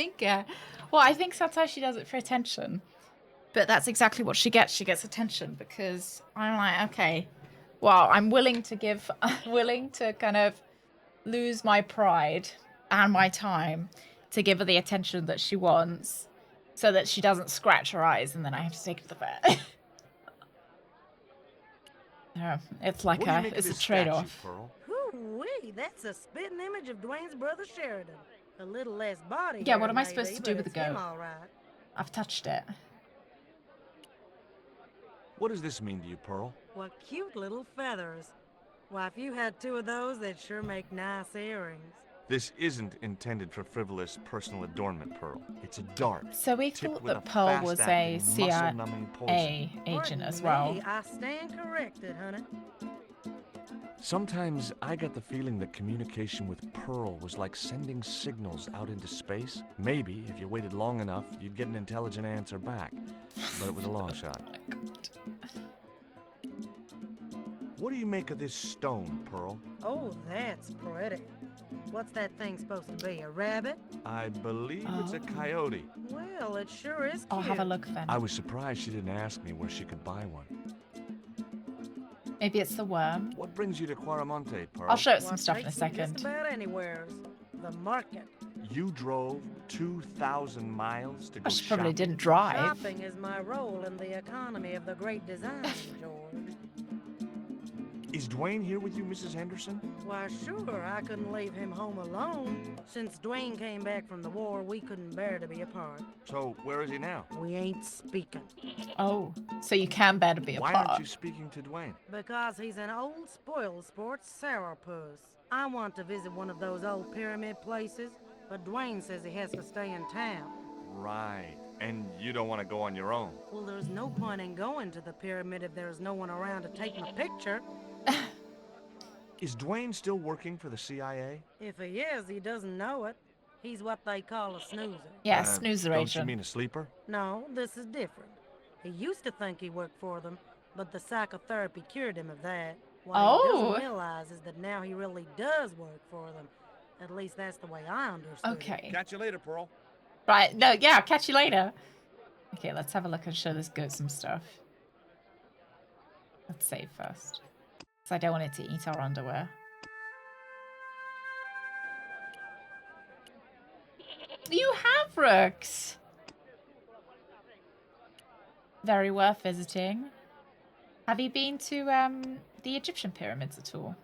think, I think sometimes she does it for attention. But that's exactly what she gets. She gets attention because I'm like, okay, well, I'm willing to kind of lose my pride and my time to give her the attention that she wants so that she doesn't scratch her eyes and then I have to take her to the vet. It's like it's a trade-off. Whoo-wee, that's a spitting image of Dwayne's brother Sheridan. A little less body Yeah, hair, what am I maybe, supposed to do but with the it's him goat? all right. I've touched it. What does this mean to you, Pearl? What cute little feathers. Why, if you had 2 of those, they'd sure make nice earrings. This isn't intended for frivolous personal adornment, Pearl. It's a dart. So we thought that Pearl was a CIA agent as well. Me, I stand corrected, honey. Sometimes I get the feeling that communication with Pearl was like sending signals out into space. Maybe, if you waited long enough, you'd get an intelligent answer back. But it was a long shot. What do you make of this stone, Pearl? Oh, that's pretty. What's that thing supposed to be, a rabbit? I believe it's a coyote. Well, it sure is cute. I'll have a look then. I was surprised she didn't ask me where she could buy one. Maybe it's the worm. What brings you to Quaramonte, Pearl? I'll show it some stuff in a Takes me second. Just about anywheres. The market. You drove 2,000 miles to go She probably shopping? didn't drive. Shopping is my role in the economy of the great design, George. Is Dwayne here with you, Mrs. Henderson? Why, sure, I couldn't leave him home alone. Since Dwayne came back from the war, we couldn't bear to be apart. So, where is he now? We ain't speaking. Oh, so you can bear to be Why apart. aren't you speaking to Dwayne? Because he's an old spoiled sport sourpuss. I want to visit one of those old pyramid places, but Dwayne says he has to stay in town. Right. And you don't want to go on your own? Well, there's no point in going to the pyramid if there's no one around to take my picture. Is Dwayne still working for the CIA? If he is, he doesn't know it. He's what they call a snoozer. Yeah, snoozer don't agent. You mean a sleeper? No, this is different. He used to think he worked for them, but the psychotherapy cured him of that. What he doesn't realize is that now he really does work for them. At least that's the way I understood Okay. it. Catch you later, Pearl. Right, no, yeah, I'll catch you later. Okay, let's have a look and show this goat some stuff. Let's save first. Because I don't want it to eat our underwear. You have rooks! Very worth visiting. Have you been to the Egyptian pyramids at all?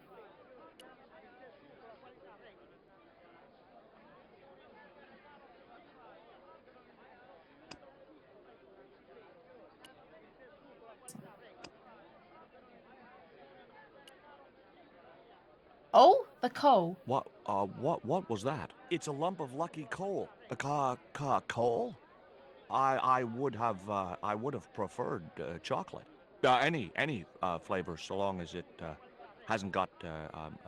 Oh, the coal. What was that? It's a lump of lucky coal. Coal? I would have preferred chocolate. Any flavor, so long as it hasn't got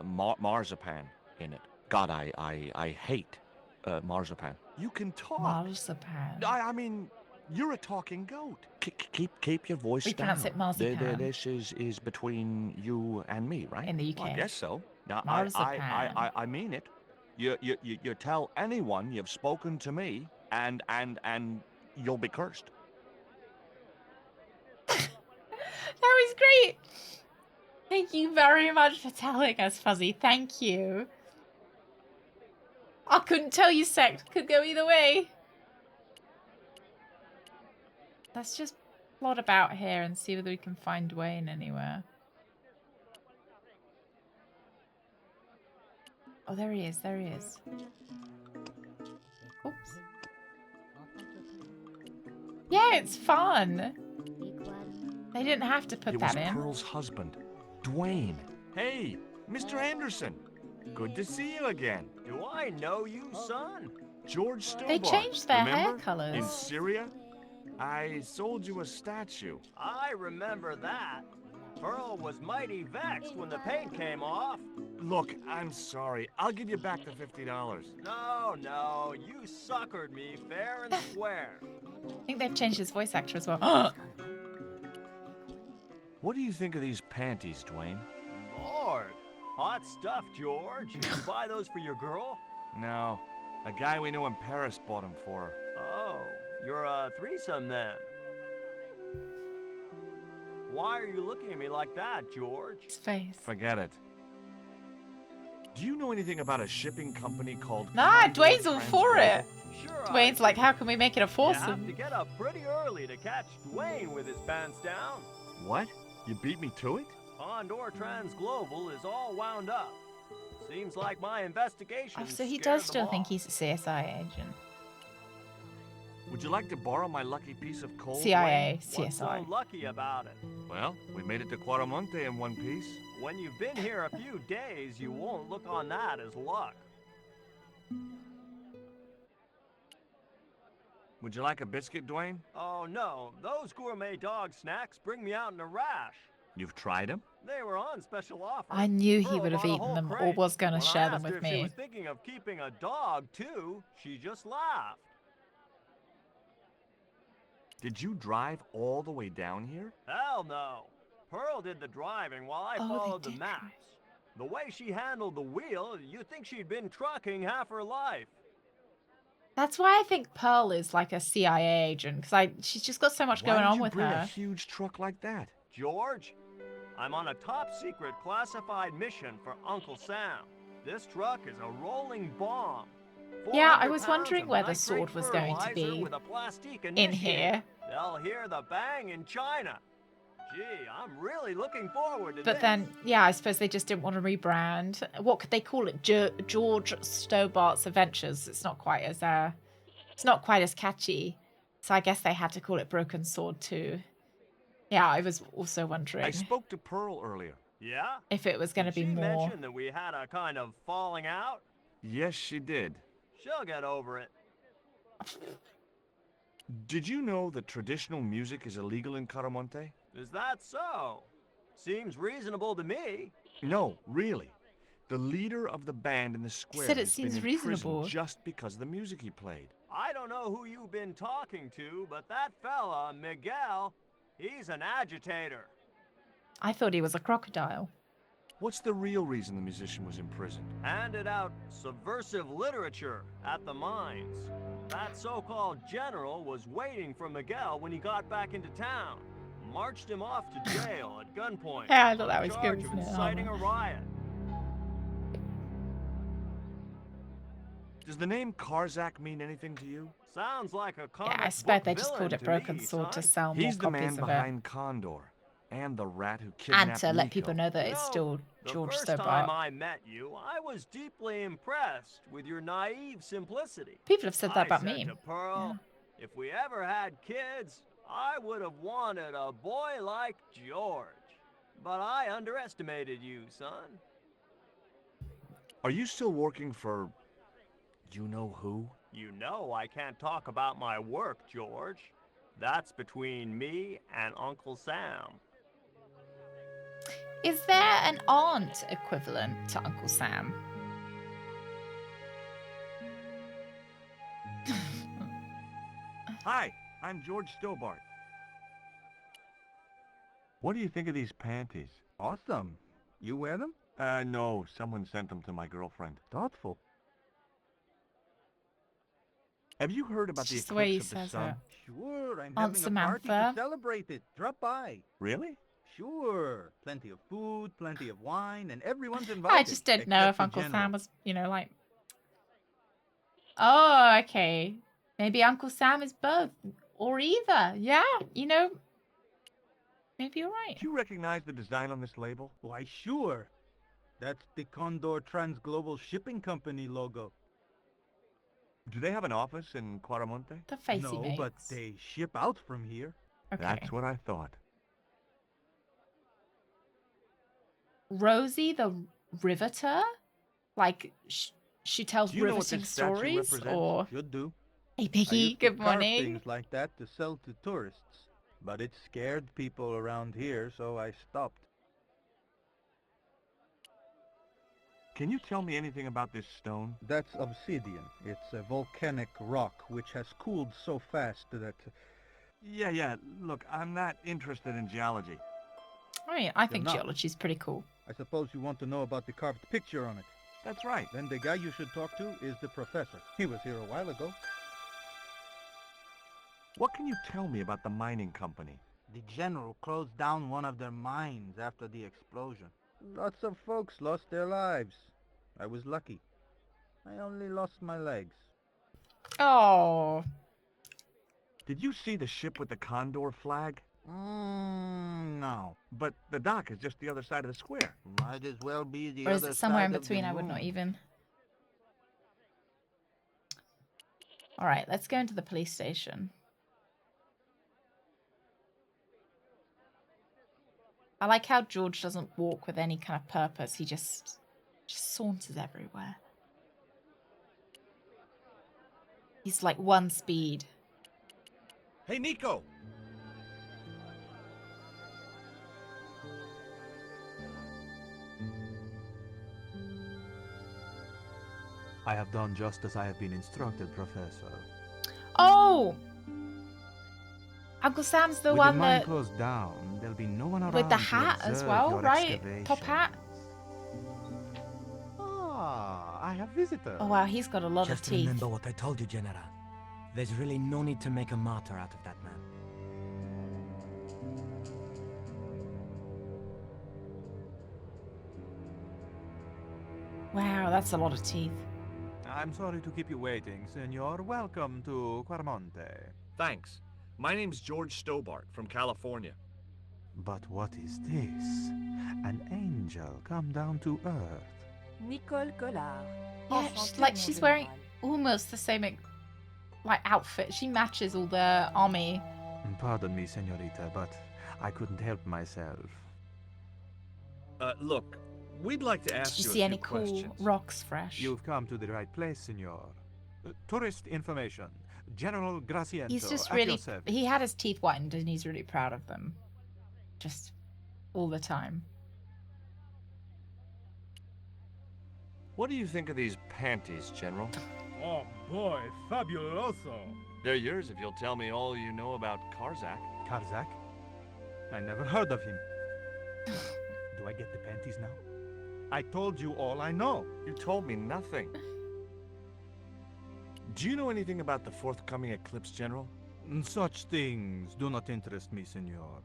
marzipan in it. God, I hate marzipan. You can talk. Marzipan. I mean, you're a talking goat. Keep your voice down. We pronounce it marzipan. This is between you and me, right? In the UK. Well, I guess so. Now, Marzipan. I mean it. You tell anyone you've spoken to me, and you'll be cursed. That was great. Thank you very much for telling us, Fuzzy. Thank you. I couldn't tell you sect. Could go either way. Let's just plot about here and see whether we can find Dwayne anywhere. Oh, there he is. There he is. Oops. Yeah, it's fun. They didn't have to put that in. It was Pearl's husband, Dwayne. Hey, Mr. Anderson. Good to see you again. Do I know you, son? George Stillbar. They changed their hair remember? colors. In Syria? I sold you a statue. I remember that. Pearl was mighty vexed when the paint came off. Look, I'm sorry. I'll give you back the $50. No, you suckered me fair and square. I think they've changed his voice actor as well. What do you think of these panties, Dwayne? Lord, hot stuff, George. You buy those for your girl? No, A guy we knew in Paris bought him for her. Oh, you're a threesome then. Why are you looking at me like that, George? His face. Forget it. Do you know anything about a shipping company called Nah, Condor Dwayne's all for it. Sure. Dwayne's like, how can we make it a You have foursome? to get up pretty early to catch Dwayne with his pants down. What? You beat me to it? Condor Transglobal is all wound up. Seems like my investigation. Oh, so he does still think he's a CSI agent. Would you like to borrow my lucky piece of coal? CIA, Dwayne? What's so CSI. lucky about it? Well, we made it to Quaramonte in one piece. When you've been here a few days, you won't look on that as luck. Would you like a biscuit, Dwayne? Oh no, those gourmet dog snacks bring me out in a rash. You've tried them? They were on special offer. I knew he Pearl would have bought a eaten whole them or crate. was going to When I share them asked her with if she me. was thinking of keeping a dog too, she just laughed. Did you drive all the way down here? Hell no. Pearl did the driving while I followed the maps. The way she handled the wheel, you'd think she'd been trucking half her life. That's why I think Pearl is like a CIA agent, because she's just got so much going on with Why would you bring her. a huge truck like that? George, I'm on a top secret classified mission for Uncle Sam. This truck is a rolling bomb. Yeah, I 400 was pounds wondering of where the nitrate sword was going to fertilizer be with a plastic in initiator. here. They'll hear the bang in China. Gee, I'm really looking forward to But this. then, yeah, I suppose they just didn't want to rebrand. What could they call it? George Stobart's Adventures. It's not quite as catchy. So I guess they had to call it Broken Sword too. Yeah, I was also wondering I spoke to Pearl earlier. Yeah? if it was going to be She more. mentioned that we had a kind of falling out. Yes, she did. She'll get over it. Did you know that traditional music is illegal in Caramonte? Is that so? Seems reasonable to me. No, really. The leader of the band in the square said it has been seems in reasonable. prison just because of the music he played. I don't know who you've been talking to, but that fella, Miguel, he's an agitator. I thought he was a crocodile. What's the real reason the musician was imprisoned? Handed out subversive literature at the mines. That so-called general was waiting for Miguel when he got back into town. Marched him off to jail at gunpoint. Yeah, I thought that was on good, charge of wasn't it? inciting a riot. Does the name Karzak mean anything to you? Sounds like a comic Yeah, I suspect book they just villain called it to Broken me, Sword to son. sell more He's the man copies of it. behind Condor and the rat who kidnapped And to let Nico. people know that it's still The George first time Stobart. I met you, I was deeply impressed with your naive simplicity. People have said that about I me. said to Pearl, if we ever had kids, I would have wanted a boy like George. But I underestimated you, son. Are you still working for you know who? You know I can't talk about my work, George. That's between me and Uncle Sam. Is there an aunt equivalent to Uncle Sam? Hi, I'm George Stobart. What do you think of these panties? Awesome. You wear them? No, someone sent them to my girlfriend. Thoughtful. Have you heard about It's the just the way he eclipse of the says sun? it. Sure, I'm Aunt having a party to Samantha. celebrate it. Drop by. Really? Sure. Plenty of food, plenty of wine, and everyone's invited. I just didn't know except if the Uncle general. Sam was, like... Oh, okay. Maybe Uncle Sam is both. Or either. Yeah, maybe you're right. Do you recognize the design on this label? Why, sure. That's the Condor Transglobal Shipping Company logo. Do they have an office in Quaramonte? The face he No, makes. but they ship out from here. Okay. That's what I thought. Rosie the Riveter? Like, she tells Do you know what riveting this statue stories? represents? Or... Should do. Hey, I Piggy, used to good carve morning. things like that to sell to tourists. But it scared people around here, so I stopped. Can you tell me anything about this stone? That's obsidian. It's a volcanic rock which has cooled so fast that... Yeah. Look, I'm not interested in geology. I mean, I You're think not. geology's pretty cool. I suppose you want to know about the carved picture on it. That's right. Then the guy you should talk to is the professor. He was here a while ago. What can you tell me about the mining company? The general closed down one of their mines after the explosion. Lots of folks lost their lives. I was lucky. I only lost my legs. Oh. Did you see the ship with the condor flag? No. But the dock is just the other side of the square. Might as well be the Or is other it somewhere side in of the between? I would not moon. even. All right, let's go into the police station. I like how George doesn't walk with any kind of purpose. He just saunters everywhere. He's like one speed. Hey, Nico! I have done just as I have been instructed, Professor. Oh! Uncle Sam's the With one the mine that... closed down, there'll be no one around with the to hat as observe well, your right? Top hat? Ah, I have visitors. Oh wow, he's got a lot Just of teeth. remember what I told you, General. There's really no need to make a martyr out of that man. Wow, that's a lot of teeth. I'm sorry to keep you waiting, Senor. Welcome to Quarmonte. Thanks. My name's George Stobart from California. But what is this? An angel come down to earth. Nicole Collard. Yeah, she's wearing almost the same like outfit. She matches all the army. Pardon me, Senorita, but I couldn't help myself. Look, we'd like to ask Did you you see a any few cool questions. rocks fresh? You've come to the right place, Senor. Tourist information. General Graciento. He's just at really... your service. He had his teeth whitened and he's really proud of them. Just all the time. What do you think of these panties, General? Oh boy, fabuloso. They're yours if you'll tell me all you know about Karzak. Karzak? I never heard of him. Do I get the panties now? I told you all I know. You told me nothing. Do you know anything about the forthcoming eclipse, General? Such things do not interest me, Senor.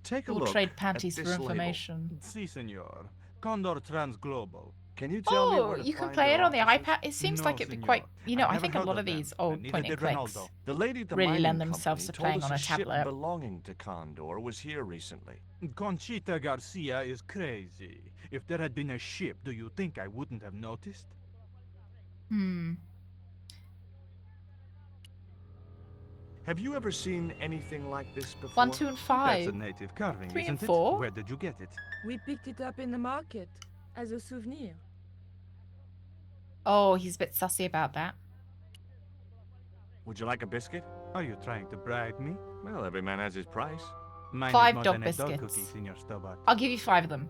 Take a We'll look trade panties at for this label. information. Si, Senor. Condor Transglobal. Can you tell me Oh, where to you can find play their it on the offices? iPad. It seems No, like it'd be senor. quite... You know, I've I never think a heard lot of of them, these old and neither point and did clicks Ronaldo. The lady at the really mining lend themselves to company playing told on us a ship tablet. belonging to Condor was here recently. Conchita Garcia is crazy. If there had been a ship, do you think I wouldn't have noticed? Have you ever seen anything like this before? 1, 2, and 5. That's a native carving, 3 and isn't 4? it? Where did you get it? We picked it up in the market as a souvenir. Oh, he's a bit sussy about that. Would you like a biscuit? Are you trying to bribe me? Well, every man has his price. Mine 5 is more dog than a dog biscuits. cookie, Senor Stobart. I'll give you 5 of them.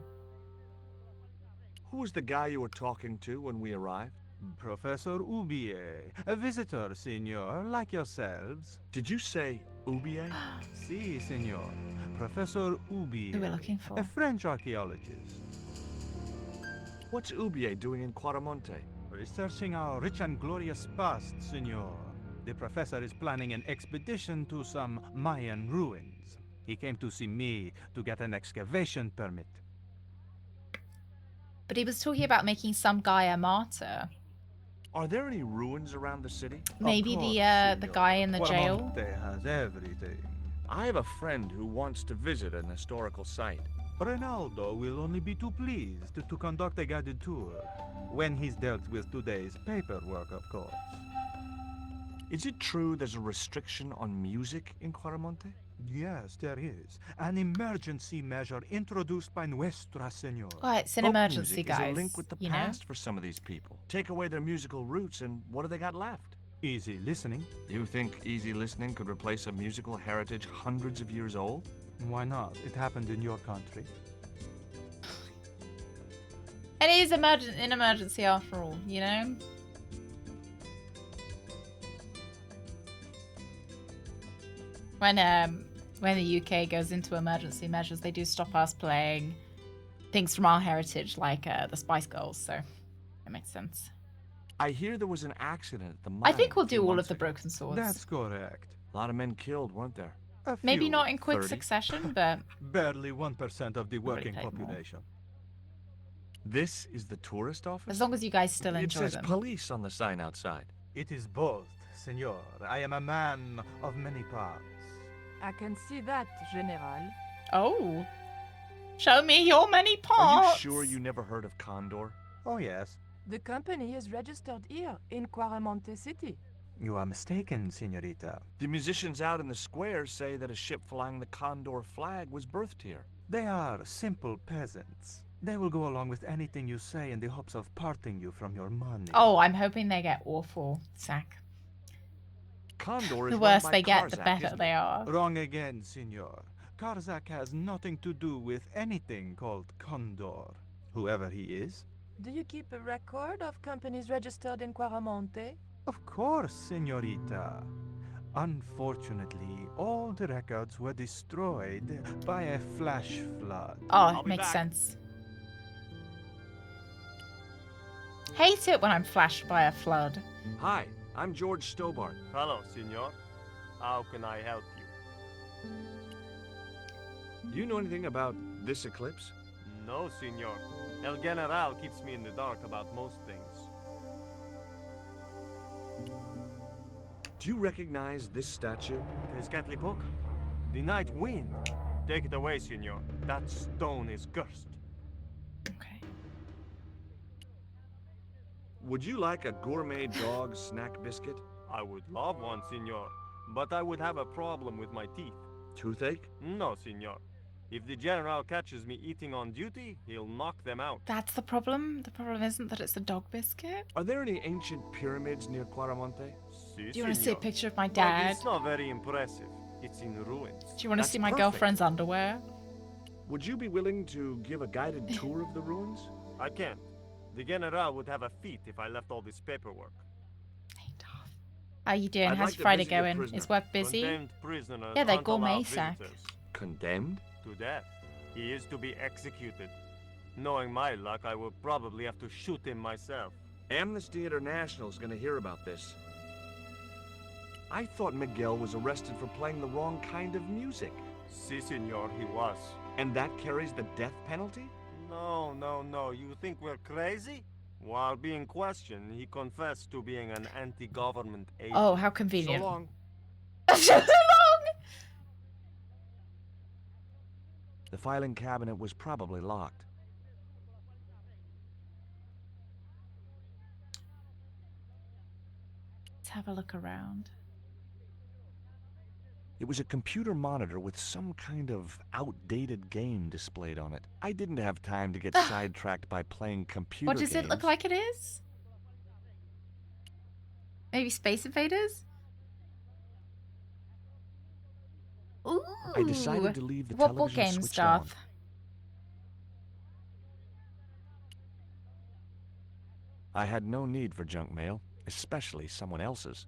Who was the guy you were talking to when we arrived? Professor Ubier, a visitor, Senor, like yourselves. Did you say Ubier? Si, Senor. Professor Ubier. Who we're looking for. A French archaeologist. What's Ubier doing in Quarmonte? Researching our rich and glorious past, Senor. The professor is planning an expedition to some Mayan ruins. He came to see me to get an excavation permit. But he was talking about making some guy a martyr. Are there any ruins around the city? Maybe course, the guy in the jail. Quarmonte has everything. I have a friend who wants to visit an historical site. Ronaldo will only be too pleased to conduct a guided tour. When he's dealt with today's paperwork, of course. Is it true there's a restriction on music in Quarmonte? Yes, there is. An emergency measure introduced by Nuestra Senora. Well, it's an Folk emergency, music guys. is a link with the you know? past for some of these people. Take away their musical roots, and what do they got left? Easy listening. You think easy listening could replace a musical heritage hundreds of years old? Why not? It happened in your country. And it is an emergency after all, you know? When the UK goes into emergency measures, they do stop us playing things from our heritage, like the Spice Girls, so it makes sense. I hear there was an accident at the mine. I think we'll a few do all of months the ago. broken swords. That's correct. A lot of men killed, weren't there? A Maybe few, not in quick 30. succession, but barely 1% of the working paid more. population. This is the tourist office? as long as you guys still It enjoy says them. police on the sign outside. It is both, senor. I am a man of many parts. I can see that, General. Oh. Show me your many Are parts. you sure you never heard of Condor? Oh, yes. The company is registered here in Quaramonte City. You are mistaken, senorita. The musicians out in the square say that a ship flying the Condor flag was berthed here. They are simple peasants. They will go along with anything you say in the hopes of parting you from your money. Oh, I'm hoping they get awful, Zach. Condor is The run worse by they get, the Karzak, better isn't they it? are. Wrong again, senor. Karzak has nothing to do with anything called Condor. Whoever he is. Do you keep a record of companies registered in Quaramonte? Of course, senorita. Unfortunately, all the records were destroyed by a flash flood. Oh, it makes sense. Hate it when I'm flashed by a flood. Hi, I'm George Stobart. Hello, senor. How can I help you? Do you know anything about this eclipse? No, senor. El General keeps me in the dark about most things. Do you recognize this statue? Tezcatlipoca? The night wind. Take it away, senor. That stone is cursed. Okay. Would you like a gourmet dog snack biscuit? I would love one, senor. But I would have a problem with my teeth. Toothache? No, senor. If the general catches me eating on duty, he'll knock them out. That's the problem. The problem isn't that it's a dog biscuit. Are there any ancient pyramids near Quaramonte? Si, Do you want to see a senor. picture of my But dad? it's not very impressive. It's in ruins. Do you want to That's see my perfect. girlfriend's underwear? Would you be willing to give a guided tour of the ruins? I can't. The general would have a fit if I left all this paperwork. How you doing? I'd How's like to Friday visit your going? prisoner. Is work busy? Condemned prisoners Yeah, they're aren't gourmet allowed sack. visitors. Condemned? To death. He is to be executed. Knowing my luck, I will probably have to shoot him myself. Amnesty International is going to hear about this. I thought Miguel was arrested for playing the wrong kind of music. Si, senor, he was. And that carries the death penalty? No, no, no. You think we're crazy? While being questioned, he confessed to being an anti-government agent. Oh, how convenient. So long. So long! The filing cabinet was probably locked. Let's have a look around. It was a computer monitor with some kind of outdated game displayed on it. I didn't have time to get sidetracked by playing computer What does games. it look like it is? Maybe Space Invaders? Ooh. I decided to leave the what television games, switched on. Darth? I had no need for junk mail, especially someone else's.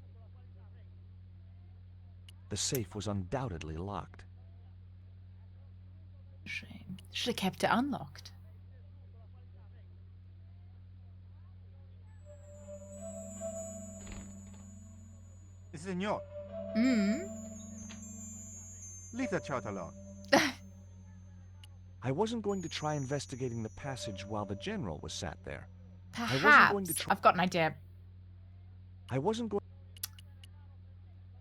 The safe was undoubtedly locked. Shame. Should have kept it unlocked. Senor, leave the child alone. I wasn't going to try investigating the passage while the general was sat there. Perhaps. I've got an idea. I wasn't going.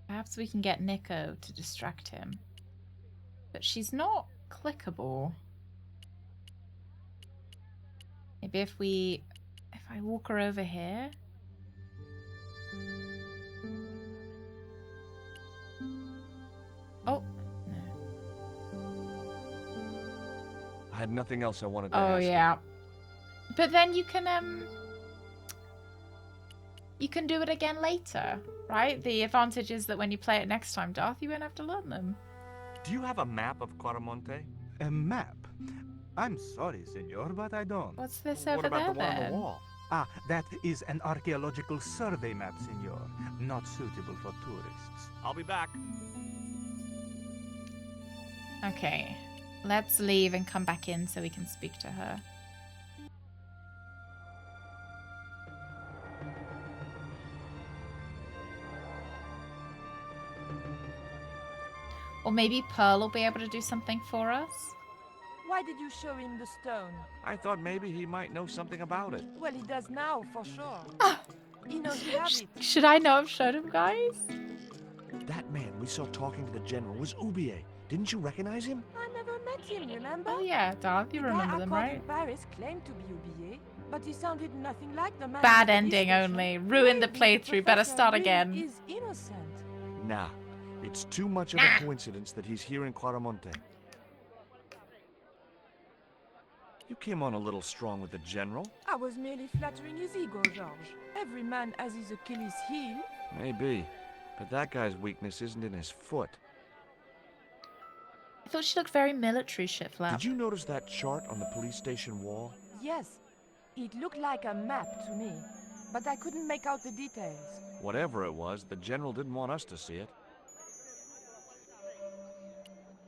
Perhaps we can get Nico to distract him. But she's not clickable. Maybe if I walk her over here. Oh. I had nothing else I wanted to Oh, ask you. yeah. But then you can do it again later, right? The advantage is that when you play it next time, Darth, you won't have to learn them. Do you have a map of Quaramonte? A map? I'm sorry, senor, but I don't. What's this What over about there the one on then? the wall? Ah, that is an archaeological survey map, senor. Not suitable for tourists. I'll be back. Okay. Let's leave and come back in so we can speak to her. Or maybe Pearl will be able to do something for us. Why did you show him the stone? I thought maybe he might know something about it. Well, he does now, for sure. He knows we have it. Should I not have shown him, guys? That man we saw talking to the general was Ubier. Didn't you recognize him? I never met him, remember? Oh yeah, Darth, you remember them, right? The guy I caught in Paris claimed to be Ubier, but he sounded nothing like the man. Bad ending only. Ruined the playthrough. Better start again. Is innocent. Nah, it's too much of a coincidence that he's here in Quaramonte. You came on a little strong with the general. I was merely flattering his ego, Georges. Every man has his Achilles heel. Maybe, but that guy's weakness isn't in his foot. I thought she looked very military, Shiflap. Did you notice that chart on the police station wall? Yes, it looked like a map to me, but I couldn't make out the details. Whatever it was, the general didn't want us to see it.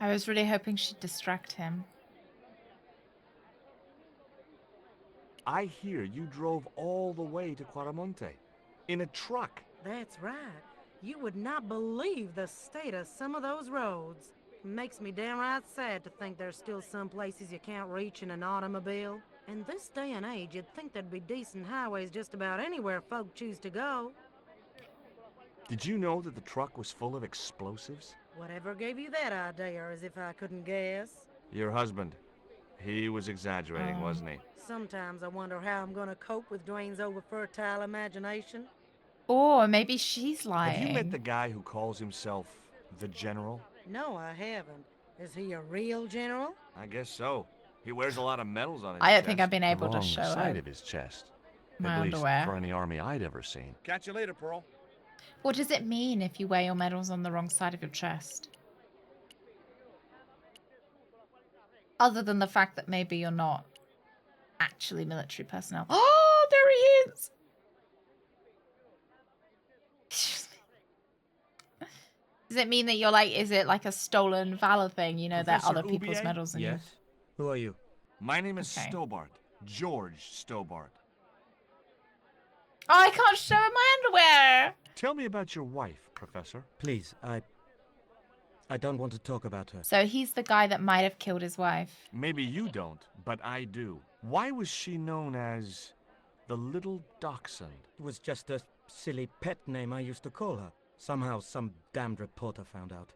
I was really hoping she'd distract him. I hear you drove all the way to Quaramonte. In a truck. That's right. You would not believe the state of some of those roads. Makes me downright sad to think there's still some places you can't reach in an automobile. In this day and age, you'd think there'd be decent highways just about anywhere folk choose to go. Did you know that the truck was full of explosives? Whatever gave you that idea, as if I couldn't guess? Your husband. He was exaggerating, wasn't he? Sometimes I wonder how I'm gonna cope with Dwayne's over-fertile imagination. Or maybe she's lying. Have you met the guy who calls himself the General? No, I haven't. Is he a real general? I guess so. He wears a lot of medals on his I don't chest. think I've been able the to show side her of his chest. my At least underwear. for any army I'd ever seen. Catch you later, Pearl. What does it mean if you wear your medals on the wrong side of your chest? Other than the fact that maybe you're not actually military personnel. Oh, there he is! Does it mean that you're like, is it like a stolen valor thing? You know, that Professor other people's Ubier? medals and Yes? Who are you? My name is Okay. Stobart. George Stobart. Oh, I can't show him my underwear! Tell me about your wife, Professor. Please, I don't want to talk about her. So he's the guy that might have killed his wife. Maybe you don't, but I do. Why was she known as the Little Dachshund? It was just a silly pet name I used to call her. Somehow some damned reporter found out.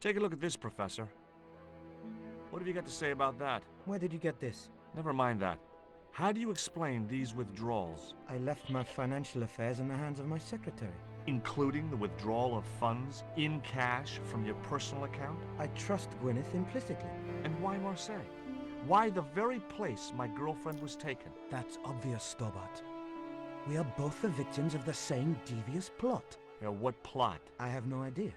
Take a look at this, Professor. What have you got to say about that? Where did you get this? Never mind that. How do you explain these withdrawals? I left my financial affairs in the hands of my secretary. Including the withdrawal of funds in cash from your personal account? I trust Gwyneth implicitly. And why Marseille? Why the very place my girlfriend was taken? That's obvious, Stobart. We are both the victims of the same devious plot. What plot? I have no idea.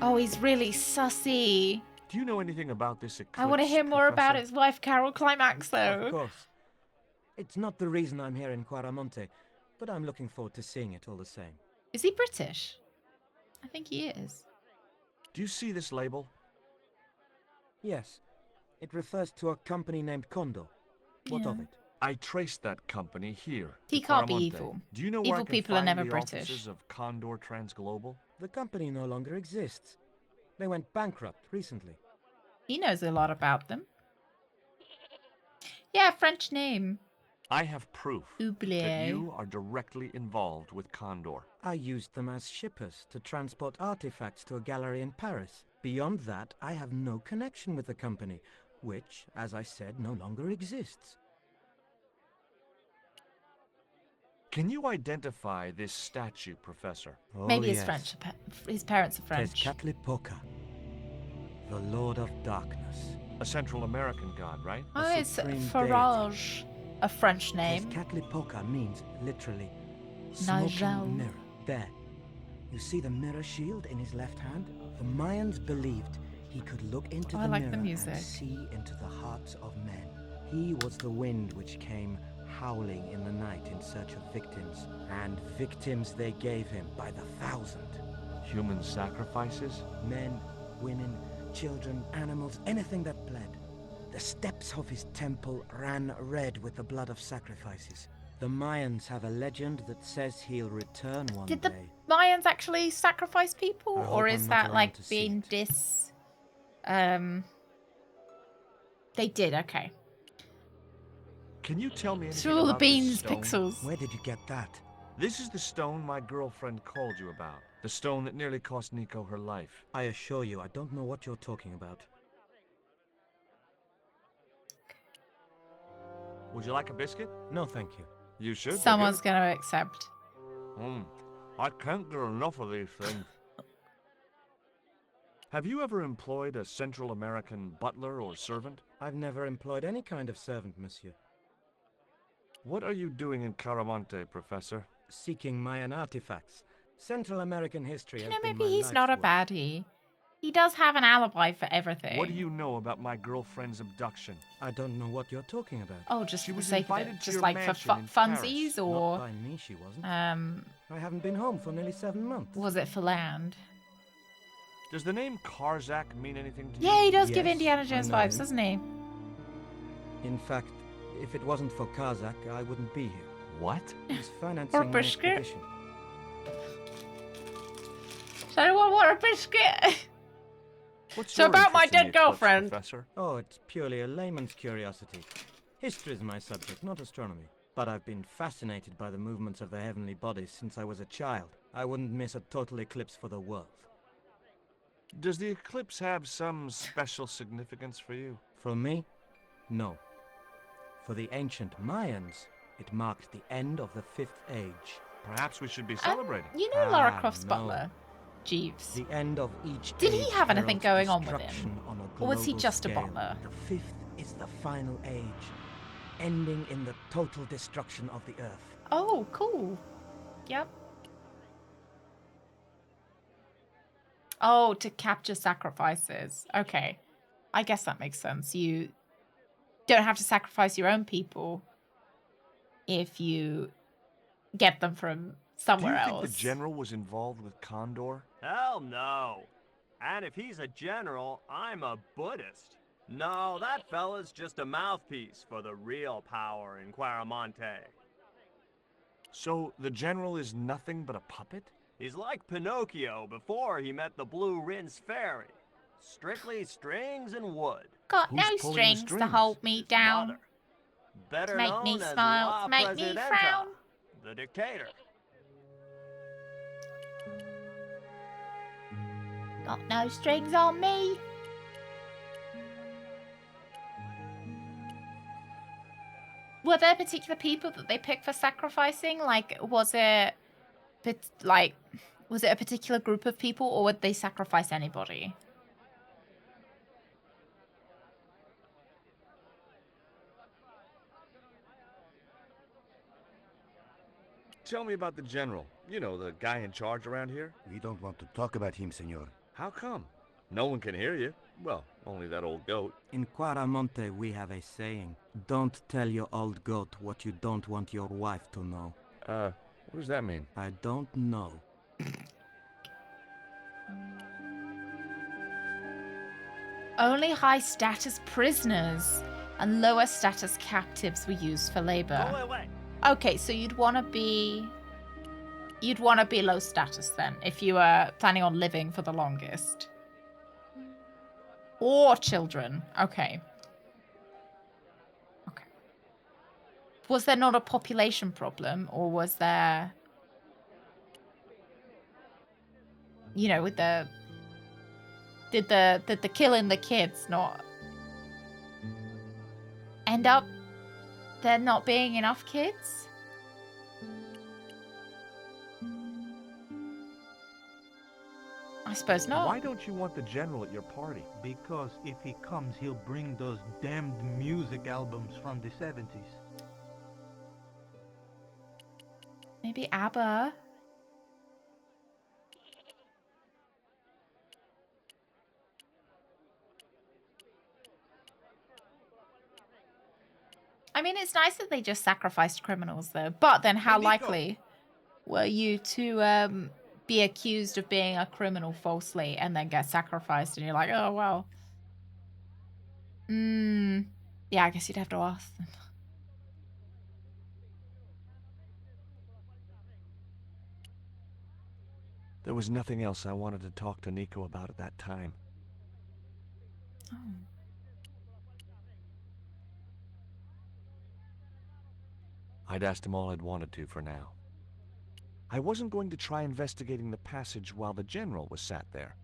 Oh, he's really sussy. Do you know anything about this eclipse, I want to hear more about Professor? his wife, Carol Climax, though. Of course. It's not the reason I'm here in Quaramonte, but I'm looking forward to seeing it all the same. Is he British? I think he is. Do you see this label? Yes. It refers to a company named Condor. What of it? I traced that company here. He to can't be Quaramonte. evil. Do you know Evil where I can people are find never the British. offices of Condor Transglobal? The company no longer exists. They went bankrupt recently. He knows a lot about them. Yeah, French name. I have proof Oublié. that you are directly involved with Condor. I used them as shippers to transport artifacts to a gallery in Paris. Beyond that, I have no connection with the company, which, as I said, no longer exists. Can you identify this statue, Professor? Oh, Maybe he's yes. French. His parents are French. Tezcatlipoca, the Lord of Darkness. A Central American god, right? Oh, A it's supreme Farage. A French name. Tezcatlipoca means, literally, Najal. smoking mirror. There. You see the mirror shield in his left hand? The Mayans believed he could look into Oh, the I like mirror the music. and see into the hearts of men. He was the wind which came howling in the night in search of victims, and victims they gave him by the thousand. Human sacrifices? Men, women, children, animals, anything that bled. The steps of his temple ran red with the blood of sacrifices. The Mayans have a legend that says he'll return one Did the day. Mayans actually sacrifice people, I hope or I'm is not that around like to see being it. dis? They did. Okay. Can you tell me anything Through all the about this beans, stone? pixels. Where did you get that? This is the stone my girlfriend called you about. The stone that nearly cost Nico her life. I assure you, I don't know what you're talking about. Would you like a biscuit? No, thank you. You should. Someone's going to accept. I can't get enough of these things. Have you ever employed a Central American butler or servant? I've never employed any kind of servant, monsieur. What are you doing in Caramonte, Professor? Seeking Mayan artifacts. Central American history You has know, been maybe my he's not a life's work. baddie. He does have an alibi for everything. What do you know about my girlfriend's abduction? I don't know what you're talking about. Oh, just She for the was sake of it. invited to Just your like for mansion in funsies, Paris. or Not by me, she wasn't. I haven't been home for nearly 7 months. was it for land? Does the name Karzak mean anything to you? Yeah, he does give Yes, Indiana I Jones know vibes, him. doesn't he? In fact, if it wasn't for Kazakh, I wouldn't be here. What? He's financing an biscuit? expedition. Does anyone want a biscuit? What's So your about my interest in dead the eclipse, girlfriend. Professor? Oh, it's purely a layman's curiosity. History is my subject, not astronomy. But I've been fascinated by the movements of the heavenly bodies since I was a child. I wouldn't miss a total eclipse for the world. Does the eclipse have some special significance for you? For me? No. For the ancient Mayans, it marked the end of the Fifth Age. Perhaps we should be celebrating. You know Lara Ah, Croft's no. butler, Jeeves. The end of each Did he age have anything heralds going on with destruction him? on a Or was he global just a scale. butler? The fifth is the final age, ending in the total destruction of the earth. Oh, cool. Yep. Oh, to capture sacrifices. Okay. I guess that makes sense. You don't have to sacrifice your own people if you get them from somewhere Do you else. think the general was involved with Condor? Hell no. And if he's a general, I'm a Buddhist. No, that fella's just a mouthpiece for the real power in Quaramonte. So the general is nothing but a puppet? He's like Pinocchio before he met the Blue Rinse Fairy. Strictly strings and wood. Got Who's no pulling the strings to strings? hold me down. Mother. Better Make known me as smile, La make me Presidenta, frown. the dictator. Got no strings on me. Were there particular people that they picked for sacrificing? Like, was it a particular group of people, or would they sacrifice anybody? Tell me about the general. You know, the guy in charge around here. We don't want to talk about him, senor. How come? No one can hear you. Well, only that old goat. In Quaramonte, we have a saying. Don't tell your old goat what you don't want your wife to know. What does that mean? I don't know. Only high status prisoners and lower status captives were used for labor. Oh, wait. Okay, so you'd want to be low status then if you were planning on living for the longest. Or children. Okay. Okay. Was there not a population problem, or was there, you know, with the did the killing the kids not end up there not being enough kids? I suppose not. Why don't you want the general at your party? Because if he comes, he'll bring those damned music albums from the 70s. Maybe ABBA. I mean, it's nice that they just sacrificed criminals, though. But then how likely were you to be accused of being a criminal falsely and then get sacrificed, and you're like, oh well. Yeah, I guess you'd have to ask them. There was nothing else I wanted to talk to Nico about at that time. Oh. I'd asked him all I'd wanted to for now. I wasn't going to try investigating the passage while the General was sat there.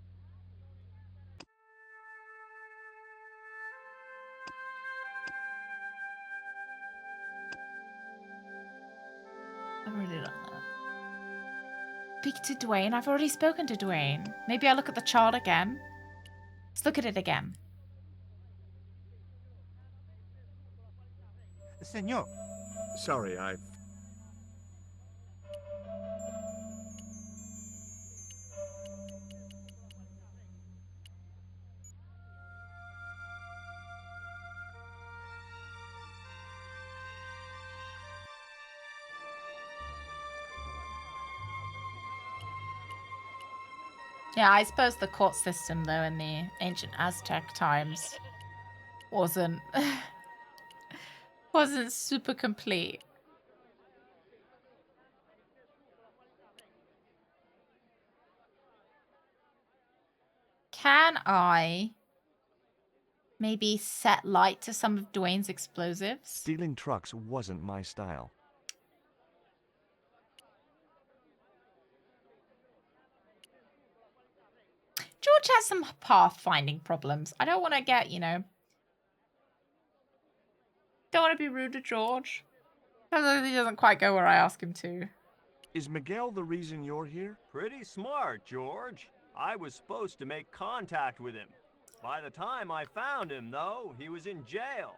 I really like that. Speak to Dwayne. I've already spoken to Dwayne. Maybe I'll look at the chart again. Let's look at it again. Senor. Sorry, I... Yeah, I suppose the court system, though, in the ancient Aztec times wasn't super complete. Can I maybe set light to some of Dwayne's explosives? Stealing trucks wasn't my style. George has some pathfinding problems. I don't want to get, you know... Don't want to be rude to George. He doesn't quite go where I ask him to. Is Miguel the reason you're here? Pretty smart, George. I was supposed to make contact with him. By the time I found him, though, he was in jail.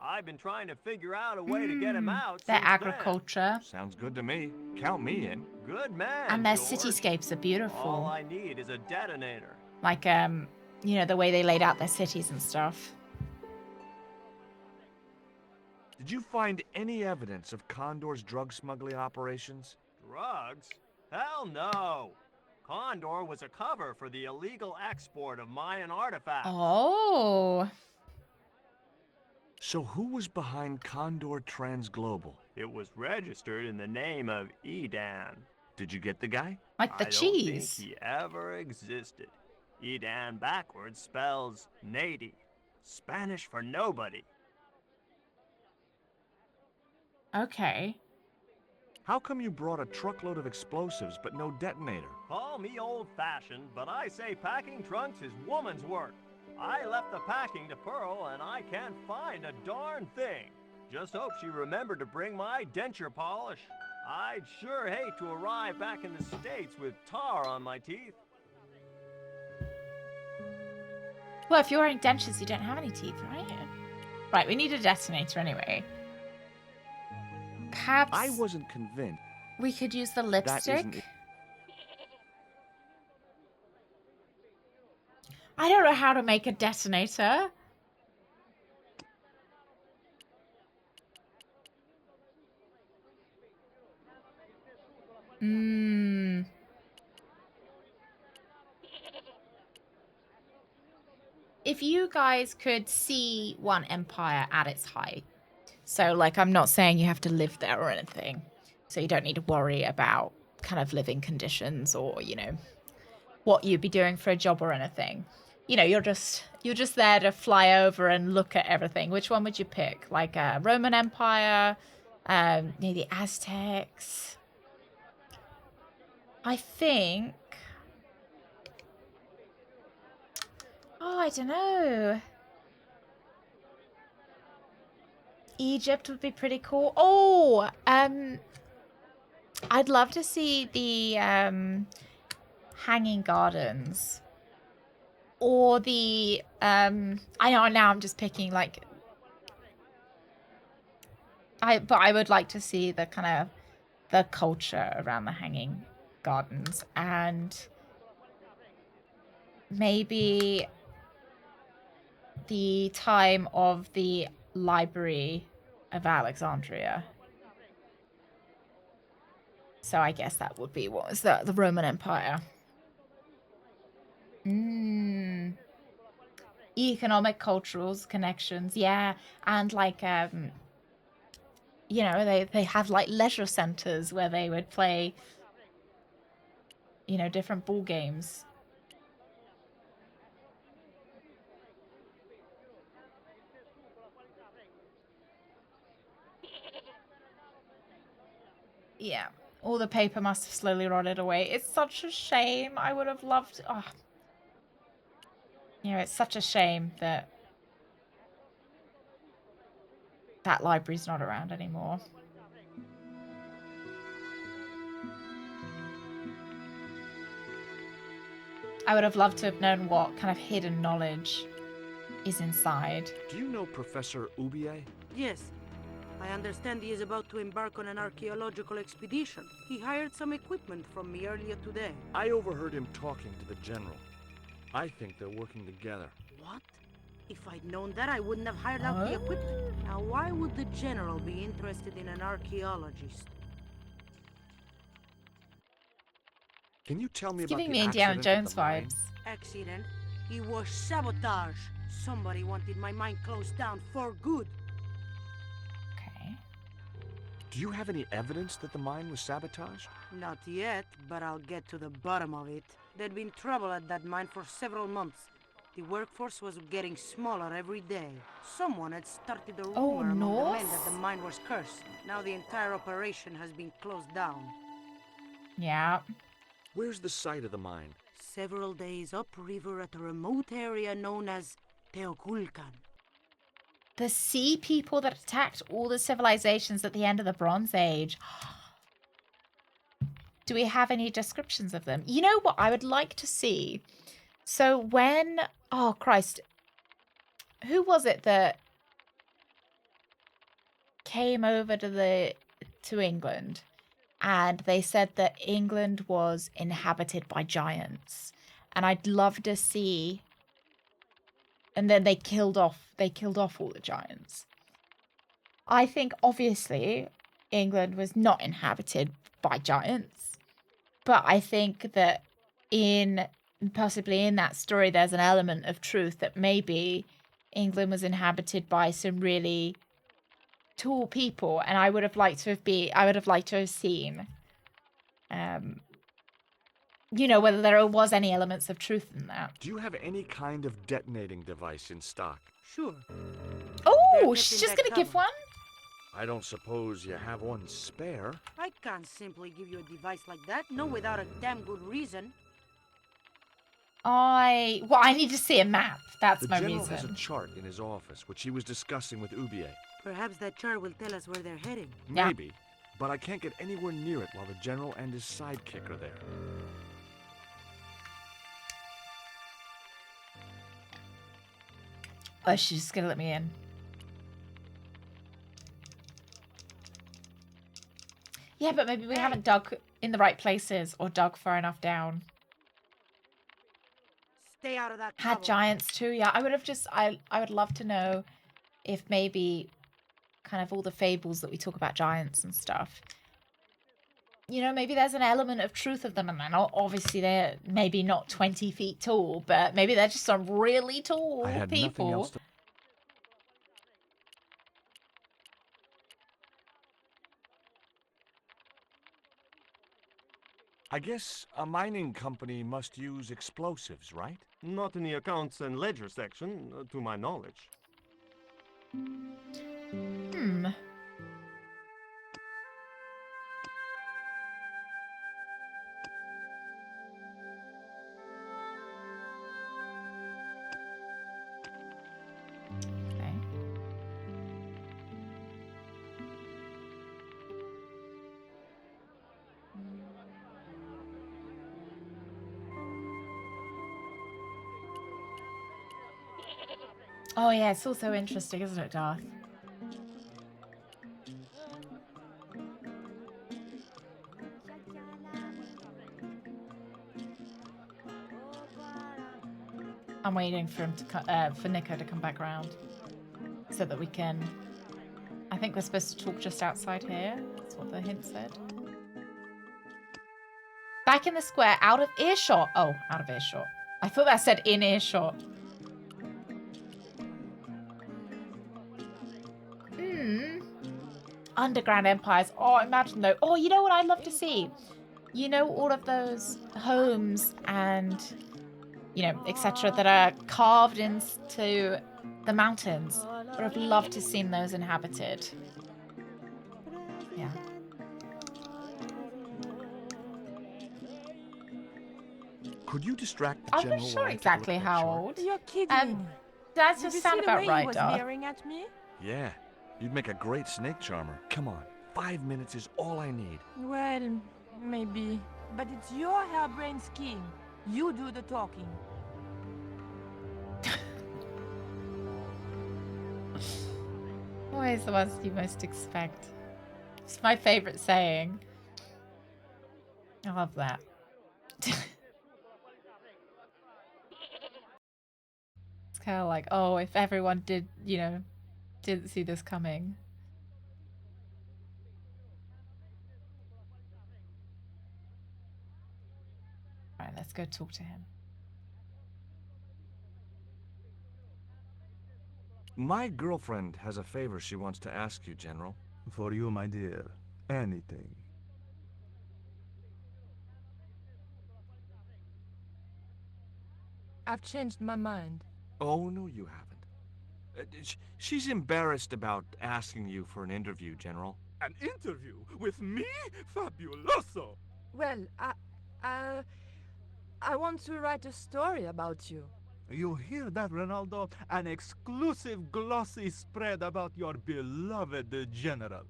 I've been trying to figure out a way to get him out Their since agriculture. Sounds good to me. Count me in. Good man, And their George. cityscapes are beautiful. All I need is a detonator. Like, you know, the way they laid out their cities and stuff. Did you find any evidence of Condor's drug smuggling operations? Drugs? Hell no! Condor was a cover for the illegal export of Mayan artifacts. Oh. So who was behind Condor Transglobal? It was registered in the name of Edan. Did you get the guy? Like the I cheese. don't think he ever existed. Edan backwards spells Nady, Spanish for nobody. Okay. How come you brought a truckload of explosives but no detonator? Call me old-fashioned, but I say packing trunks is woman's work. I left the packing to Pearl, and I can't find a darn thing. Just hope she remembered to bring my denture polish. I'd sure hate to arrive back in the States with tar on my teeth. Well, if you're wearing dentures, you don't have any teeth, right? Right, we need a detonator anyway. Perhaps I wasn't convinced. we could use the lipstick. I don't know how to make a detonator. If you guys could see one empire at its height, so like I'm not saying you have to live there or anything, so you don't need to worry about kind of living conditions or, you know, what you'd be doing for a job or anything. You know, you're just there to fly over and look at everything. Which one would you pick? Like a Roman Empire, maybe Aztecs. I think. Oh, I don't know. Egypt would be pretty cool. Oh, I'd love to see the Hanging Gardens. Or the, I know now I'm just picking like, but I would like to see the kind of, the culture around the Hanging Gardens and maybe the time of the Library of Alexandria. So I guess that would be what was the Roman Empire. Economic, cultural connections, yeah, and like you know, they have like leisure centers where they would play, you know, different ball games. Yeah, all the paper must have slowly rotted away. It's such a shame. I would have loved. Oh. You know, it's such a shame that that library's not around anymore. I would have loved to have known what kind of hidden knowledge is inside. Do you know Professor Oubier? Yes. I understand he is about to embark on an archaeological expedition. He hired some equipment from me earlier today. I overheard him talking to the General. I think they're working together. What? If I'd known that, I wouldn't have hired out the equipment. Now, why would the General be interested in an archaeologist? Can you tell me It's about giving the me Indiana accident Jones at the mine? vibes. Accident? It was sabotage. Somebody wanted my mine closed down for good. Okay. Do you have any evidence that the mine was sabotaged? Not yet, but I'll get to the bottom of it. There'd been trouble at that mine for several months. The workforce was getting smaller every day. Someone had started a rumor among the men that the mine was cursed. Now the entire operation has been closed down. Yeah. Where's the site of the mine? Several days upriver at a remote area known as Teoculcan. The sea people that attacked all the civilizations at the end of the Bronze Age. Do we have any descriptions of them? You know what I would like to see? So when... Oh, Christ. Who was it that came over to England? And they said that England was inhabited by giants. And I'd love to see... And then they killed off all the giants. I think, obviously, England was not inhabited by giants. But I think that possibly in that story, there's an element of truth that maybe England was inhabited by some really tall people. And I would have liked to have seen, you know, whether there was any elements of truth in that. Do you have any kind of detonating device in stock? Sure. Oh, she's just going to give one? I don't suppose you have one spare. I can't simply give you a device like that, no without a damn good reason. I need to see a map. That's my reason. The General has a chart in his office, which he was discussing with Oubier. Perhaps that chart will tell us where they're heading. Maybe, but I can't get anywhere near it while the General and his sidekick are there. Oh, she's just gonna let me in. Yeah, but maybe we haven't dug in the right places or dug far enough down. Stay out of that Had trouble. giants too, yeah. I would love to know if maybe kind of all the fables that we talk about giants and stuff. You know, maybe there's an element of truth of them, and then obviously they're maybe not 20 feet tall, but maybe they're just some really tall people. Nothing else to... I guess a mining company must use explosives, right? Not in the accounts and ledger section, to my knowledge. Hmm. Oh yeah, it's also interesting, isn't it, Darth? I'm waiting for him to for Nico to come back round, so that we can. I think we're supposed to talk just outside here. That's what the hint said. back in the square, out of earshot. Oh, out of earshot. I thought that said in earshot. Underground empires. Oh, imagine though. Oh, you know what I'd love to see? You know, all of those homes and, you know, etc. that are carved into the mountains. Would have loved to seen those inhabited. Yeah. Could you distract the I'm general? not sure while I take a exactly look at that how chart? old. You're kidding. That's Did just you sound see the about way right, he was Darth. leering at me? Yeah, you'd make a great snake charmer. Come on, 5 minutes is all I need. Well, maybe. But it's your harebrained scheme. You do the talking. Always the ones you most expect. It's my favorite saying. I love that. It's kind of like, oh, if everyone did, you know, didn't see this coming. All right, let's go talk to him. My girlfriend has a favor she wants to ask you, General. For you, my dear. Anything. I've changed my mind. Oh, no, you haven't. She's embarrassed about asking you for an interview, General. An interview with me? Fabuloso! Well, I want to write a story about you. You hear that, Ronaldo? An exclusive glossy spread about your beloved general.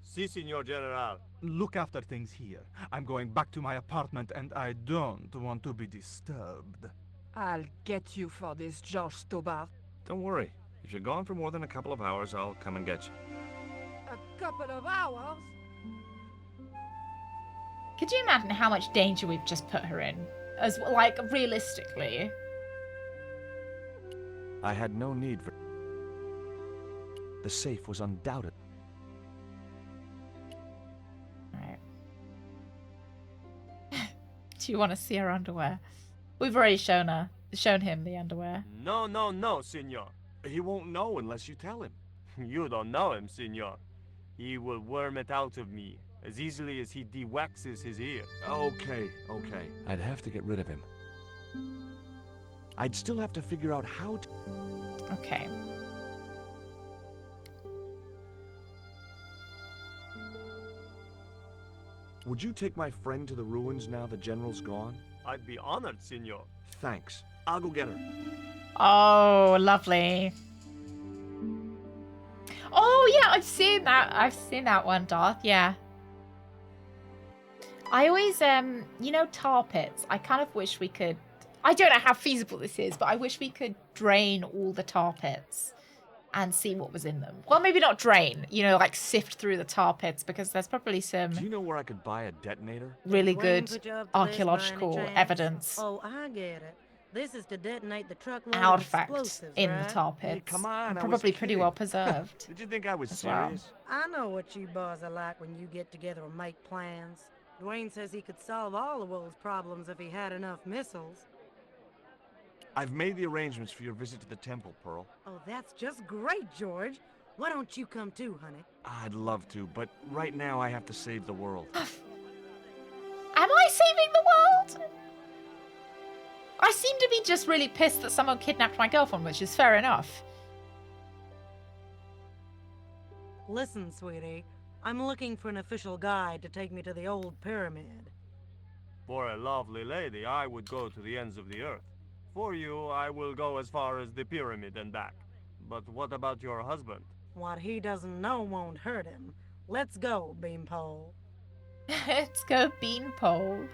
Si, Signor General. Look after things here. I'm going back to my apartment and I don't want to be disturbed. I'll get you for this, George Stobart. Don't worry. If you're gone for more than a couple of hours, I'll come and get you. A couple of hours? Could you imagine how much danger we've just put her in? As like, realistically. I had no need for... The safe was undoubted. Right. Do you want to see her underwear? We've already shown him the underwear. No, no, no, Signor. He won't know unless you tell him. You don't know him, Signor. He will worm it out of me as easily as he de-waxes his ear. Okay. I'd have to get rid of him. I'd still have to figure out how to... Okay. Would you take my friend to the ruins now the General's gone? I'd be honored, Signor. Thanks. I'll go get her. Oh, lovely. Oh, yeah, I've seen that. I've seen that one, Darth. Yeah. I always, you know, tar pits. I kind of wish we could... I don't know how feasible this is, but I wish we could drain all the tar pits and see what was in them. Well, maybe not drain, you know, like sift through the tar pits, because there's probably some... Do you know where I could buy a detonator? Really good archaeological evidence. Oh, I get it. This is to detonate the truckload of Artifacts in right? the tar pits. Hey, come on, and I probably was pretty kidding. well preserved. Did you think I was as well. serious? I know what you boys are like when you get together and make plans. Dwayne says he could solve all the world's problems if he had enough missiles. I've made the arrangements for your visit to the temple, Pearl. Oh, that's just great, George. Why don't you come too, honey? I'd love to, but right now I have to save the world. Am I saving the world? I seem to be just really pissed that someone kidnapped my girlfriend, which is fair enough. Listen, sweetie. I'm looking for an official guide to take me to the old pyramid. For a lovely lady, I would go to the ends of the earth. For you, I will go as far as the pyramid and back. But what about your husband? What he doesn't know won't hurt him. Let's go, Beanpole. Let's go, Beanpole.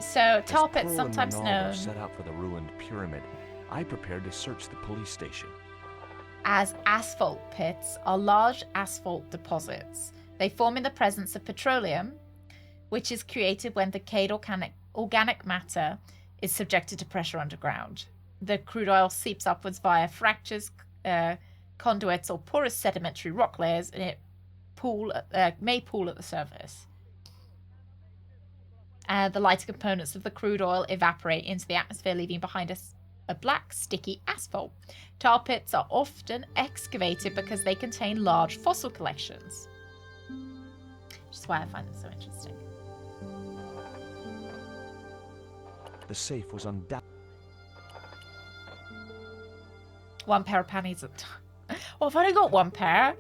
So tar As pits, Pearl sometimes and known Ronaldo set out for the ruined pyramid, I prepared to search the police station. as asphalt pits, are large asphalt deposits. They form in the presence of petroleum, which is created when decayed organic matter is subjected to pressure underground. The crude oil seeps upwards via fractures, conduits or porous sedimentary rock layers, and it may pool at the surface. The lighter components of the crude oil evaporate into the atmosphere, leaving behind us a black, sticky asphalt. Tar pits are often excavated because they contain large fossil collections. Which is why I find them so interesting. The safe was undoubtedly... One pair of panties at a time. Well, I've only got one pair.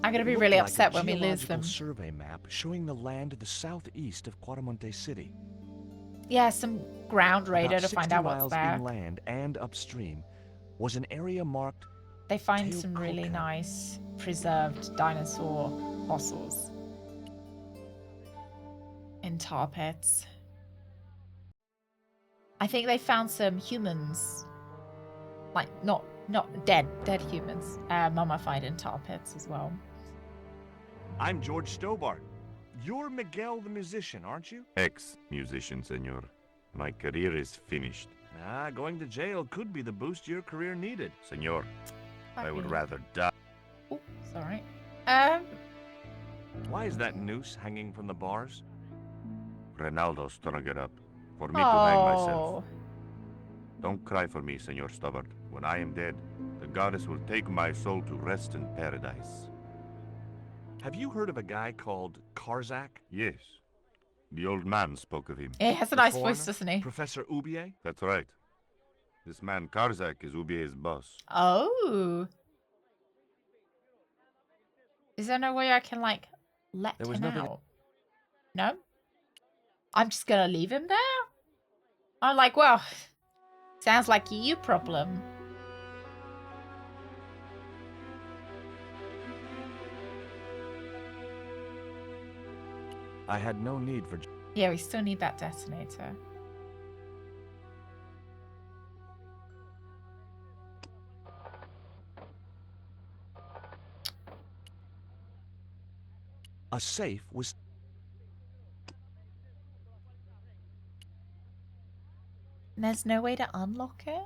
I'm going to be really upset when we lose them. Survey map showing the land to the southeast of Quaramonte City. Yeah, some ground radar to find out what's miles there. inland and upstream was an area marked... They find some really nice preserved dinosaur fossils in tar pits. I think they found some humans, like not dead humans, mummified in tar pits as well. I'm George Stobart. You're Miguel the musician, aren't you? Ex-musician, senor. My career is finished. Going to jail could be the boost your career needed. Senor, I would rather die. Oh, sorry. Why is that noose hanging from the bars? Ronaldo strung it up for me to hang myself. Don't cry for me, Senor Stobart. When I am dead, the goddess will take my soul to rest in paradise. Have you heard of a guy called Karzak? Yes. The old man spoke of him. He has a nice voice, doesn't he? Professor Oubier? That's right. This man Karzak is Ubier's boss. Oh. Is there no way I can, like, let him out? No? I'm just gonna leave him there? I'm like, well, sounds like a you problem. I had no need for... Yeah, we still need that detonator. A safe was... And there's no way to unlock it?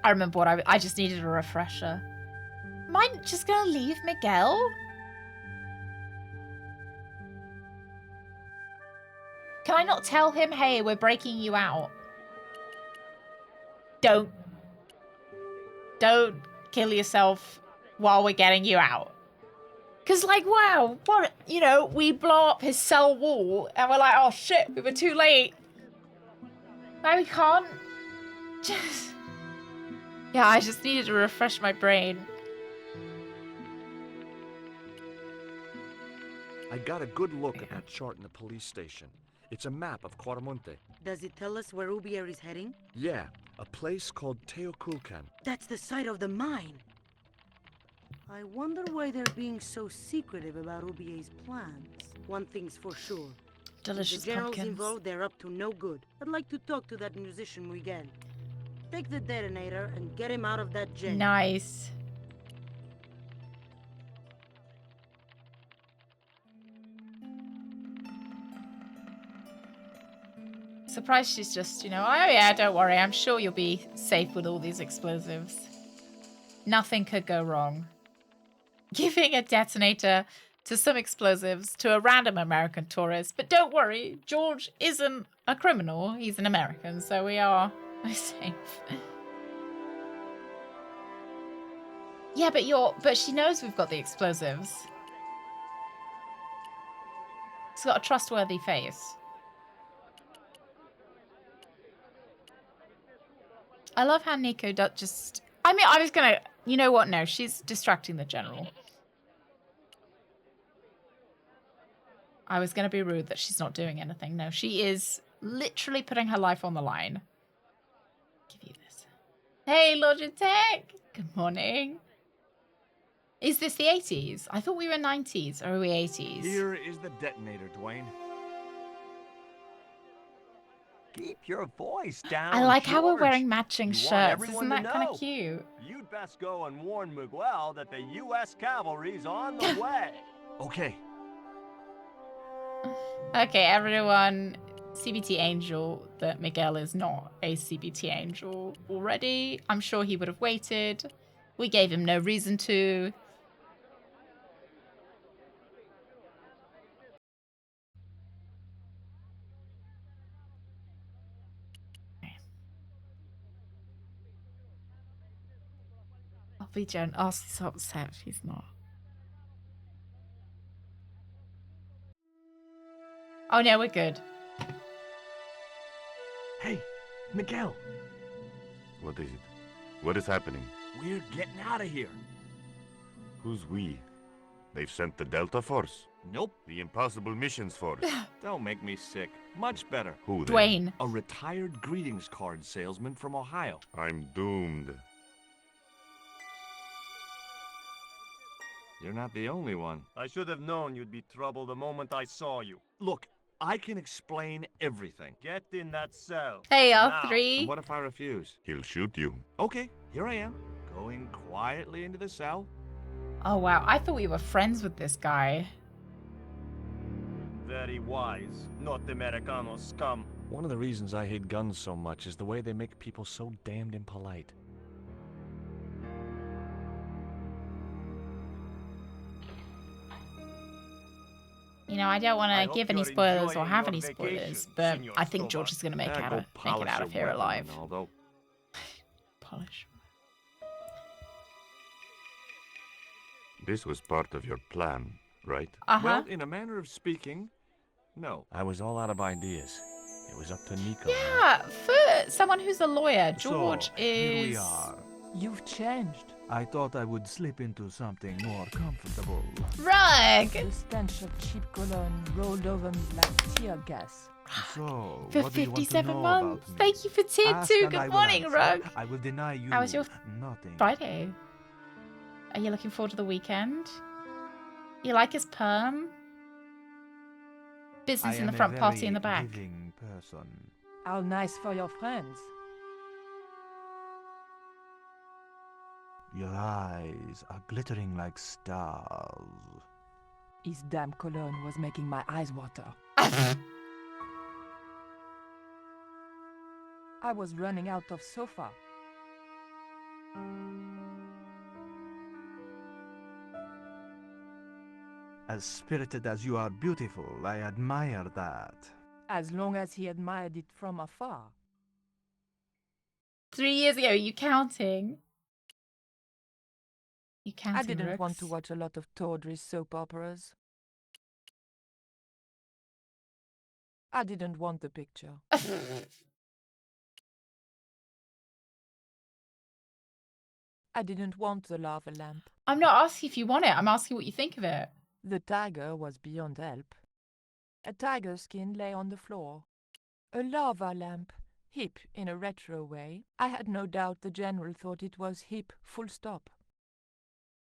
I remember what I just needed a refresher. Am I just gonna leave Miguel? Can I not tell him, hey, we're breaking you out? Don't kill yourself while we're getting you out. Because, like, wow, what, you know, we blow up his cell wall and we're like, oh shit, we were too late. No, we can't. Just... Yeah, I just needed to refresh my brain. I got a good look at that chart in the police station. It's a map of Quaramonte. Does it tell us where Ubier is heading? Yeah, a place called Teoculcan. That's the site of the mine. I wonder why they're being so secretive about Ubier's plans. One thing's for sure. Delicious the generals pumpkins. involved, they're up to no good. I'd like to talk to that musician Miguel. Take the detonator and get him out of that jail. Nice. Surprised she's just, you know, oh yeah, don't worry, I'm sure you'll be safe with all these explosives. Nothing could go wrong. Giving a detonator to some explosives to a random American tourist. But don't worry, George isn't a criminal, he's an American, so we are safe. Yeah, but she knows we've got the explosives. She's got a trustworthy face. I love how Nico does just... I mean, I was gonna... You know what? No, she's distracting the general. I was gonna be rude that she's not doing anything. No, she is literally putting her life on the line. Give you this. Hey, Logitech! Good morning. Is this the 80s? I thought we were 90s. Or are we 80s? Here is the detonator, Dwayne. Keep your voice down, I like how we're George. wearing matching You want shirts. everyone Isn't to that kind know. of cute? You'd best go and warn Miguel that the U.S. cavalry's on the way. Okay. Okay, everyone. CBT Angel that Miguel is not a CBT Angel already. I'm sure he would have waited. We gave him no reason to. I'll be Jen. Oh, she's so upset she's not. Oh no, we're good. Hey, Miguel. What is it? What is happening? We're getting out of here. Who's we? They've sent the Delta Force? Nope. The Impossible Missions Force? Don't make me sick. Much better. Who then? Dwayne. A retired greetings card salesman from Ohio. I'm doomed. You're not the only one. I should have known you'd be trouble the moment I saw you. Look, I can explain everything. Get in that cell. Hey, now. R3. And what if I refuse? He'll shoot you. Okay, here I am, going quietly into the cell. Oh wow, I thought we were friends with this guy. Very wise. Not Americano scum. One of the reasons I hate guns so much is the way they make people so damned impolite. You know, I don't want to give any you're spoilers or enjoying have your any vacation, spoilers, but Senor I think Stobart. George is going to make Go it polish out of your here weapon, alive. Ronaldo. Polish. This was part of your plan, right? Well, in a manner of speaking, no. I was all out of ideas. It was up to Nico. Yeah, for someone who's a lawyer, George So, here we is... are. You've changed. I thought I would slip into something more comfortable. Rug! The stench of cheap cologne rolled over me like tear gas. So, For what do you want to 57 know months. about me? Thank you for tier Ask 2. and I Good will morning, answer. Rug. I will deny you How was your nothing. Friday? Are you looking forward to the weekend? You like his perm? Business in the front, party in the back. Giving person. How nice for your friends. Your eyes are glittering like stars. His damn cologne was making my eyes water. I was running out of sofa. As spirited as you are beautiful, I admire that. As long as he admired it from afar. 3 years ago, are you counting? You counting, I didn't want Rooks? to watch a lot of tawdry soap operas. I didn't want the picture. I didn't want the lava lamp. I'm not asking if you want it. I'm asking what you think of it. The tiger was beyond help. A tiger skin lay on the floor. A lava lamp, hip in a retro way. I had no doubt the general thought it was hip, full stop.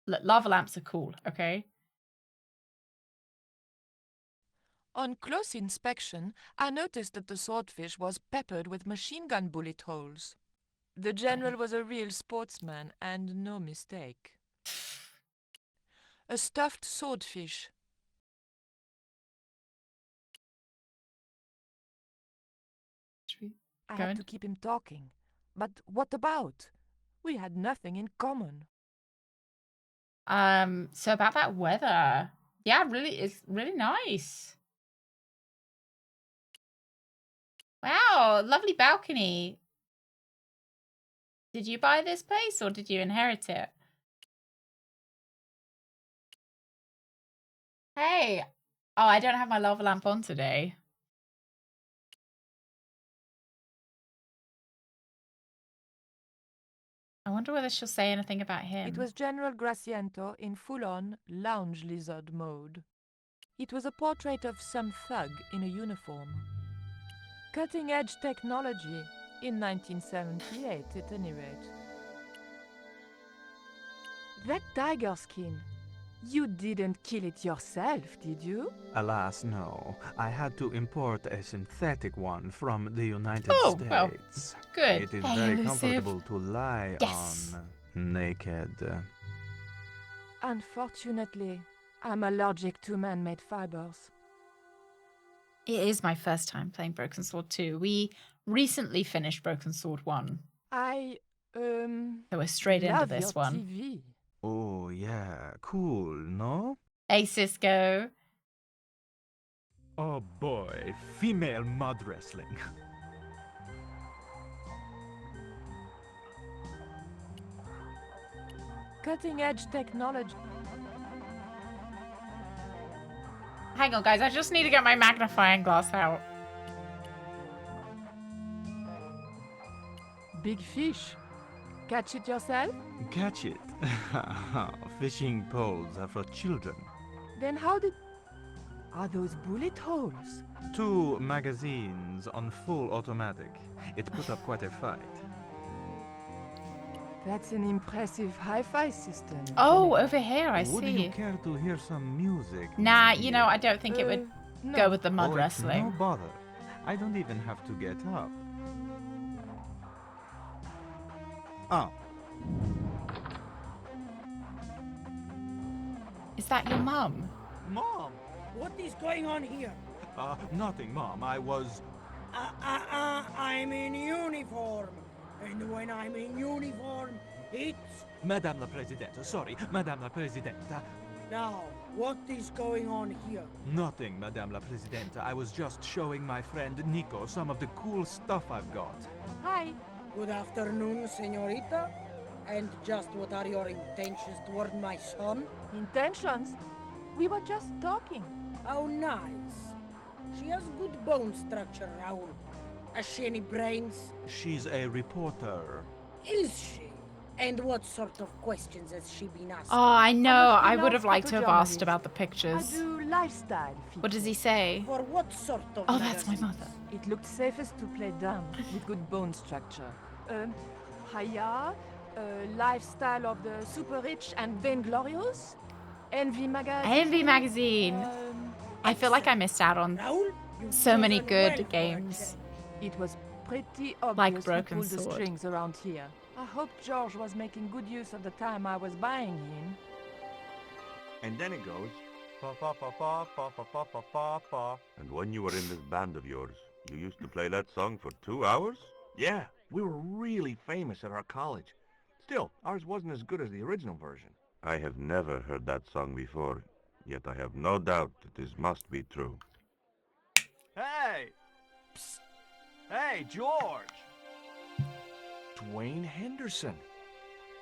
Look, lava lamps are cool, okay? On close inspection, I noticed that the swordfish was peppered with machine gun bullet holes. The general was a real sportsman, and no mistake. A stuffed swordfish. I had to keep him talking. But what about? We had nothing in common. So about that weather. Yeah, really, it's really nice. Wow, lovely balcony. Did you buy this place or did you inherit it? Hey. Oh, I don't have my lava lamp on today. I wonder whether she'll say anything about him. It was General Graciento in full-on lounge lizard mode. It was a portrait of some thug in a uniform. Cutting-edge technology, in 1978 at any rate. That tiger skin, you didn't kill it yourself, did you? Alas, no. I had to import a synthetic one from the United States. Well, good. It is Hey, very elusive. comfortable to lie on naked. Unfortunately, I'm allergic to man-made fibers. It is my first time playing Broken Sword 2. We recently finished Broken Sword 1. So we're straight into this one. TV. Oh, yeah. Cool, no? Hey, Cisco. Oh boy, female mud wrestling. Cutting edge technology. Hang on, guys. I just need to get my magnifying glass out. Big fish. Catch it yourself? Catch it. Fishing poles are for children. Then how did... Are those bullet holes? 2 magazines on full automatic. It put up quite a fight. That's an impressive hi-fi system. Oh, over here, I Would see. you care to hear some music? Nah, you know, I don't think it would no. go with the mud Oh, it's wrestling. no bother. I don't even have to get up. Oh. Is that your mum? Mom, what is going on here? Nothing, Mom. I was... I'm in uniform. And when I'm in uniform, it's... Madame la Presidente, sorry, Madame la Presidenta. Now, what is going on here? Nothing, Madame la Presidenta. I was just showing my friend Nico some of the cool stuff I've got. Hi. Good afternoon, señorita. And just what are your intentions toward my son? Intentions? We were just talking. How nice. She has good bone structure, Raoul. Has she any brains? She's a reporter. Is she? And what sort of questions has she been asking? Oh, I know. I would have freelance liked to have asked photojournalist. about the I pictures. do lifestyle features. What does he say? For what sort of Oh, that's my magazines? mother. It looked safest to play dumb with good bone structure. Haya, lifestyle of the super rich and vainglorious. Envy magazine. Envy magazine. I feel like I missed out on Raoul, so many good games. It was pretty obvious Like who Broken pulled the Sword. strings around here. I hope George was making good use of the time I was buying him. And then it goes. Pa pa pa pa pa pa pa pa pa pa. And when you were in this band of yours, you used to play that song for 2 hours? Yeah, we were really famous at our college. Still, ours wasn't as good as the original version. I have never heard that song before, yet I have no doubt that this must be true. Hey! Psst. Hey, George! Dwayne Henderson.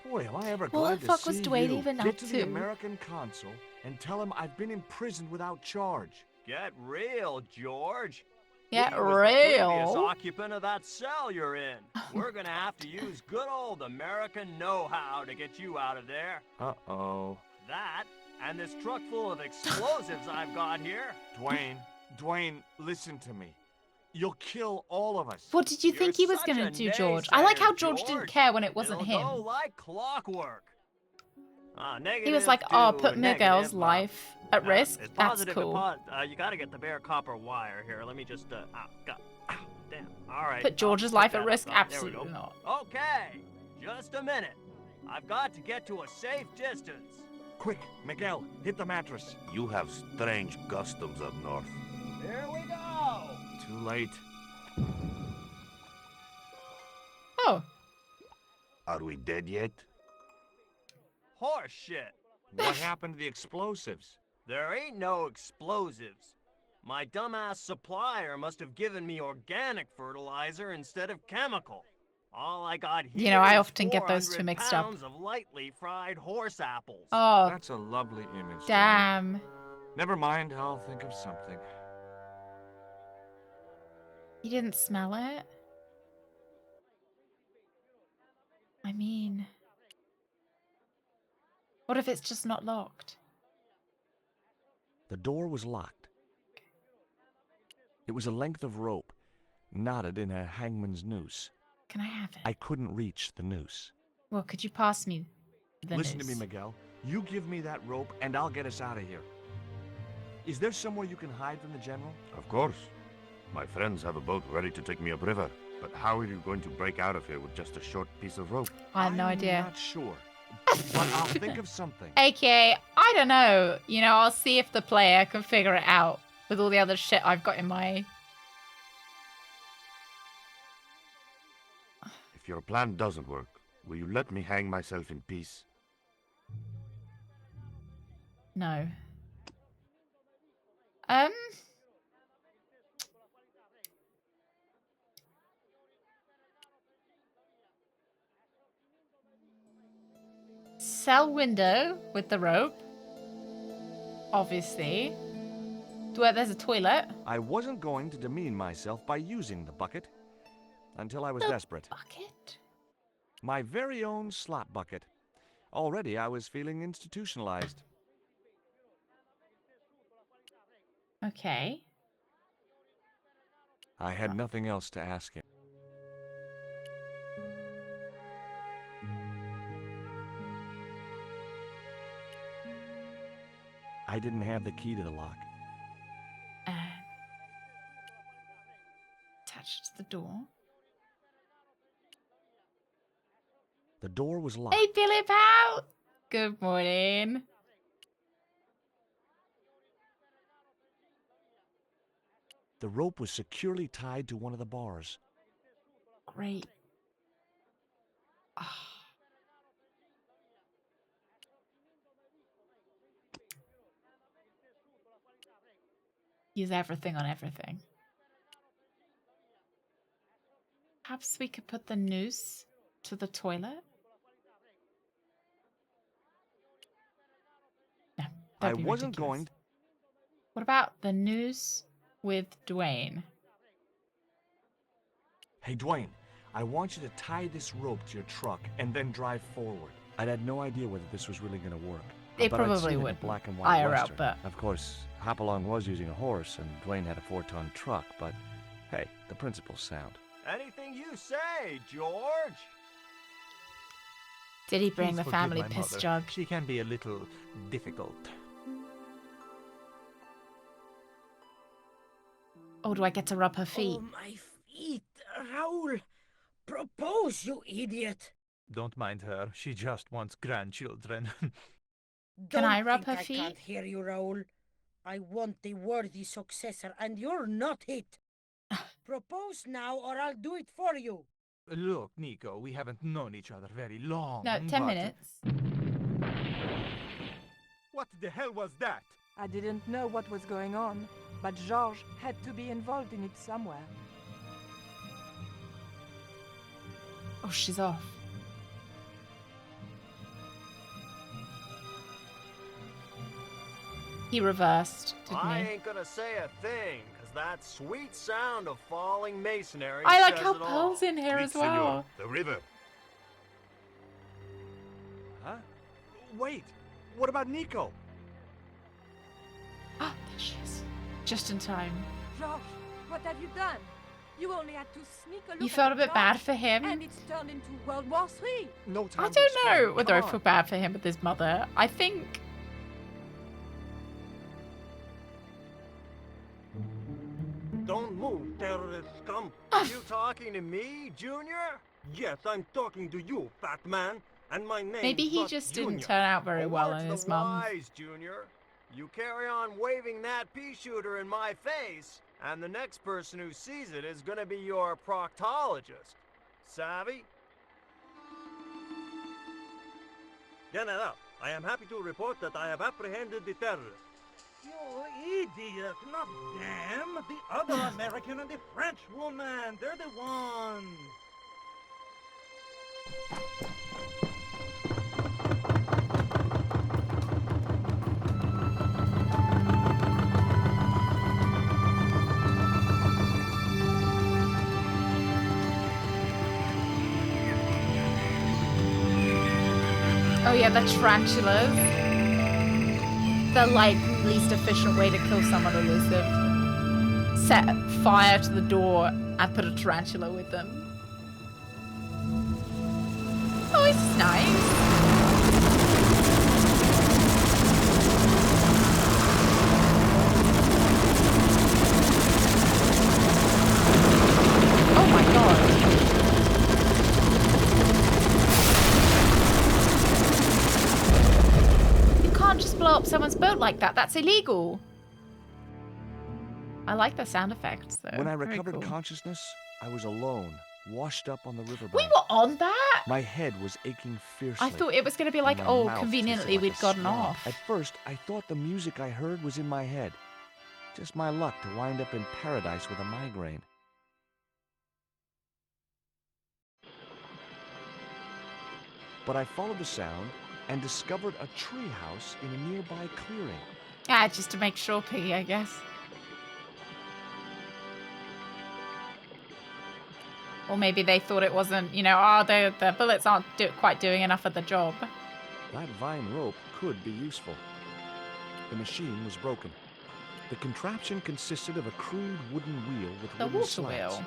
Boy, am I ever What glad the fuck to was see Dwayne you. even Get up to the to? American consul and tell him I've been imprisoned without charge. Get real, George. Get He was the previous real. occupant of that cell you're in. We're gonna have to use good old American know-how to get you out of there. Uh-oh. That, and this truck full of explosives I've got here. Dwayne, listen to me. You'll kill all of us. What did you think he was Such going to a do, George? I like how George didn't George. care when it wasn't It'll him. go like clockwork. He was like, oh, put Miguel's negative, life at risk? It's That's positive cool. you gotta get the bare copper wire here. Let me just, damn. All right. Put George's I'll life pick at that risk? up. There we Absolutely go. not. Okay, just a minute. I've got to get to a safe distance. Quick, Miguel, hit the mattress. You have strange customs up north. Here we go. Too late. Oh. Are we dead yet? Horse shit. What happened to the explosives? There ain't no explosives. My dumbass supplier must have given me organic fertilizer instead of chemical. All I got here You know, I is often get those two 400 mixed up. pounds of lightly fried horse apples. Oh, That's a lovely image. damn. Never mind, I'll think of something. You didn't smell it? I mean... What if it's just not locked? The door was locked. It was a length of rope, knotted in a hangman's noose. Can I have it? I couldn't reach the noose. Well, could you pass me the Listen noose? to me, Miguel. You give me that rope, and I'll get us out of here. Is there somewhere you can hide from the General? Of course. My friends have a boat ready to take me upriver. But how are you going to break out of here with just a short piece of rope? I have no idea. I'm not sure. But I'll think of something. AKA, I don't know. You know, I'll see if the player can figure it out. with all the other shit I've got in my... If your plan doesn't work, will you let me hang myself in peace? No. Cell window with the rope. Obviously. Where there's a toilet. I wasn't going to demean myself by using the bucket until I was desperate. Bucket? My very own slop bucket. Already I was feeling institutionalized. Okay. I had nothing else to ask him. I didn't have the key to the lock. Attached to the door. The door was locked. Hey, Billy Pal! Good morning. The rope was securely tied to one of the bars. Great. Oh. Use everything on everything. Perhaps we could put the noose to the toilet? No, I wasn't going to... What about the noose with Dwayne? Hey, Dwayne, I want you to tie this rope to your truck and then drive forward. I'd had no idea whether this was really going to work. It but I'd probably seen it in would. a black and white IRL, Western. but... Of course, Hopalong was using a horse and Dwayne had a 4-ton truck, but hey, the principle's sound. Anything you say, George. Did he bring Please the forgive family my piss mother. jug? She can be a little difficult. Oh, do I get to rub her feet? Oh, my feet. Raoul, propose, you idiot. Don't mind her. She just wants grandchildren. Can I rub Don't her think feet? I can't hear you, Raoul. I want the worthy successor, and you're not it. Propose now, or I'll do it for you. Look, Nico, we haven't known each other very long. No, 10 but- minutes. What the hell was that? I didn't know what was going on, but Georges had to be involved in it somewhere. Oh, she's off. He reversed, didn't I he? ain't gonna say a thing, cause that sweet sound of falling masonry I like says how it all. Pearl's in here as well. The river. Huh? Wait, what about Nico? Ah, there she is. Just in time. Georges, what have you done? You only had to sneak a look You at felt the a bit job, bad for him? and it's turned into World War III. No time I to don't explain. know whether I Come feel on. bad for him with his mother. I think... Don't move, terrorist scum. You talking to me, Junior? Yes, I'm talking to you, fat man. And my name Maybe he just didn't turn out very well in his mum. Wise, Junior. You carry on waving that pea shooter in my face, and the next person who sees it is gonna be your proctologist. Savvy? General, I am happy to report that I have apprehended the terrorists. You idiot, not them. The other American and the French woman. They're the ones. Oh yeah, the tarantulas. The like least efficient way to kill someone elusive. Set fire to the door and put a tarantula with them. Oh, it's nice. Oh my god. You can't just blow up someone's boat like that. That's illegal. I like the sound effects, though. When I Very recovered cool. consciousness, I was alone, washed up on the riverbank. We were on that? My head was aching fiercely. I thought it was going to be like, and my oh, mouth conveniently tasted like we'd a gotten swamp. off. At first, I thought the music I heard was in my head. Just my luck to wind up in paradise with a migraine. But I followed the sound and discovered a treehouse in a nearby clearing. Yeah, just to make sure, Piggy, I guess. Or maybe they thought it wasn't, you know, oh, the bullets aren't quite doing enough of the job. That vine rope could be useful. The machine was broken. The contraption consisted of a crude wooden wheel with The wooden water slats. wheel.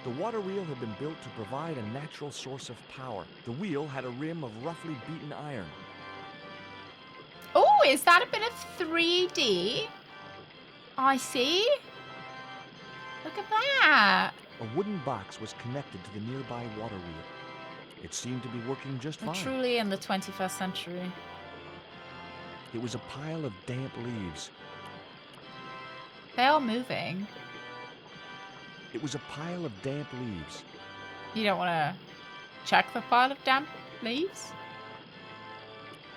The water wheel had been built to provide a natural source of power. The wheel had a rim of roughly beaten iron. Oh, is that a bit of 3D? I see. Look at that. A wooden box was connected to the nearby water wheel. It seemed to be working just We're fine. truly in the 21st century. It was a pile of damp leaves. They are moving. It was a pile of damp leaves. You don't want to check the pile of damp leaves?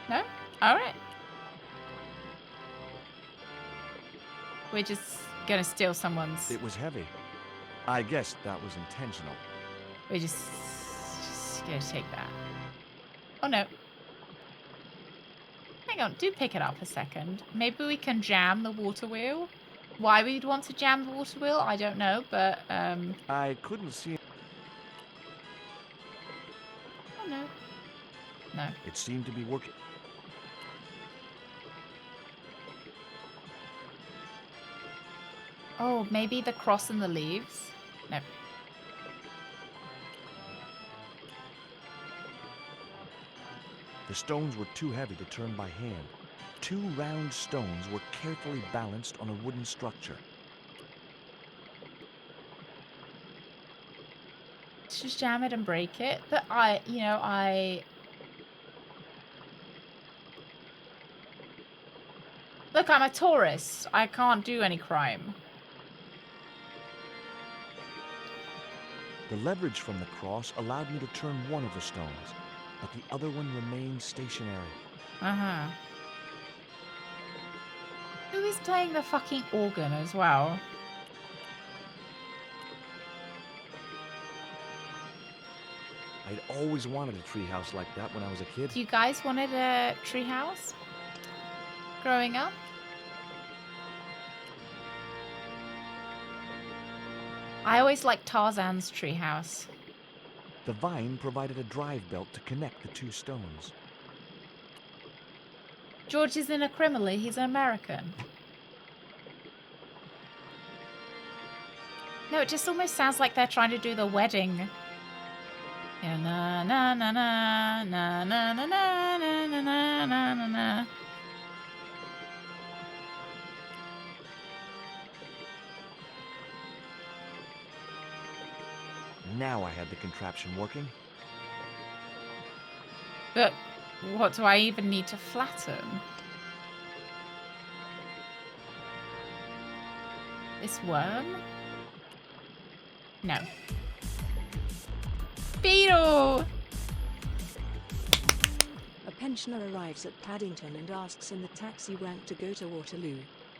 No? All right. We're just going to steal someone's... It was heavy. I guess that was intentional. We're just going to take that. Oh, no. Hang on. Do pick it up a second. Maybe we can jam the water wheel. Why we'd want to jam the water wheel, I don't know, but... I couldn't see... Oh, no. No. It seemed to be working. Oh, maybe the cross and the leaves? No. The stones were too heavy to turn by hand. 2 round stones were carefully balanced on a wooden structure. Let's just jam it and break it. But Look, I'm a tourist. I can't do any crime. The leverage from the cross allowed me to turn one of the stones, but the other one remained stationary. Uh-huh. Who is playing the fucking organ as well? I'd always wanted a treehouse like that when I was a kid. You guys wanted a treehouse growing up? I always liked Tarzan's treehouse. The vine provided a drive belt to connect the 2 stones. George isn't a criminal, he's an American. No, it just almost sounds like they're trying to do the wedding. Yeah, na na na na na na na na na na na na na. Now I had the contraption working. But what do I even need to flatten? This worm? No. Beetle! A pensioner arrives at Paddington and asks in the taxi rank to go to Waterloo.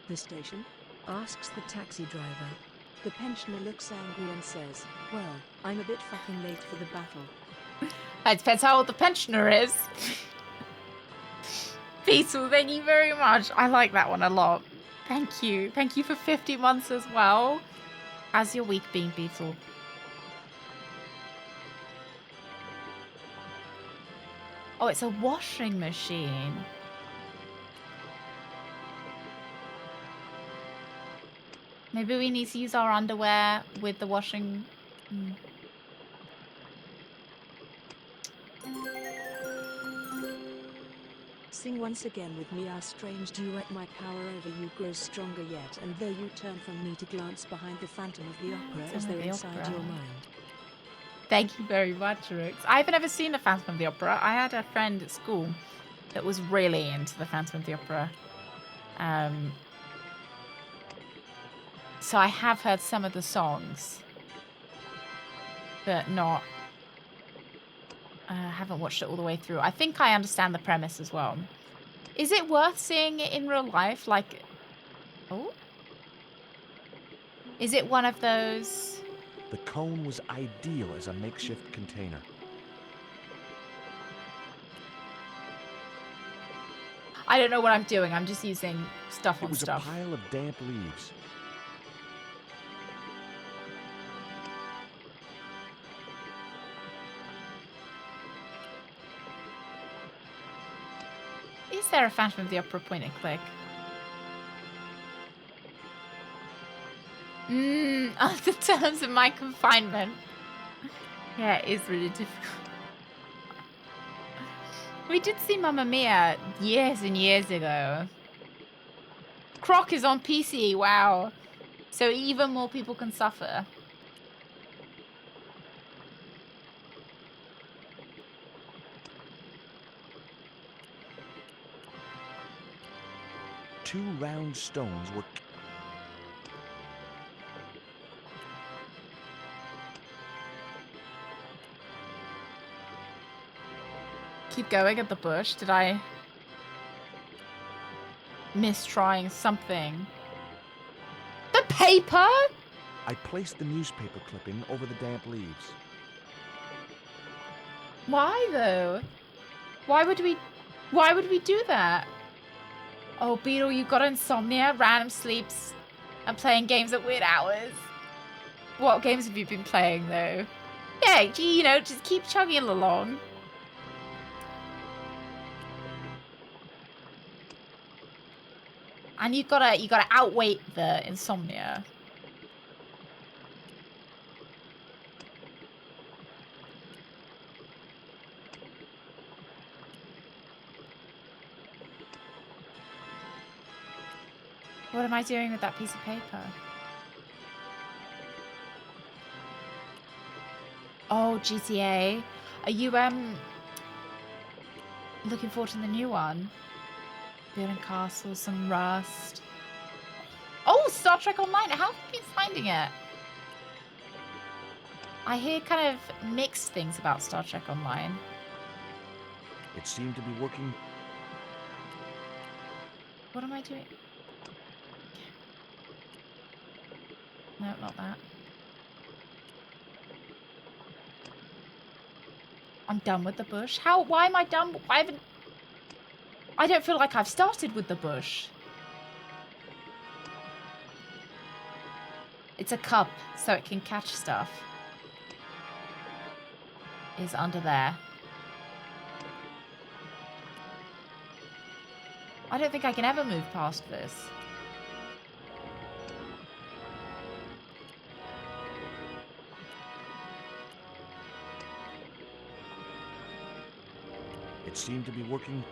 The station? Asks the taxi driver. The pensioner looks angry and says, well, I'm a bit fucking late for the battle. It depends how old the pensioner is. Beetle, thank you very much. I like that one a lot. Thank you. Thank you for 50 months as well. How's your week been, Beetle? Oh, it's a washing machine. Maybe we need to use our underwear with the washing. Sing once again with me our strange duet. My power over you grows stronger yet, and though you turn from me to glance behind the phantom of the opera as though inside your mind. Thank you very much, Rix. I haven't ever seen the Phantom of the Opera. I had a friend at school that was really into the Phantom of the Opera. So I have heard some of the songs, but not. Haven't watched it all the way through. I think I understand the premise as well. Is it worth seeing it in real life? Like, oh, is it one of those? The cone was ideal as a makeshift container. I don't know what I'm doing. I'm just using stuff on stuff. It was a pile of damp leaves. Is there a Phantom of the Opera point and click? On the terms of my confinement. Yeah, it is really difficult. We did see Mamma Mia years and years ago. Croc is on PC, wow. So even more people can suffer. Two round stones were... Keep going at the bush. Did I miss trying something? The paper? I placed the newspaper clipping over the damp leaves. Why though? Why would we do that? Oh, Beetle, you got insomnia, random sleeps, and playing games at weird hours. What games have you been playing though? Yeah, you know, just keep chugging along. And you gotta outweight the insomnia. What am I doing with that piece of paper? Oh, GTA. Are you looking forward to the new one? Building castles, some Rust. Oh, Star Trek Online. How have you been finding it? I hear kind of mixed things about Star Trek Online. It seemed to be working. What am I doing? No, not that. I'm done with the bush. How? Why am I done? I don't feel like I've started with the bush. It's a cup, so it can catch stuff. Is under there. I don't think I can ever move past this. It seemed to be working.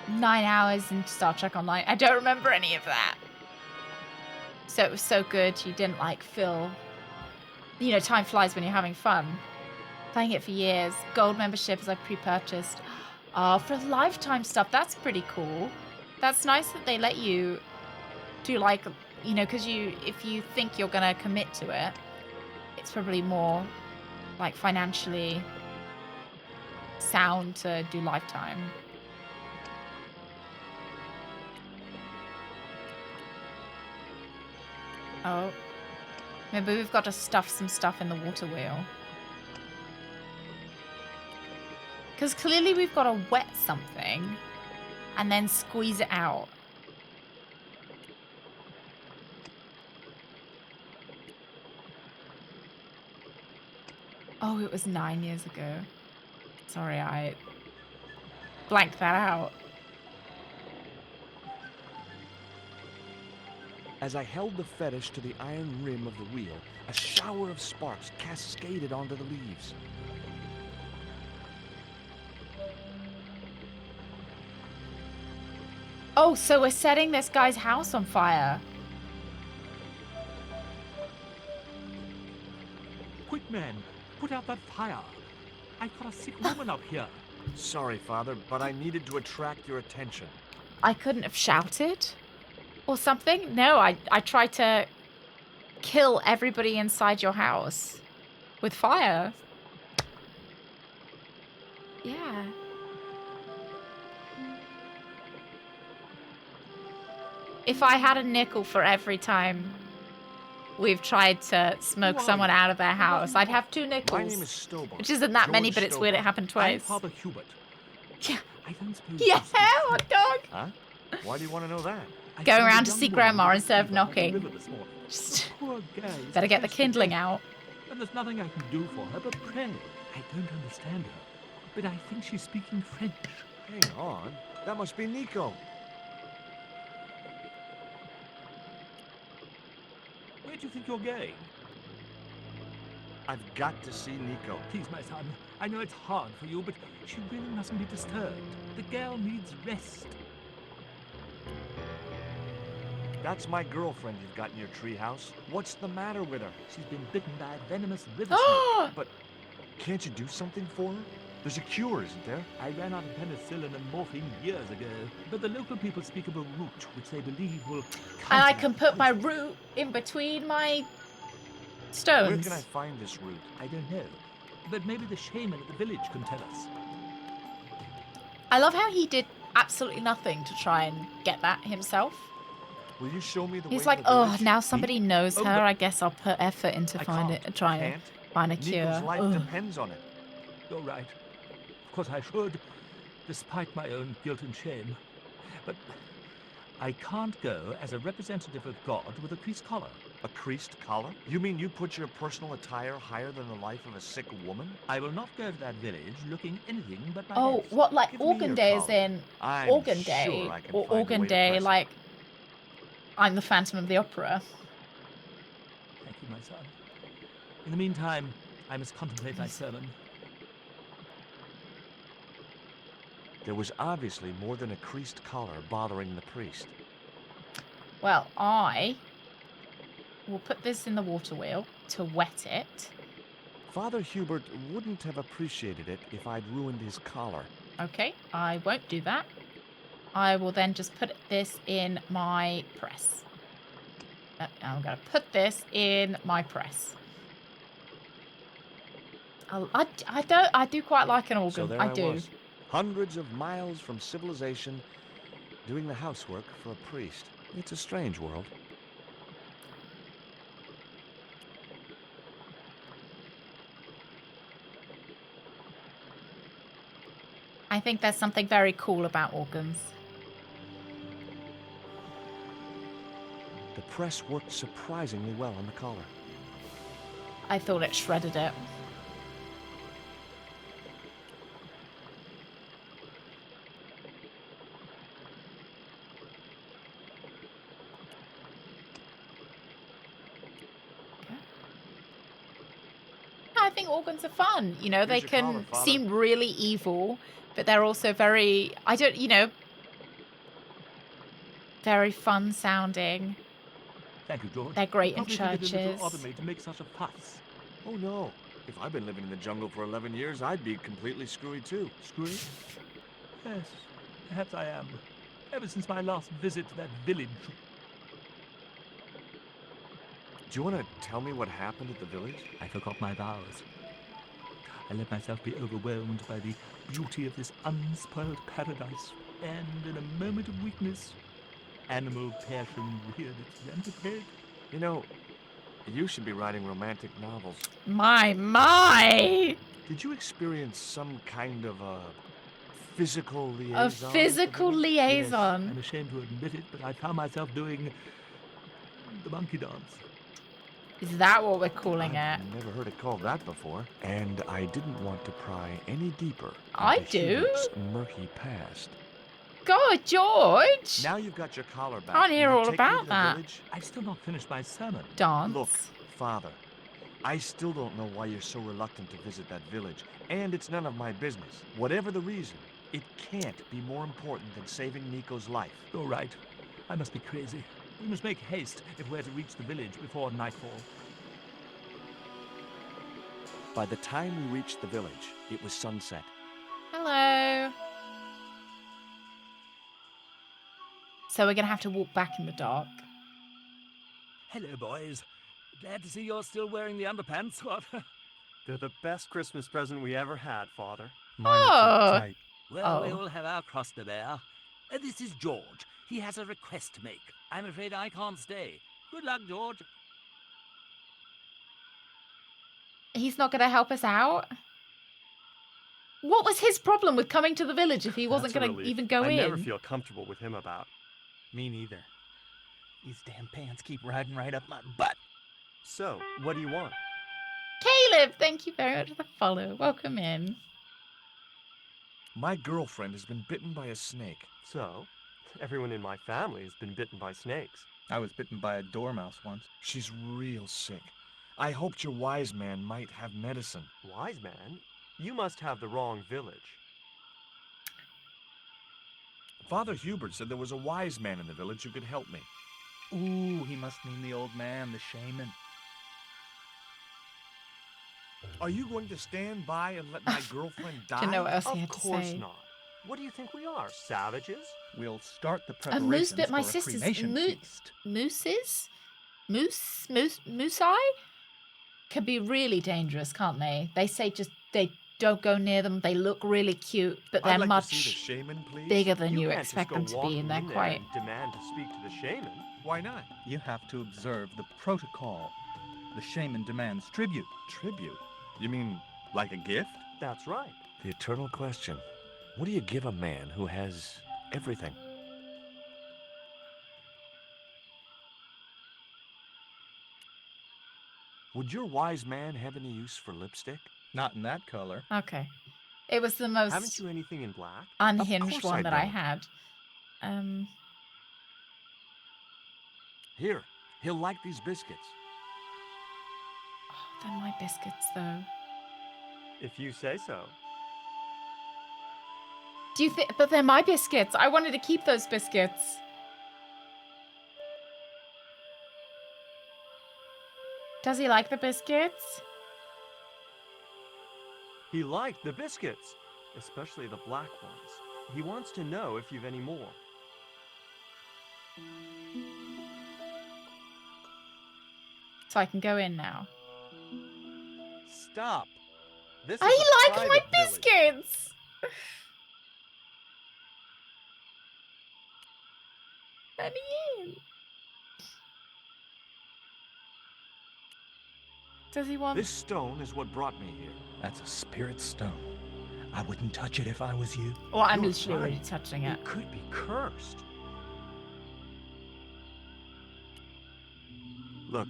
Nine hours in Star Trek Online. I don't remember any of that. So it was so good. You didn't like feel, you know, time flies when you're having fun. Playing it for years. Gold memberships I've pre-purchased. For lifetime stuff, that's pretty cool. That's nice that they let you do like, you know, because if you think you're gonna commit to it, it's probably more like financially sound to do lifetime. Oh, maybe we've got to stuff some stuff in the water wheel. Because clearly we've got to wet something and then squeeze it out. Oh, it was 9 years ago. Sorry, I blanked that out. As I held the fetish to the iron rim of the wheel, a shower of sparks cascaded onto the leaves. Oh, so we're setting this guy's house on fire. man! Put out that fire! I've got a sick woman up here. Sorry, Father, but I needed to attract your attention. I couldn't have shouted or something. No, I tried to kill everybody inside your house with fire. Yeah. If I had a nickel for every time we've tried to smoke someone out of their house, I'd have 2 nickels. My name is Stobart. Which isn't that many, George but it's weird it Stobart. happened twice. I'm Father Hubert. Yeah. I don't suppose Yeah, hot dog. Huh? Why do you want to know that? Going around to see Grandma instead of knocking. Just poor guy. Better get the kindling out. And there's nothing I can do for her but pray. I don't understand her, but I think she's speaking French. Hang on. That must be Nico. Where do you think you're going? I've got to see Nico. Please, my son. I know it's hard for you, but she really mustn't be disturbed. The girl needs rest. That's my girlfriend you've got in your treehouse. What's the matter with her? She's been bitten by a venomous river snake. But can't you do something for her? There's a cure, isn't there? I ran out of penicillin and morphine years ago, but the local people speak of a root which they believe will... And I can put my root in between my stones. Where can I find this root? I don't know, but maybe the shaman at the village can tell us. I love how he did absolutely nothing to try and get that himself. Will you show me the way He's to like, the oh, village? now somebody knows her. but I guess I'll put effort into trying to find a cure. Nico's life Ugh. depends on it. You're right. Of course I should, despite my own guilt and shame. But I can't go as a representative of God with a creased collar. A creased collar? You mean you put your personal attire higher than the life of a sick woman? I will not go to that village looking anything but my Oh, best. what, like Give me organ your day is collar. in I'm organ sure day I can or find a organ way to day press it. like I'm the Phantom of the Opera. Thank you, my son. In the meantime, I must contemplate my sermon. There was obviously more than a creased collar bothering the priest. Well, I will put this in the water wheel to wet it. Father Hubert wouldn't have appreciated it if I'd ruined his collar. Okay, I won't do that. I will then just put this in my press. I'm going to put this in my press. I do quite like an organ. So there I do. was, hundreds of miles from civilization, doing the housework for a priest. It's a strange world. I think there's something very cool about organs. The press worked surprisingly well on the collar. I thought it shredded it. I think organs are fun. You know, they Here's your collar, can Father. seem really evil, but they're also very, very fun sounding. Thank you, George. They're great in Probably think it a little churches. odd of me to make such a fuss. Oh no. If I'd been living in the jungle for 11 years, I'd be completely screwy too. Screwy? Yes, perhaps I am. Ever since my last visit to that village. Do you want to tell me what happened at the village? I forgot my vows. I let myself be overwhelmed by the beauty of this unspoiled paradise, and in a moment of weakness, animal passion reared its rampant head. You know, you should be writing romantic novels. My! Did you experience some kind of a physical liaison? A with the physical village? liaison. Yes, I'm ashamed to admit it, but I found myself doing the monkey dance. Is that what we're calling it? I've never heard it called that before. And I didn't want to pry any deeper. I into do. Hubert's murky past. God, George! Now you've got your collar back. I wanna hear Will you all take me about to the that. village? I've still not finished my sermon. Dance. Look, Father, I still don't know why you're so reluctant to visit that village, and it's none of my business. Whatever the reason, it can't be more important than saving Nico's life. You're right. I must be crazy. We must make haste if we're to reach the village before nightfall. By the time we reached the village, it was sunset. Hello. So we're going to have to walk back in the dark. Hello, boys. Glad to see you're still wearing the underpants. What? They're the best Christmas present we ever had, Father. Mine are too tight. Well, we Oh. all have our cross to bear. This is George. He has a request to make. I'm afraid I can't stay. Good luck, George. He's not going to help us out? What was his problem with coming to the village if he wasn't That's a going to relief. even go I in? never feel comfortable with him about. Me neither. These damn pants keep riding right up my butt. So, what do you want? Caleb, thank you very much for the follow. Welcome in. My girlfriend has been bitten by a snake. So, everyone in my family has been bitten by snakes. I was bitten by a dormouse once. She's real sick. I hoped your wise man might have medicine. Wise man? You must have the wrong village. Father Hubert said there was a wise man in the village who could help me. Ooh, he must mean the old man, the shaman. Are you going to stand by and let my girlfriend die? Didn't know what else he Of had to course say. not. What do you think we are, savages? We'll start the A moose preparations bit my for a sister's cremation feast. mooses? Moosei? Can be really dangerous, can't they? They say just they don't go near them. They look really cute, but they're I'd like much to see the shaman, please. bigger than you can't expect just them go to be, and walking they're in there quite. and demand to speak to the shaman. Why not? You have to observe the protocol. The shaman demands tribute. Tribute? You mean like a gift? That's right. The eternal question. What do you give a man who has everything? Would your wise man have any use for lipstick? Not in that color. Okay, it was the most Haven't you anything in black? unhinged Of course one I that I don't. had. Here, he'll like these biscuits. Oh, they're my biscuits, though. If you say so. Do you think? But they're my biscuits. I wanted to keep those biscuits. Does he like the biscuits? He liked the biscuits, especially the black ones. He wants to know if you've any more. So I can go in now. Stop. This I is a like my private village. biscuits. Let me in. Does he want? This stone is what brought me here. That's a spirit stone. I wouldn't touch it if I was you. Well, I'm You're literally already right. touching it. It could be cursed. Look,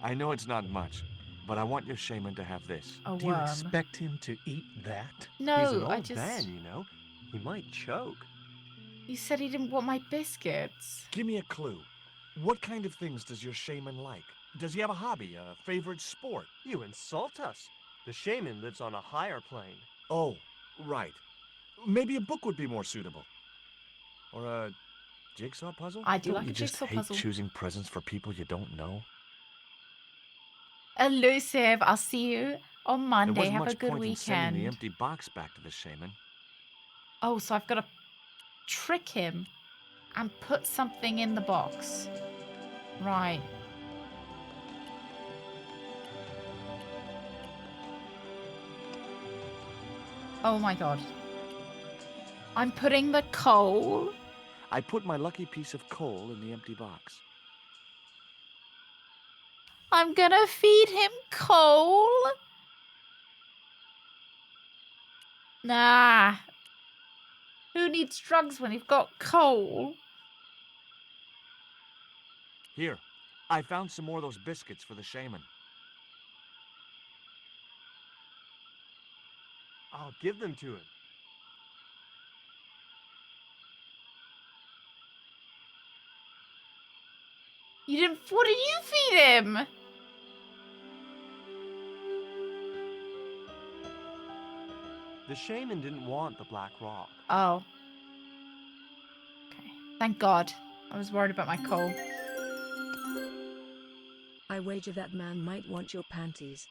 I know it's not much, but I want your shaman to have this. A Do you worm. expect him to eat that? He's an No, old I just. man, you know. He might choke. You said he didn't want my biscuits. Give me a clue. What kind of things does your shaman like? Does he have a hobby, a favorite sport? You insult us. The shaman lives on a higher plane. Oh, right. Maybe a book would be more suitable. Or a jigsaw puzzle? I do Don't like you a just jigsaw hate puzzle. choosing presents for people you don't know? Elusive. I'll see you on There Monday. wasn't Have a much good point in sending the weekend. empty box back to the shaman. Oh, so I've got to trick him and put something in the box. Right. Oh my god. I'm putting the coal. I put my lucky piece of coal in the empty box. I'm gonna feed him coal. Nah. Who needs drugs when you've got coal? Here, I found some more of those biscuits for the shaman. I'll give them to him. You didn't. What did you feed him? The shaman didn't want the black rock. Oh. Okay. Thank God. I was worried about my coal. I wager that man might want your panties.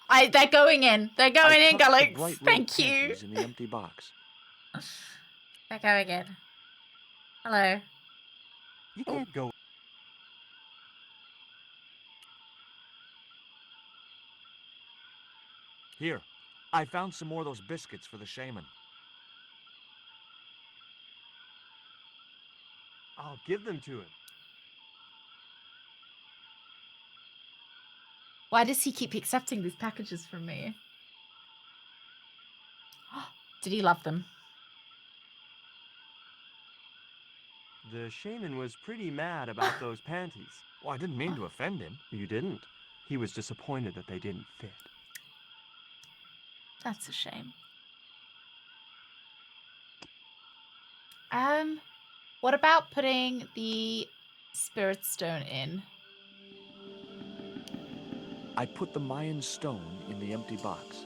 They're going in. They're going in, touched the Galax. bright red Thank you. panties in the empty box. They're going in. Hello. You can't go. Here, I found some more of those biscuits for the shaman. I'll give them to him. Why does he keep accepting these packages from me? Did he love them? The shaman was pretty mad about those panties. Well, I didn't mean to offend him. You didn't. He was disappointed that they didn't fit. That's a shame. What about putting the spirit stone in? I put the Mayan stone in the empty box.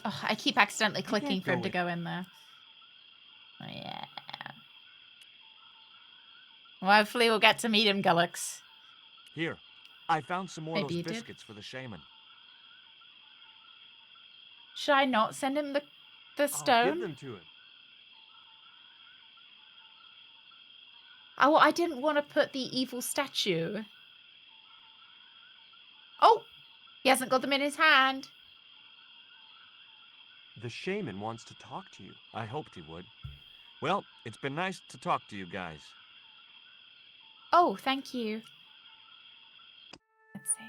Oh, I keep accidentally clicking for him to go in there. Oh, yeah. Well, hopefully we'll get to meet him, Galax. Here, I found some more of Maybe those you did. biscuits for the shaman. Should I not send him the stone? I'll give them to him. Oh, I didn't want to put the evil statue. Oh, he hasn't got them in his hand. The shaman wants to talk to you. I hoped he would. Well, it's been nice to talk to you guys. Oh, thank you. Let's see.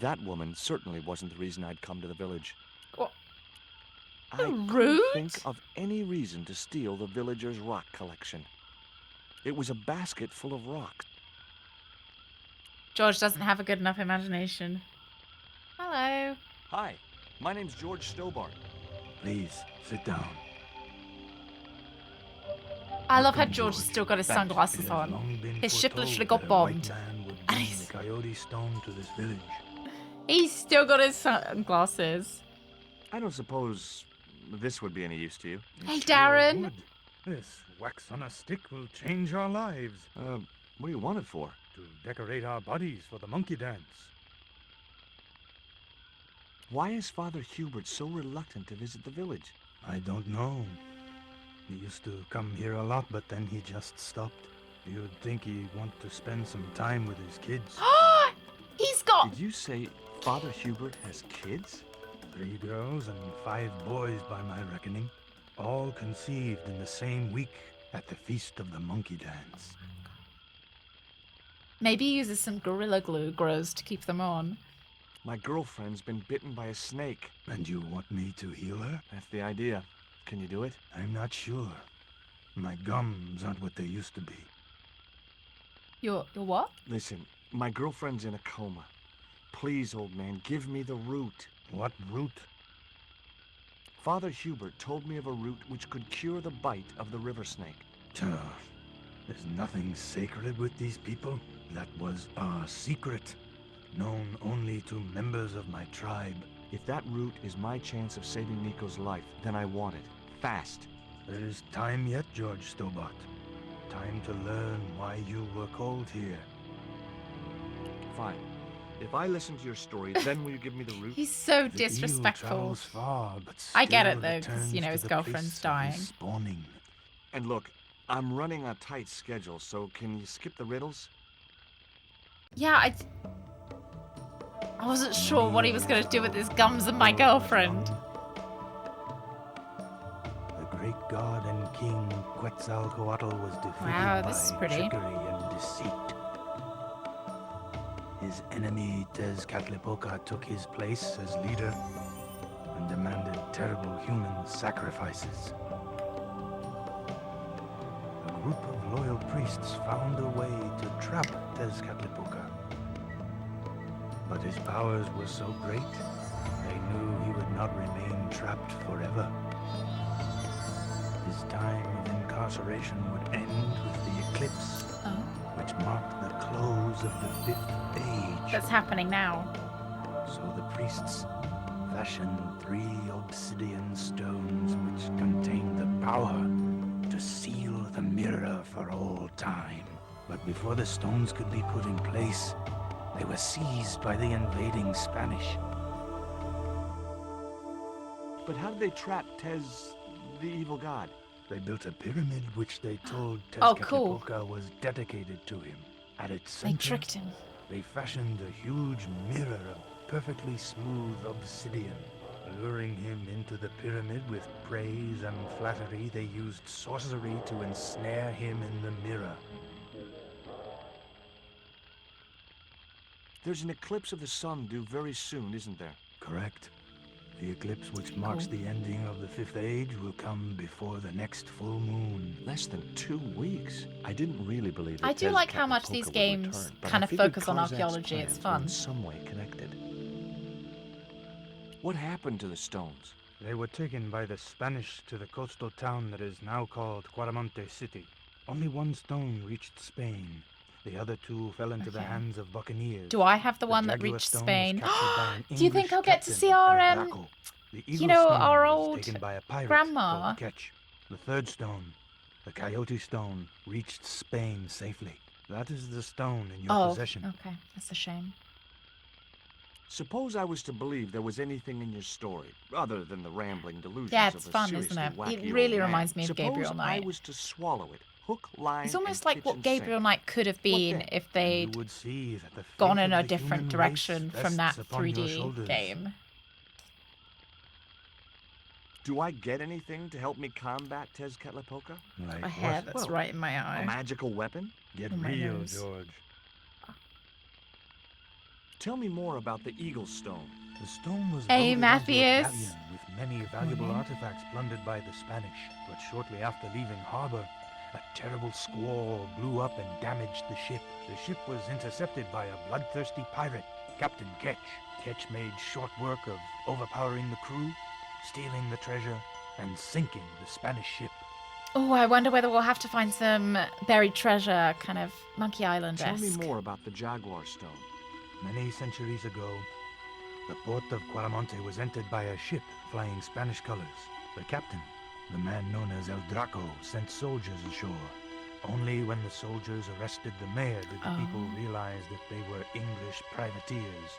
That woman certainly wasn't the reason I'd come to the village. What? I couldn't think of any reason to steal the villagers' rock collection. It was a basket full of rocks. George doesn't have a good enough imagination. Hello. Hi, my name's George Stobart. Please, sit down. I love how George has still got his sunglasses on. His shiplet should have got bombed. And the coyote stone to this village. He's still got his sunglasses. I don't suppose this would be any use to you. Hey, Darren. This wax on a stick will change our lives. What do you want it for? To decorate our bodies for the monkey dance. Why is Father Hubert so reluctant to visit the village? I don't know. He used to come here a lot, but then he just stopped. You'd think he'd want to spend some time with his kids. He's got... Did you say Father Hubert has kids? 3 girls and 5 boys by my reckoning. All conceived in the same week at the Feast of the Monkey Dance. Maybe he uses some Gorilla Glue grows to keep them on. My girlfriend's been bitten by a snake. And you want me to heal her? That's the idea. Can you do it? I'm not sure. My gums aren't what they used to be. Your what? Listen, my girlfriend's in a coma. Please, old man, give me the root. What root? Father Hubert told me of a root which could cure the bite of the river snake. There's nothing sacred with these people. That was our secret, known only to members of my tribe. If that root is my chance of saving Nico's life, then I want it. Fast. There is time yet, George Stobart. Time to learn why you were called here. Fine. If I listen to your story, then will you give me the root? He's so disrespectful. Far, but I get it though, because, you know, his girlfriend's dying. And look, I'm running a tight schedule, so can you skip the riddles? Yeah, I wasn't sure what he was going to do with his gums and my girlfriend. The great god and king Quetzalcoatl was defeated by trickery and deceit. His enemy Tezcatlipoca took his place as leader and demanded terrible human sacrifices. A group of loyal priests found a way to trap Tezcatlipoca. But his powers were so great, they knew he would not remain trapped forever. His time of incarceration would end with the eclipse, which marked the close of the 5th age. That's happening now. So the priests fashioned 3 obsidian stones which contained the power to seal the mirror for all time. But before the stones could be put in place, they were seized by the invading Spanish. But how did they trap Tez, the evil god? They built a pyramid which they told Oh, cool. Tezcatlipoca was dedicated to him. At its They center, tricked him. they fashioned a huge mirror of perfectly smooth obsidian. Luring him into the pyramid with praise and flattery, they used sorcery to ensnare him in the mirror. There's an eclipse of the sun due very soon, isn't there? Correct. The eclipse which marks the ending of the Fifth Age will come before the next full moon. Less than 2 weeks. I didn't really believe it. I do like how much these games kind of focus on archaeology. It's fun. In some way connected. What happened to the stones? They were taken by the Spanish to the coastal town that is now called Quaramonte City. Only 1 stone reached Spain. The other 2 fell into the hands of buccaneers. Do I have the one that reached Spain? Do you think I'll get to see our, you know, our old grandma? The 3rd stone, the Coyote Stone, reached Spain safely. That is the stone in your possession. Okay, that's a shame. Suppose I was to believe there was anything in your story, other than the rambling delusions Yeah, of it's a fun, isn't seriously it? wacky It really old man. reminds me of Suppose Gabriel Knight. I was to swallow it, hook, line, It's almost and like what kitchen Gabriel sink. Knight could have been if they'd You would see that the gone fate in of a the different human direction race from that rests upon your 3D shoulders. game. Do I get anything to help me combat Tezcatlipoca? A hair that's right in my A eye. magical weapon? Get On my real, nose. George. Tell me more about the Eagle Stone. The stone was Hey, loaded onto a Matthias. galleon with many valuable artifacts plundered by the Spanish. But shortly after leaving harbor, a terrible squall blew up and damaged the ship. The ship was intercepted by a bloodthirsty pirate, Captain Ketch. Ketch made short work of overpowering the crew, stealing the treasure, and sinking the Spanish ship. Oh, I wonder whether we'll have to find some buried treasure, kind of Monkey Island-esque. Tell me more about the Jaguar Stone. Many centuries ago, the port of Quaramonte was entered by a ship flying Spanish colors. The captain, the man known as El Draco, sent soldiers ashore. Only when the soldiers arrested the mayor did the people realize that they were English privateers.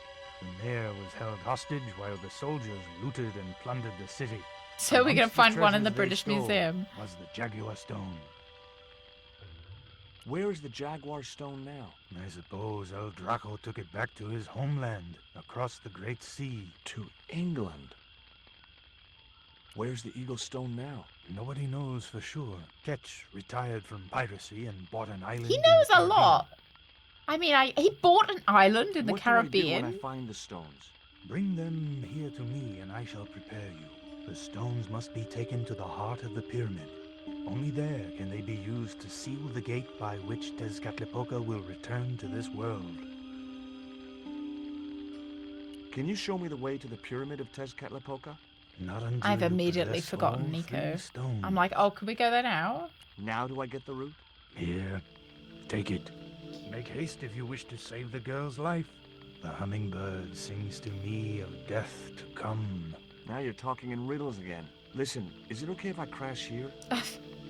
The mayor was held hostage while the soldiers looted and plundered the city. So we're going to Amongst the find one in the treasures they British stole Museum. was the Jaguar Stone. Where is the Jaguar Stone now? I suppose El Draco took it back to his homeland, across the Great Sea. To England. Where's the Eagle Stone now? Nobody knows for sure. Ketch retired from piracy and bought an island. He in the knows a Caribbean. lot. I mean, he bought an island in the What do I do Caribbean. when I find the stones? Bring them here to me, and I shall prepare you. The stones must be taken to the heart of the pyramid. Only there can they be used to seal the gate by which Tezcatlipoca will return to this world. Can you show me the way to the pyramid of Tezcatlipoca? Not until I've you immediately possess forgotten all Nico. 3 stones. I'm like, oh, can we go there now? Now do I get the route? Here, take it. Make haste if you wish to save the girl's life. The hummingbird sings to me of death to come. Now you're talking in riddles again. Listen, is it okay if I crash here?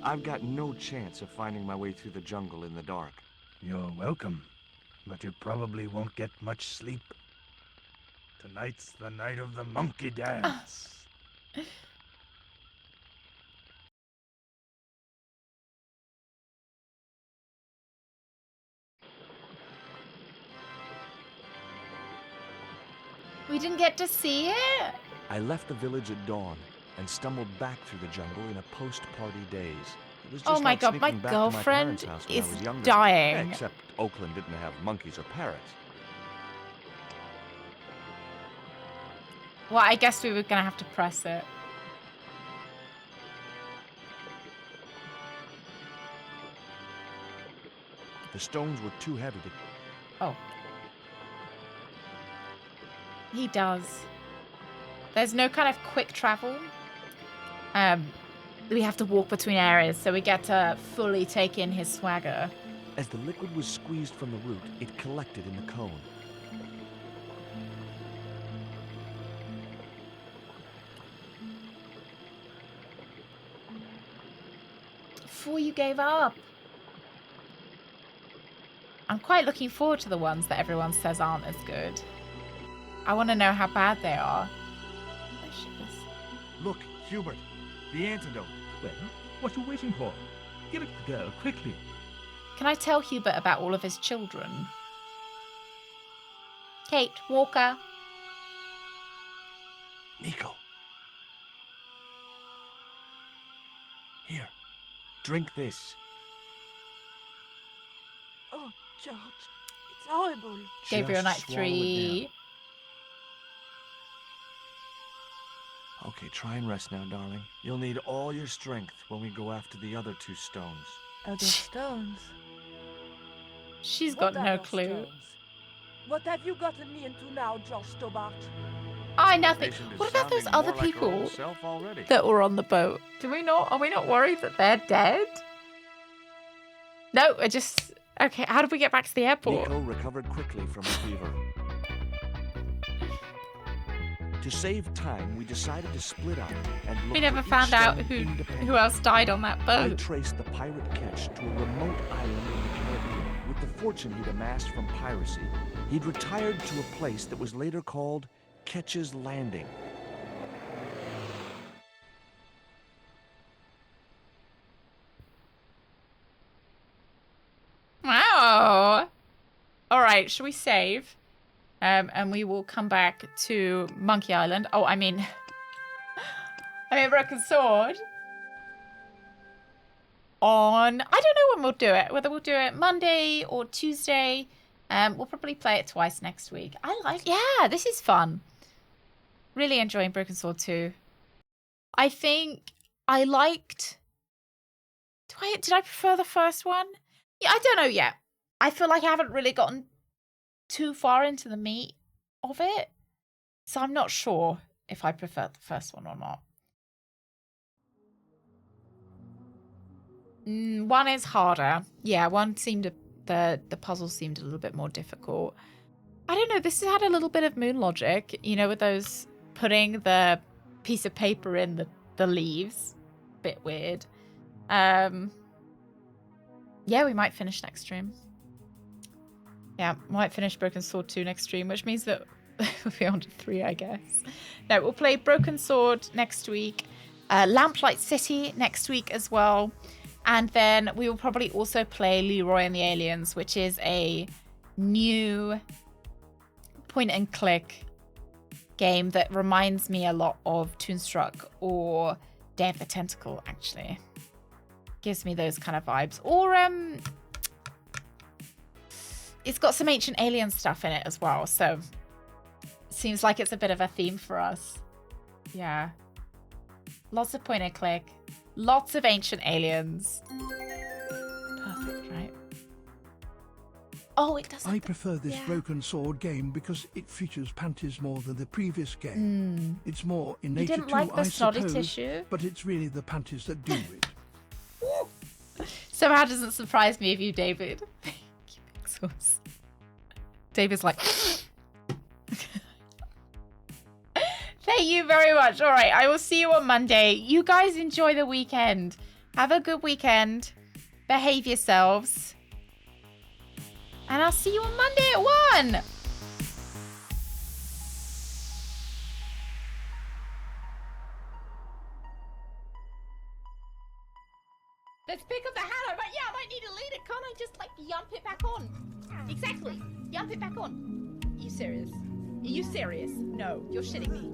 I've got no chance of finding my way through the jungle in the dark. You're welcome, but you probably won't get much sleep. Tonight's the night of the monkey dance. We didn't get to see it? I left the village at dawn and stumbled back through the jungle in a post-party daze. It was just Oh my like God, my sneaking back to girlfriend my parents' house when is I was younger. dying. Except Oakland didn't have monkeys or parrots. Well, I guess we were going to have to press it. The stones were too heavy to... Oh. He does. There's no kind of quick travel. We have to walk between areas, so we get to fully take in his swagger. As the liquid was squeezed from the root, it collected in the cone. before you gave up. I'm quite looking forward to the ones that everyone says aren't as good. I want to know how bad they are. There she is. Look, Hubert, the antidote. Well, what are you waiting for? Give it to the girl, quickly. Can I tell Hubert about all of his children? Kate, Walker. Nico. Here, drink this. Oh, George, it's horrible. Gabriel Knight Just swallow it 3. down. Okay, try and rest now, darling. You'll need all your strength when we go after the other 2 stones. Other stones? She's got What no other clue. stones? What have you gotten me into now, George Stobart? Nothing. What about those other people that were on the boat? Are we not worried that they're dead? No, okay, how did we get back to the airport? Nico recovered quickly from a fever. To save time, we decided to split up and look We never for found each out stone who independently. else died on that I boat. traced the pirate Ketch to a remote island in the Caribbean. With the fortune he'd amassed from piracy, he'd retired to a place that was later called Ketch's Landing. Wow. All right, shall we save? And we will come back to Monkey Island. Oh, I mean Broken Sword. I don't know when we'll do it. Whether we'll do it Monday or Tuesday. We'll probably play it twice next week. Yeah, this is fun. Really enjoying Broken Sword 2. I think I liked... Did I prefer the first one? Yeah, I don't know yet. I feel like I haven't really gotten too far into the meat of it. So I'm not sure if I prefer the first one or not. One is harder. Yeah, one seemed... The puzzle seemed a little bit more difficult. I don't know, this had a little bit of moon logic, you know, with those putting the piece of paper in the leaves. Bit weird. Yeah, we might finish next stream. Yeah, might finish Broken Sword 2 next stream, which means that we'll be on to 3, I guess. No, we'll play Broken Sword next week. Lamplight City next week as well. And then we will probably also play Leroy and the Aliens, which is a new point-and-click game that reminds me a lot of Toonstruck or Day of the Tentacle, actually. Gives me those kind of vibes. Or, it's got some ancient alien stuff in it as well, so seems like it's a bit of a theme for us. Yeah. Lots of point-and-click. Lots of ancient aliens. Perfect, right? Oh, it does. I prefer this Broken Sword game because it features panties more than the previous game. It's more in nature didn't like the I snotty suppose, tissue? but it's really the panties that do it. Somehow doesn't surprise me of you, David. Thank you, Pixels. David's like... Thank you very much. All right, I will see you on Monday. You guys enjoy the weekend. Have a good weekend. Behave yourselves. And I'll see you on Monday at 1. Let's pick up the hat. I might need to lead it. Can't I just, yump it back on? Exactly. Yump it back on. Are you serious? Are you serious? No, you're shitting me.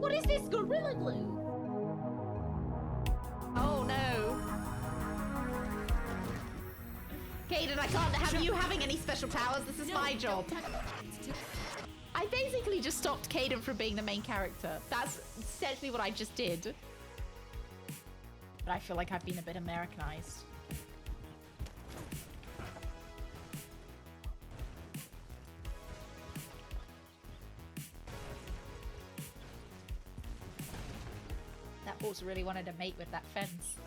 What is this? Gorilla Glue? Oh, no. Caden, I can't have you having any special powers. This is my job. I basically just stopped Caden from being the main character. That's essentially what I just did. But I feel like I've been a bit Americanized. That horse really wanted to mate with that fence.